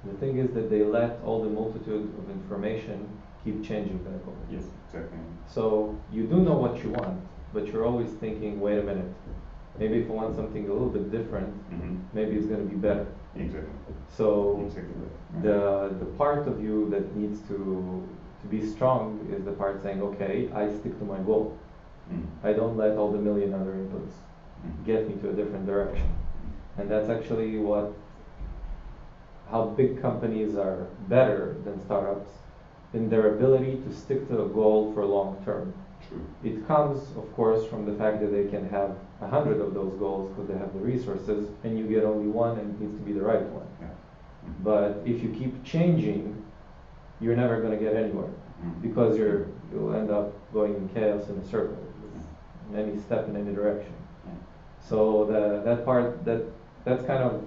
S5: The thing is that they let all the multitude of information keep changing that goal.
S1: Yes, exactly.
S5: So you do know what you want, but you're always thinking, wait a minute, maybe if I want something a little bit different, maybe it's going to be better.
S1: Exactly.
S5: So
S1: Exactly.
S5: the part of you that needs to be strong is the part saying, okay, I stick to my goal. I don't let all the million other inputs get me to a different direction. And that's actually how big companies are better than startups in their ability to stick to a goal for long term.
S1: True.
S5: It comes, of course, from the fact that they can have 100 of those goals because they have the resources, and you get only one, and it needs to be the right one.
S1: Yeah.
S5: But if you keep changing, you're never going to get anywhere because you'll end up going in chaos in a circle, in any step in any direction. So that part, that's kind of,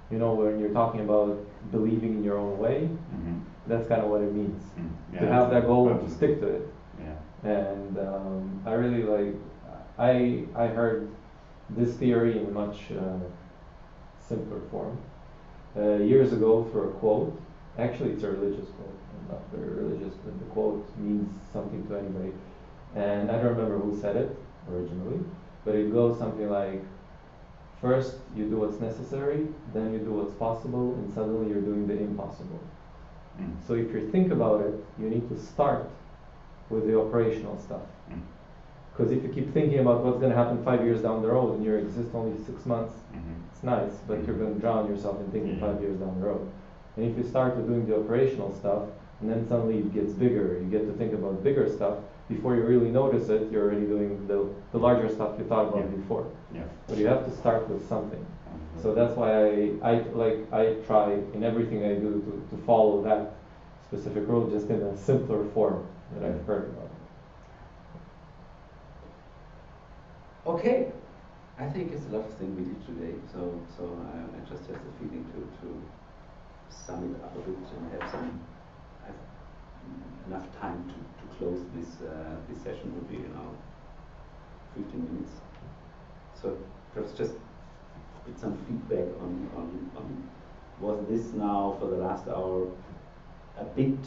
S5: when you're talking about believing in your own way, that's kind of what it means.
S1: Yeah,
S5: to have that goal and to
S1: absolutely.
S5: stick to it.
S1: Yeah.
S5: And I really I heard this theory in a much simpler form years ago through a quote. Actually, it's a religious quote. I'm not very religious, but the quote means something to anybody. And I don't remember who said it originally, but it goes something like, first you do what's necessary, then you do what's possible, and suddenly you're doing the impossible. So if you think about it, you need to start with the operational stuff. Because if you keep thinking about what's going to happen 5 years down the road and you exist only 6 months, it's nice, but you're going to drown yourself in thinking 5 years down the road. And if you start with doing the operational stuff, and then suddenly it gets bigger, you get to think about bigger stuff, before you really notice it, you're already doing the larger stuff you thought about before.
S1: Yeah.
S5: But you have to start with something. So that's why I try in everything I do to follow that specific rule, just in a simpler form that I've heard about.
S2: Okay, I think it's a lot of things we did today. So I just have the feeling to sum it up a bit and have enough time to close this session. Would be 15 minutes. So perhaps just with some feedback on was this now for the last hour a bit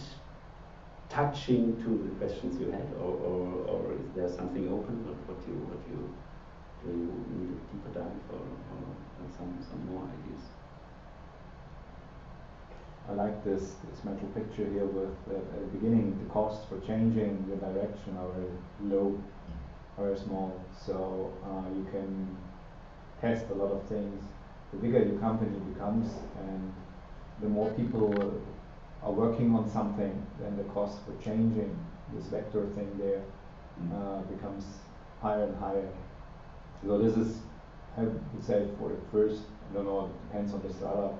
S2: touching to the questions you had, or is there something open? What you do you need a deeper dive or some more ideas?
S9: I like this mental picture here with at the beginning the costs for changing the direction are very low, very small. So you can test a lot of things. The bigger your company becomes and the more people are working on something, then the cost for changing this vector thing there becomes higher and higher. So this is, I would say, for the first, I don't know, it depends on the startup,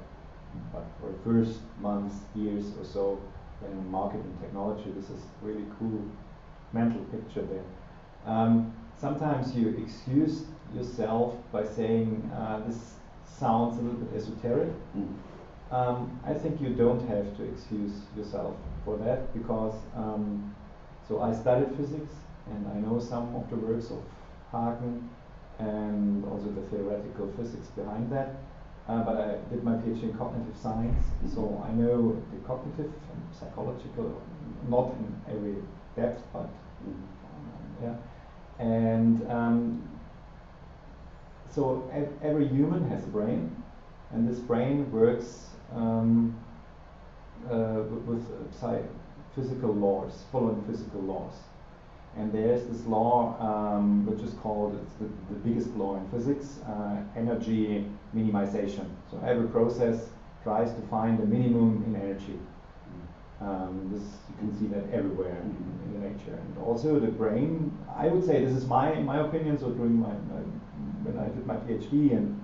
S9: but for the first months, years or so, in marketing technology, this is really cool mental picture there. Sometimes you excuse yourself by saying this sounds a little bit esoteric. I think you don't have to excuse yourself for that because so I studied physics and I know some of the works of Hagen and also the theoretical physics behind that. But I did my PhD in cognitive science, so I know the cognitive and psychological, not in every depth, but yeah. And so every human has a brain, and this brain works with physical laws, following physical laws. And there's this law which is called, it's the biggest law in physics, energy minimization. So every process tries to find a minimum in energy. This, you can see that everywhere in the nature. And also the brain, I would say, this is my opinion, so during when I did my PhD and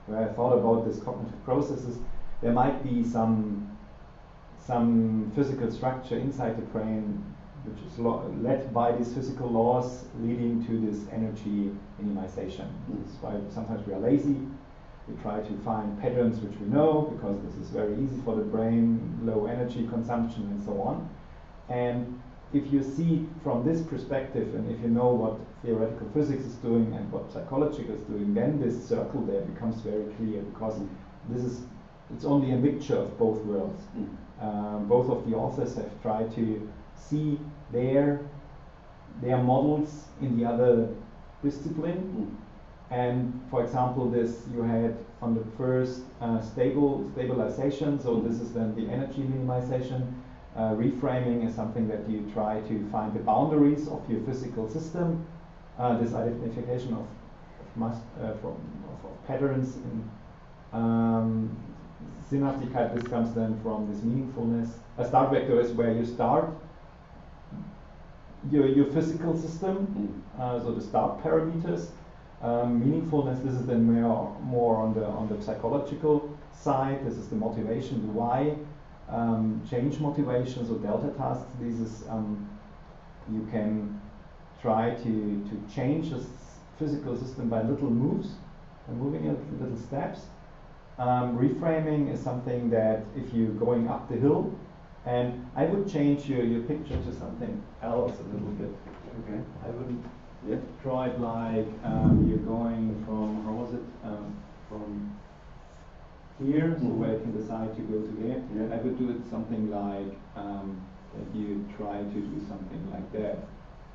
S9: where I thought about these cognitive processes, there might be some physical structure inside the brain which is led by these physical laws leading to this energy minimization. This is why sometimes we are lazy. We try to find patterns which we know because this is very easy for the brain, low energy consumption and so on. And if you see from this perspective and if you know what theoretical physics is doing and what psychology is doing, then this circle there becomes very clear because it's only a mixture of both worlds. Both of the authors have tried to see their models in the other discipline. And for example, this you had on the first stabilization, so this is then the energy minimization. Reframing is something that you try to find the boundaries of your physical system. This identification of patterns in Sinnhaftigkeit, this comes then from this meaningfulness. A start vector is where you start your physical system, so the start parameters. Meaningfulness, this is then more on the psychological side. This is the motivation, the why, change motivation, so delta tasks. This is you can try to change the physical system by little moves, by moving it little steps. Reframing is something that if you're going up the hill, and I would change your picture to something else a little bit.
S2: Okay.
S9: I would draw it like you're going from, how was it, from here, so where you can decide to go to there. I would do it something like that you try to do something like that.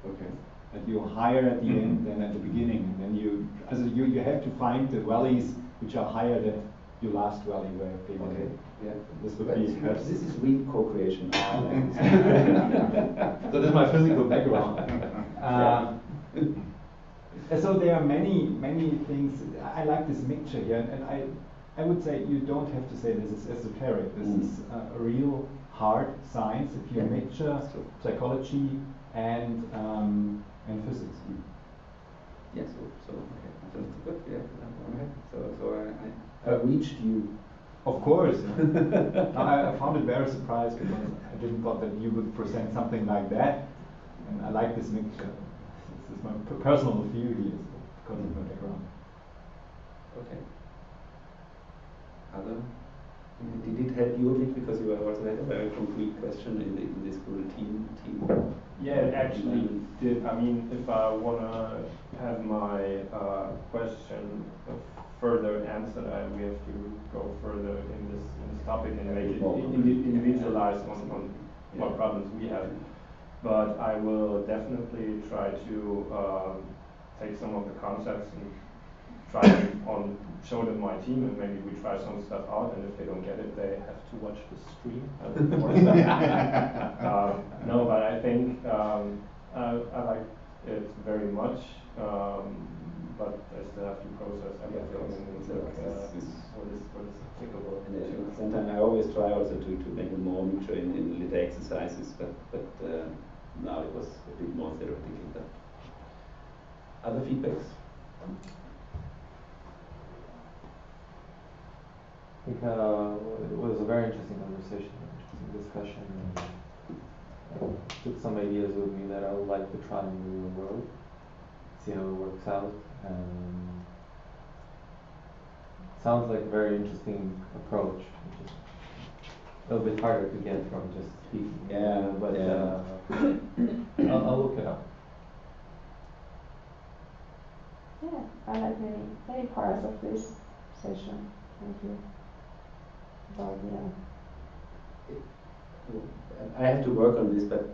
S2: Okay.
S9: That you're higher at the end than at the beginning. And then you have to find the valleys which are higher than your last valley where you've been.
S2: Okay. Yeah.
S9: This would be
S2: perhaps this is real co-creation.
S9: So this is my physical background. So there are many things. I like this mixture here, and I would say you don't have to say this is esoteric. This is a real hard science. If you mixture psychology and physics.
S2: Yes. So okay. That's good. Yeah. Okay. So I reached you.
S9: Of course. I found it very surprised because I didn't thought that you would present something like that, and I like this mixture. This is my personal view here because of my background.
S2: Okay. Other? Did it help you a bit because you also had a very concrete question in this routine team?
S4: Yeah, it actually did. I mean, if I want to have my question further answered, we have to go further in this topic and make it individualized on what problems we have. But I will definitely try to take some of the concepts and try to show them my team, and maybe we try some stuff out, and if they don't get it, they have to watch the stream. No, but I think I like it very much, but I still have to process everything and look what is applicable.
S2: And sometimes I always try also to make it more mixture in little exercises, but now it was a bit more theoretical. But. Other feedbacks?
S5: I think it was a very interesting conversation, interesting discussion, and took some ideas with me that I would like to try in the real world, see how it works out. Sounds like a very interesting approach, which is a little bit harder to get from just speaking.
S2: Yeah,
S5: but
S2: yeah.
S5: I'll look it up.
S3: Yeah, I like many parts of this session. Thank you. But yeah.
S2: I have to work on this, but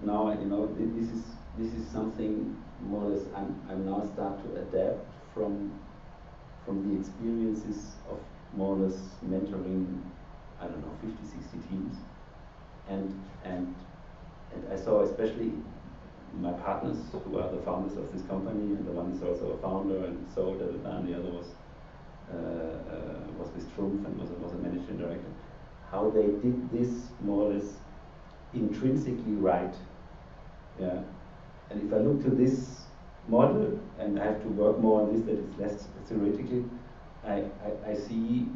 S2: now this is something more or less I'm now start to adapt from the experiences of more or less mentoring, I don't know, 50, 60 teams, and I saw especially my partners who are the founders of this company, and the one is also a founder and sold it, and the other was with Trumpf and was a managing director. How they did this more or less intrinsically right. Yeah. And if I look to this model, and I have to work more on this, that it's less theoretically, I see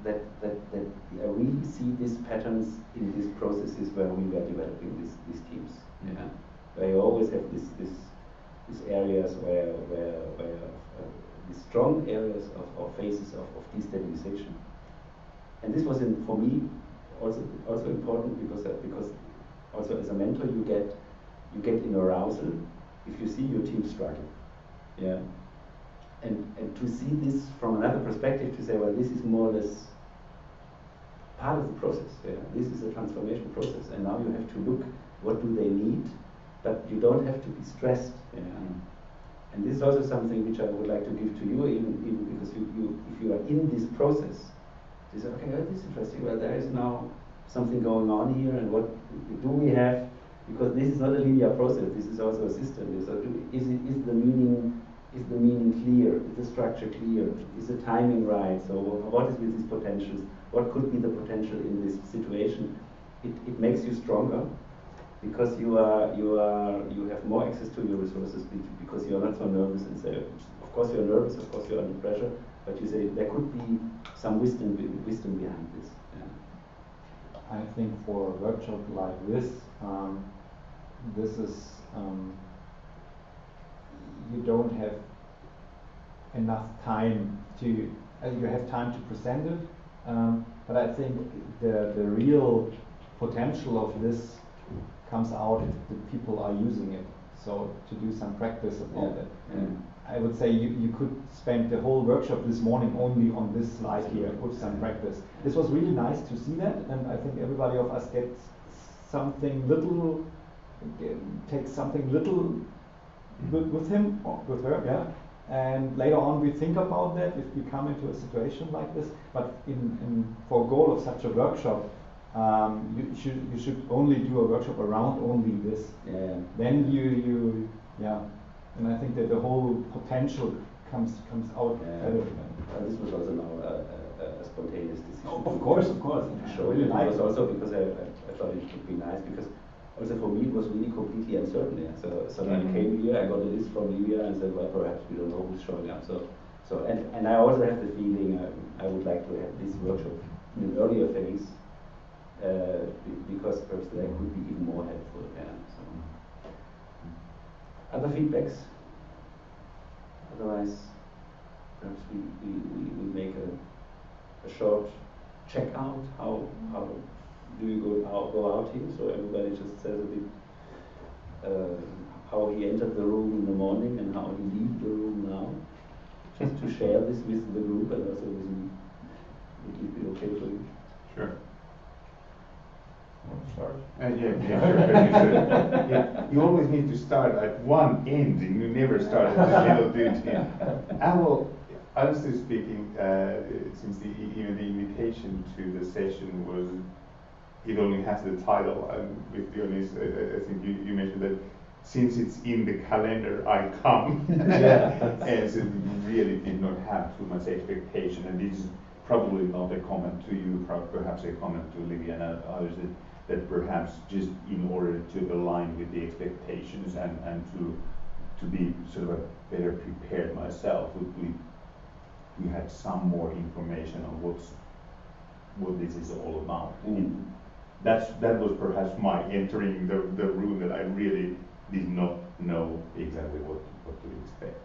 S2: that I really see these patterns in these processes where we were developing these teams. Yeah. Where you always have these areas where these strong areas of phases of destabilization. And this was for me also important because also as a mentor you get in arousal if you see your team struggle. Yeah. And to see this from another perspective, to say, well, this is more or less part of the process. Yeah. This is a transformation process, and now you have to look what do they need, but you don't have to be stressed. Yeah. And this is also something which I would like to give to you, even because if you are in this process, you say, okay, well, this is interesting. Well, there is now something going on here, and what do we have? Because this is not a linear process. This is also a system. So is the meaning clear? Is the structure clear? Is the timing right? So what is with these potentials? What could be the potential in this situation? It makes you stronger because you have more access to your resources because you are not so nervous and say, of course you're nervous, of course you're under pressure, but you say there could be some wisdom behind this. Yeah.
S9: I think for a workshop like this, this is you don't have enough time to you have time to present it, but I think the real potential of this comes out if the people are using it. So to do some practice about it. I would say you could spend the whole workshop this morning only on this slide here, put some practice. This was really nice to see that, and I think everybody of us gets something little, takes something little with him or with her, yeah. And later on we think about that if we come into a situation like this. But for goal of such a workshop, you should only do a workshop around only this.
S2: Yeah.
S9: Then you and I think that the whole potential comes out better.
S2: This was also now a spontaneous decision.
S9: Oh, of course.
S2: To show it. It was also because I thought it would be nice because also for me it was really completely uncertain. Yeah. So I came here, I got a list from Livia and said, well, perhaps we don't know who's showing up. So and I also have the feeling I would like to have this workshop in an earlier phase because perhaps that could be even more helpful. Yeah. So. Other feedbacks? Otherwise, perhaps we make a short check out. How do you go out here? So everybody just says a bit how he entered the room in the morning and how he leaves the room now. Just to share this with the group and also with me. Would it be okay for you?
S1: Sure.
S4: Start?
S1: Sure. Yeah, you always need to start at one end, and you never start at the middle, do you? I will, honestly speaking, since the invitation to the session was, it only has the title, and with be honest, I think you mentioned that since it's in the calendar, I come. And so we really did not have too much expectation, and this is probably not a comment to you, perhaps a comment to Livia and others that perhaps just in order to align with the expectations and to to be sort of a better prepared myself, we had some more information on what this is all about. That was perhaps my entering the room, that I really did not know exactly what to expect.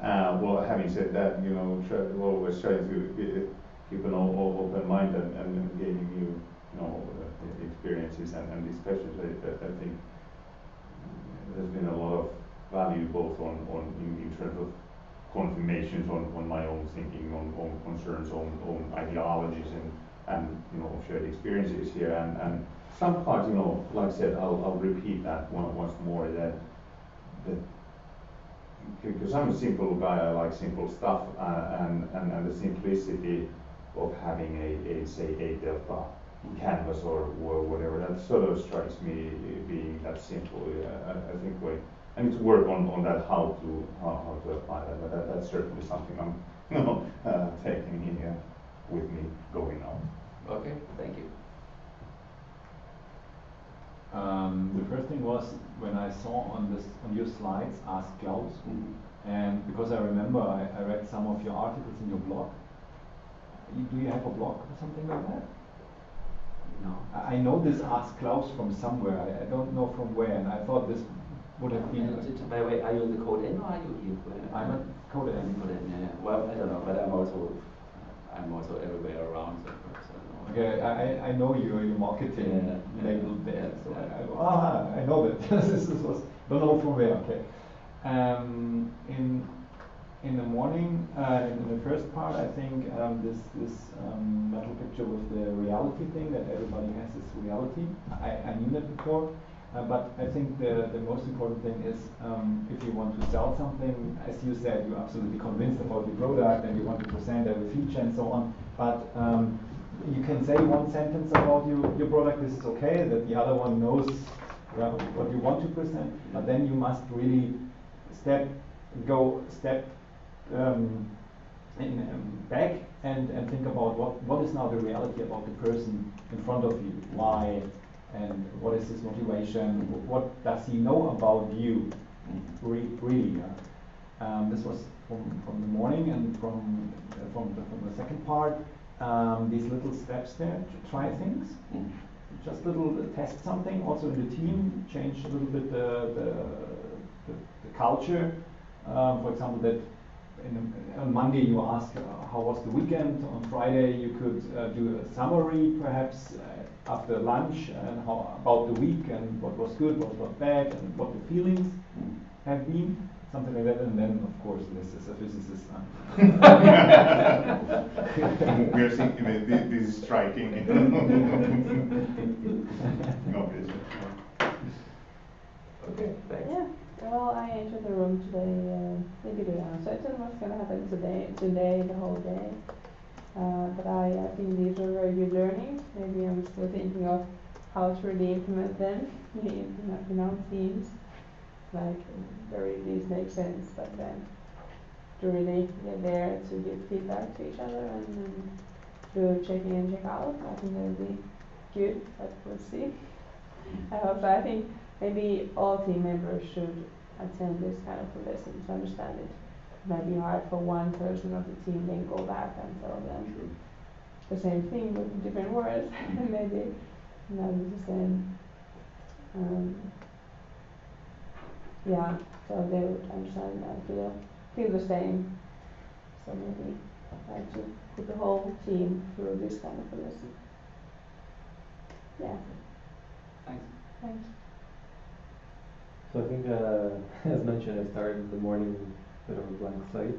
S1: Well, having said that, you know, always trying to keep an open mind and gaining new, you know, experiences and discussions. I think there's been a lot of value both in terms of confirmations on my own thinking, on concerns, on ideologies, and you know, shared experiences here, and some parts, you know, like I said, I'll repeat that once more, that because I'm a simple guy, I like simple stuff, and the simplicity of having a say a delta canvas or whatever, that sort of strikes me being that simple. I think I need to work on that, how to apply that, but that's certainly something I'm, you know, taking here with me going on.
S2: Okay, thank you.
S9: The first thing was when I saw on your slides, Ask Klaus, and because I remember I read some of your articles in your blog. Do you have a blog or something like that?
S2: No.
S9: I know this Ask Klaus from somewhere. I don't know from where, and I thought this would have been.
S2: By the way, are you in the Code N or are you here?
S9: I'm at Code N.
S2: Yeah. Well, I don't know, but I'm also everywhere around. So
S9: okay, I know your marketing label there, so I know that. This was don't know from where. Okay, in the morning, in the first part, I think this metal picture with the reality thing, that everybody has this reality. I knew that before, but I think the most important thing is if you want to sell something, as you said, you're absolutely convinced about the product and you want to present every feature and so on, but you can say one sentence about your product, this is okay, that the other one knows what you want to present, but then you must really step back and think about what is now the reality about the person in front of you, why, and what is his motivation, what does he know about you, really. This was from the morning, and from the second part, these little steps there to try things, just little test something, also in the team, change a little bit the culture. For example, that on Monday you ask how was the weekend, on Friday you could do a summary perhaps after lunch, and how about the week, and what was good, what was bad, and what the feelings have been, something like that. And then of course this is a physicist.
S1: We are thinking that this is striking.
S2: Okay, thanks.
S3: Yeah. Well, I entered the room today, maybe the uncertain what's going to happen today, the whole day. But I think these are very good learnings. Maybe I'm still thinking of how to really implement them in our teams. Like, these make sense, but then to really get there to give feedback to each other and do check in and check out, I think that would be good, but we'll see. I hope so. I think maybe all team members should attend this kind of a lesson to understand it. It might be hard for one person of the team, then go back and tell them the same thing with different words. Maybe not the same. Yeah, so they would understand and feel the same. So maybe try to put the whole team through this kind of a lesson. Yeah.
S2: Thanks.
S3: Thanks.
S5: So I think, as mentioned, I started in the morning with a bit of a blank slate.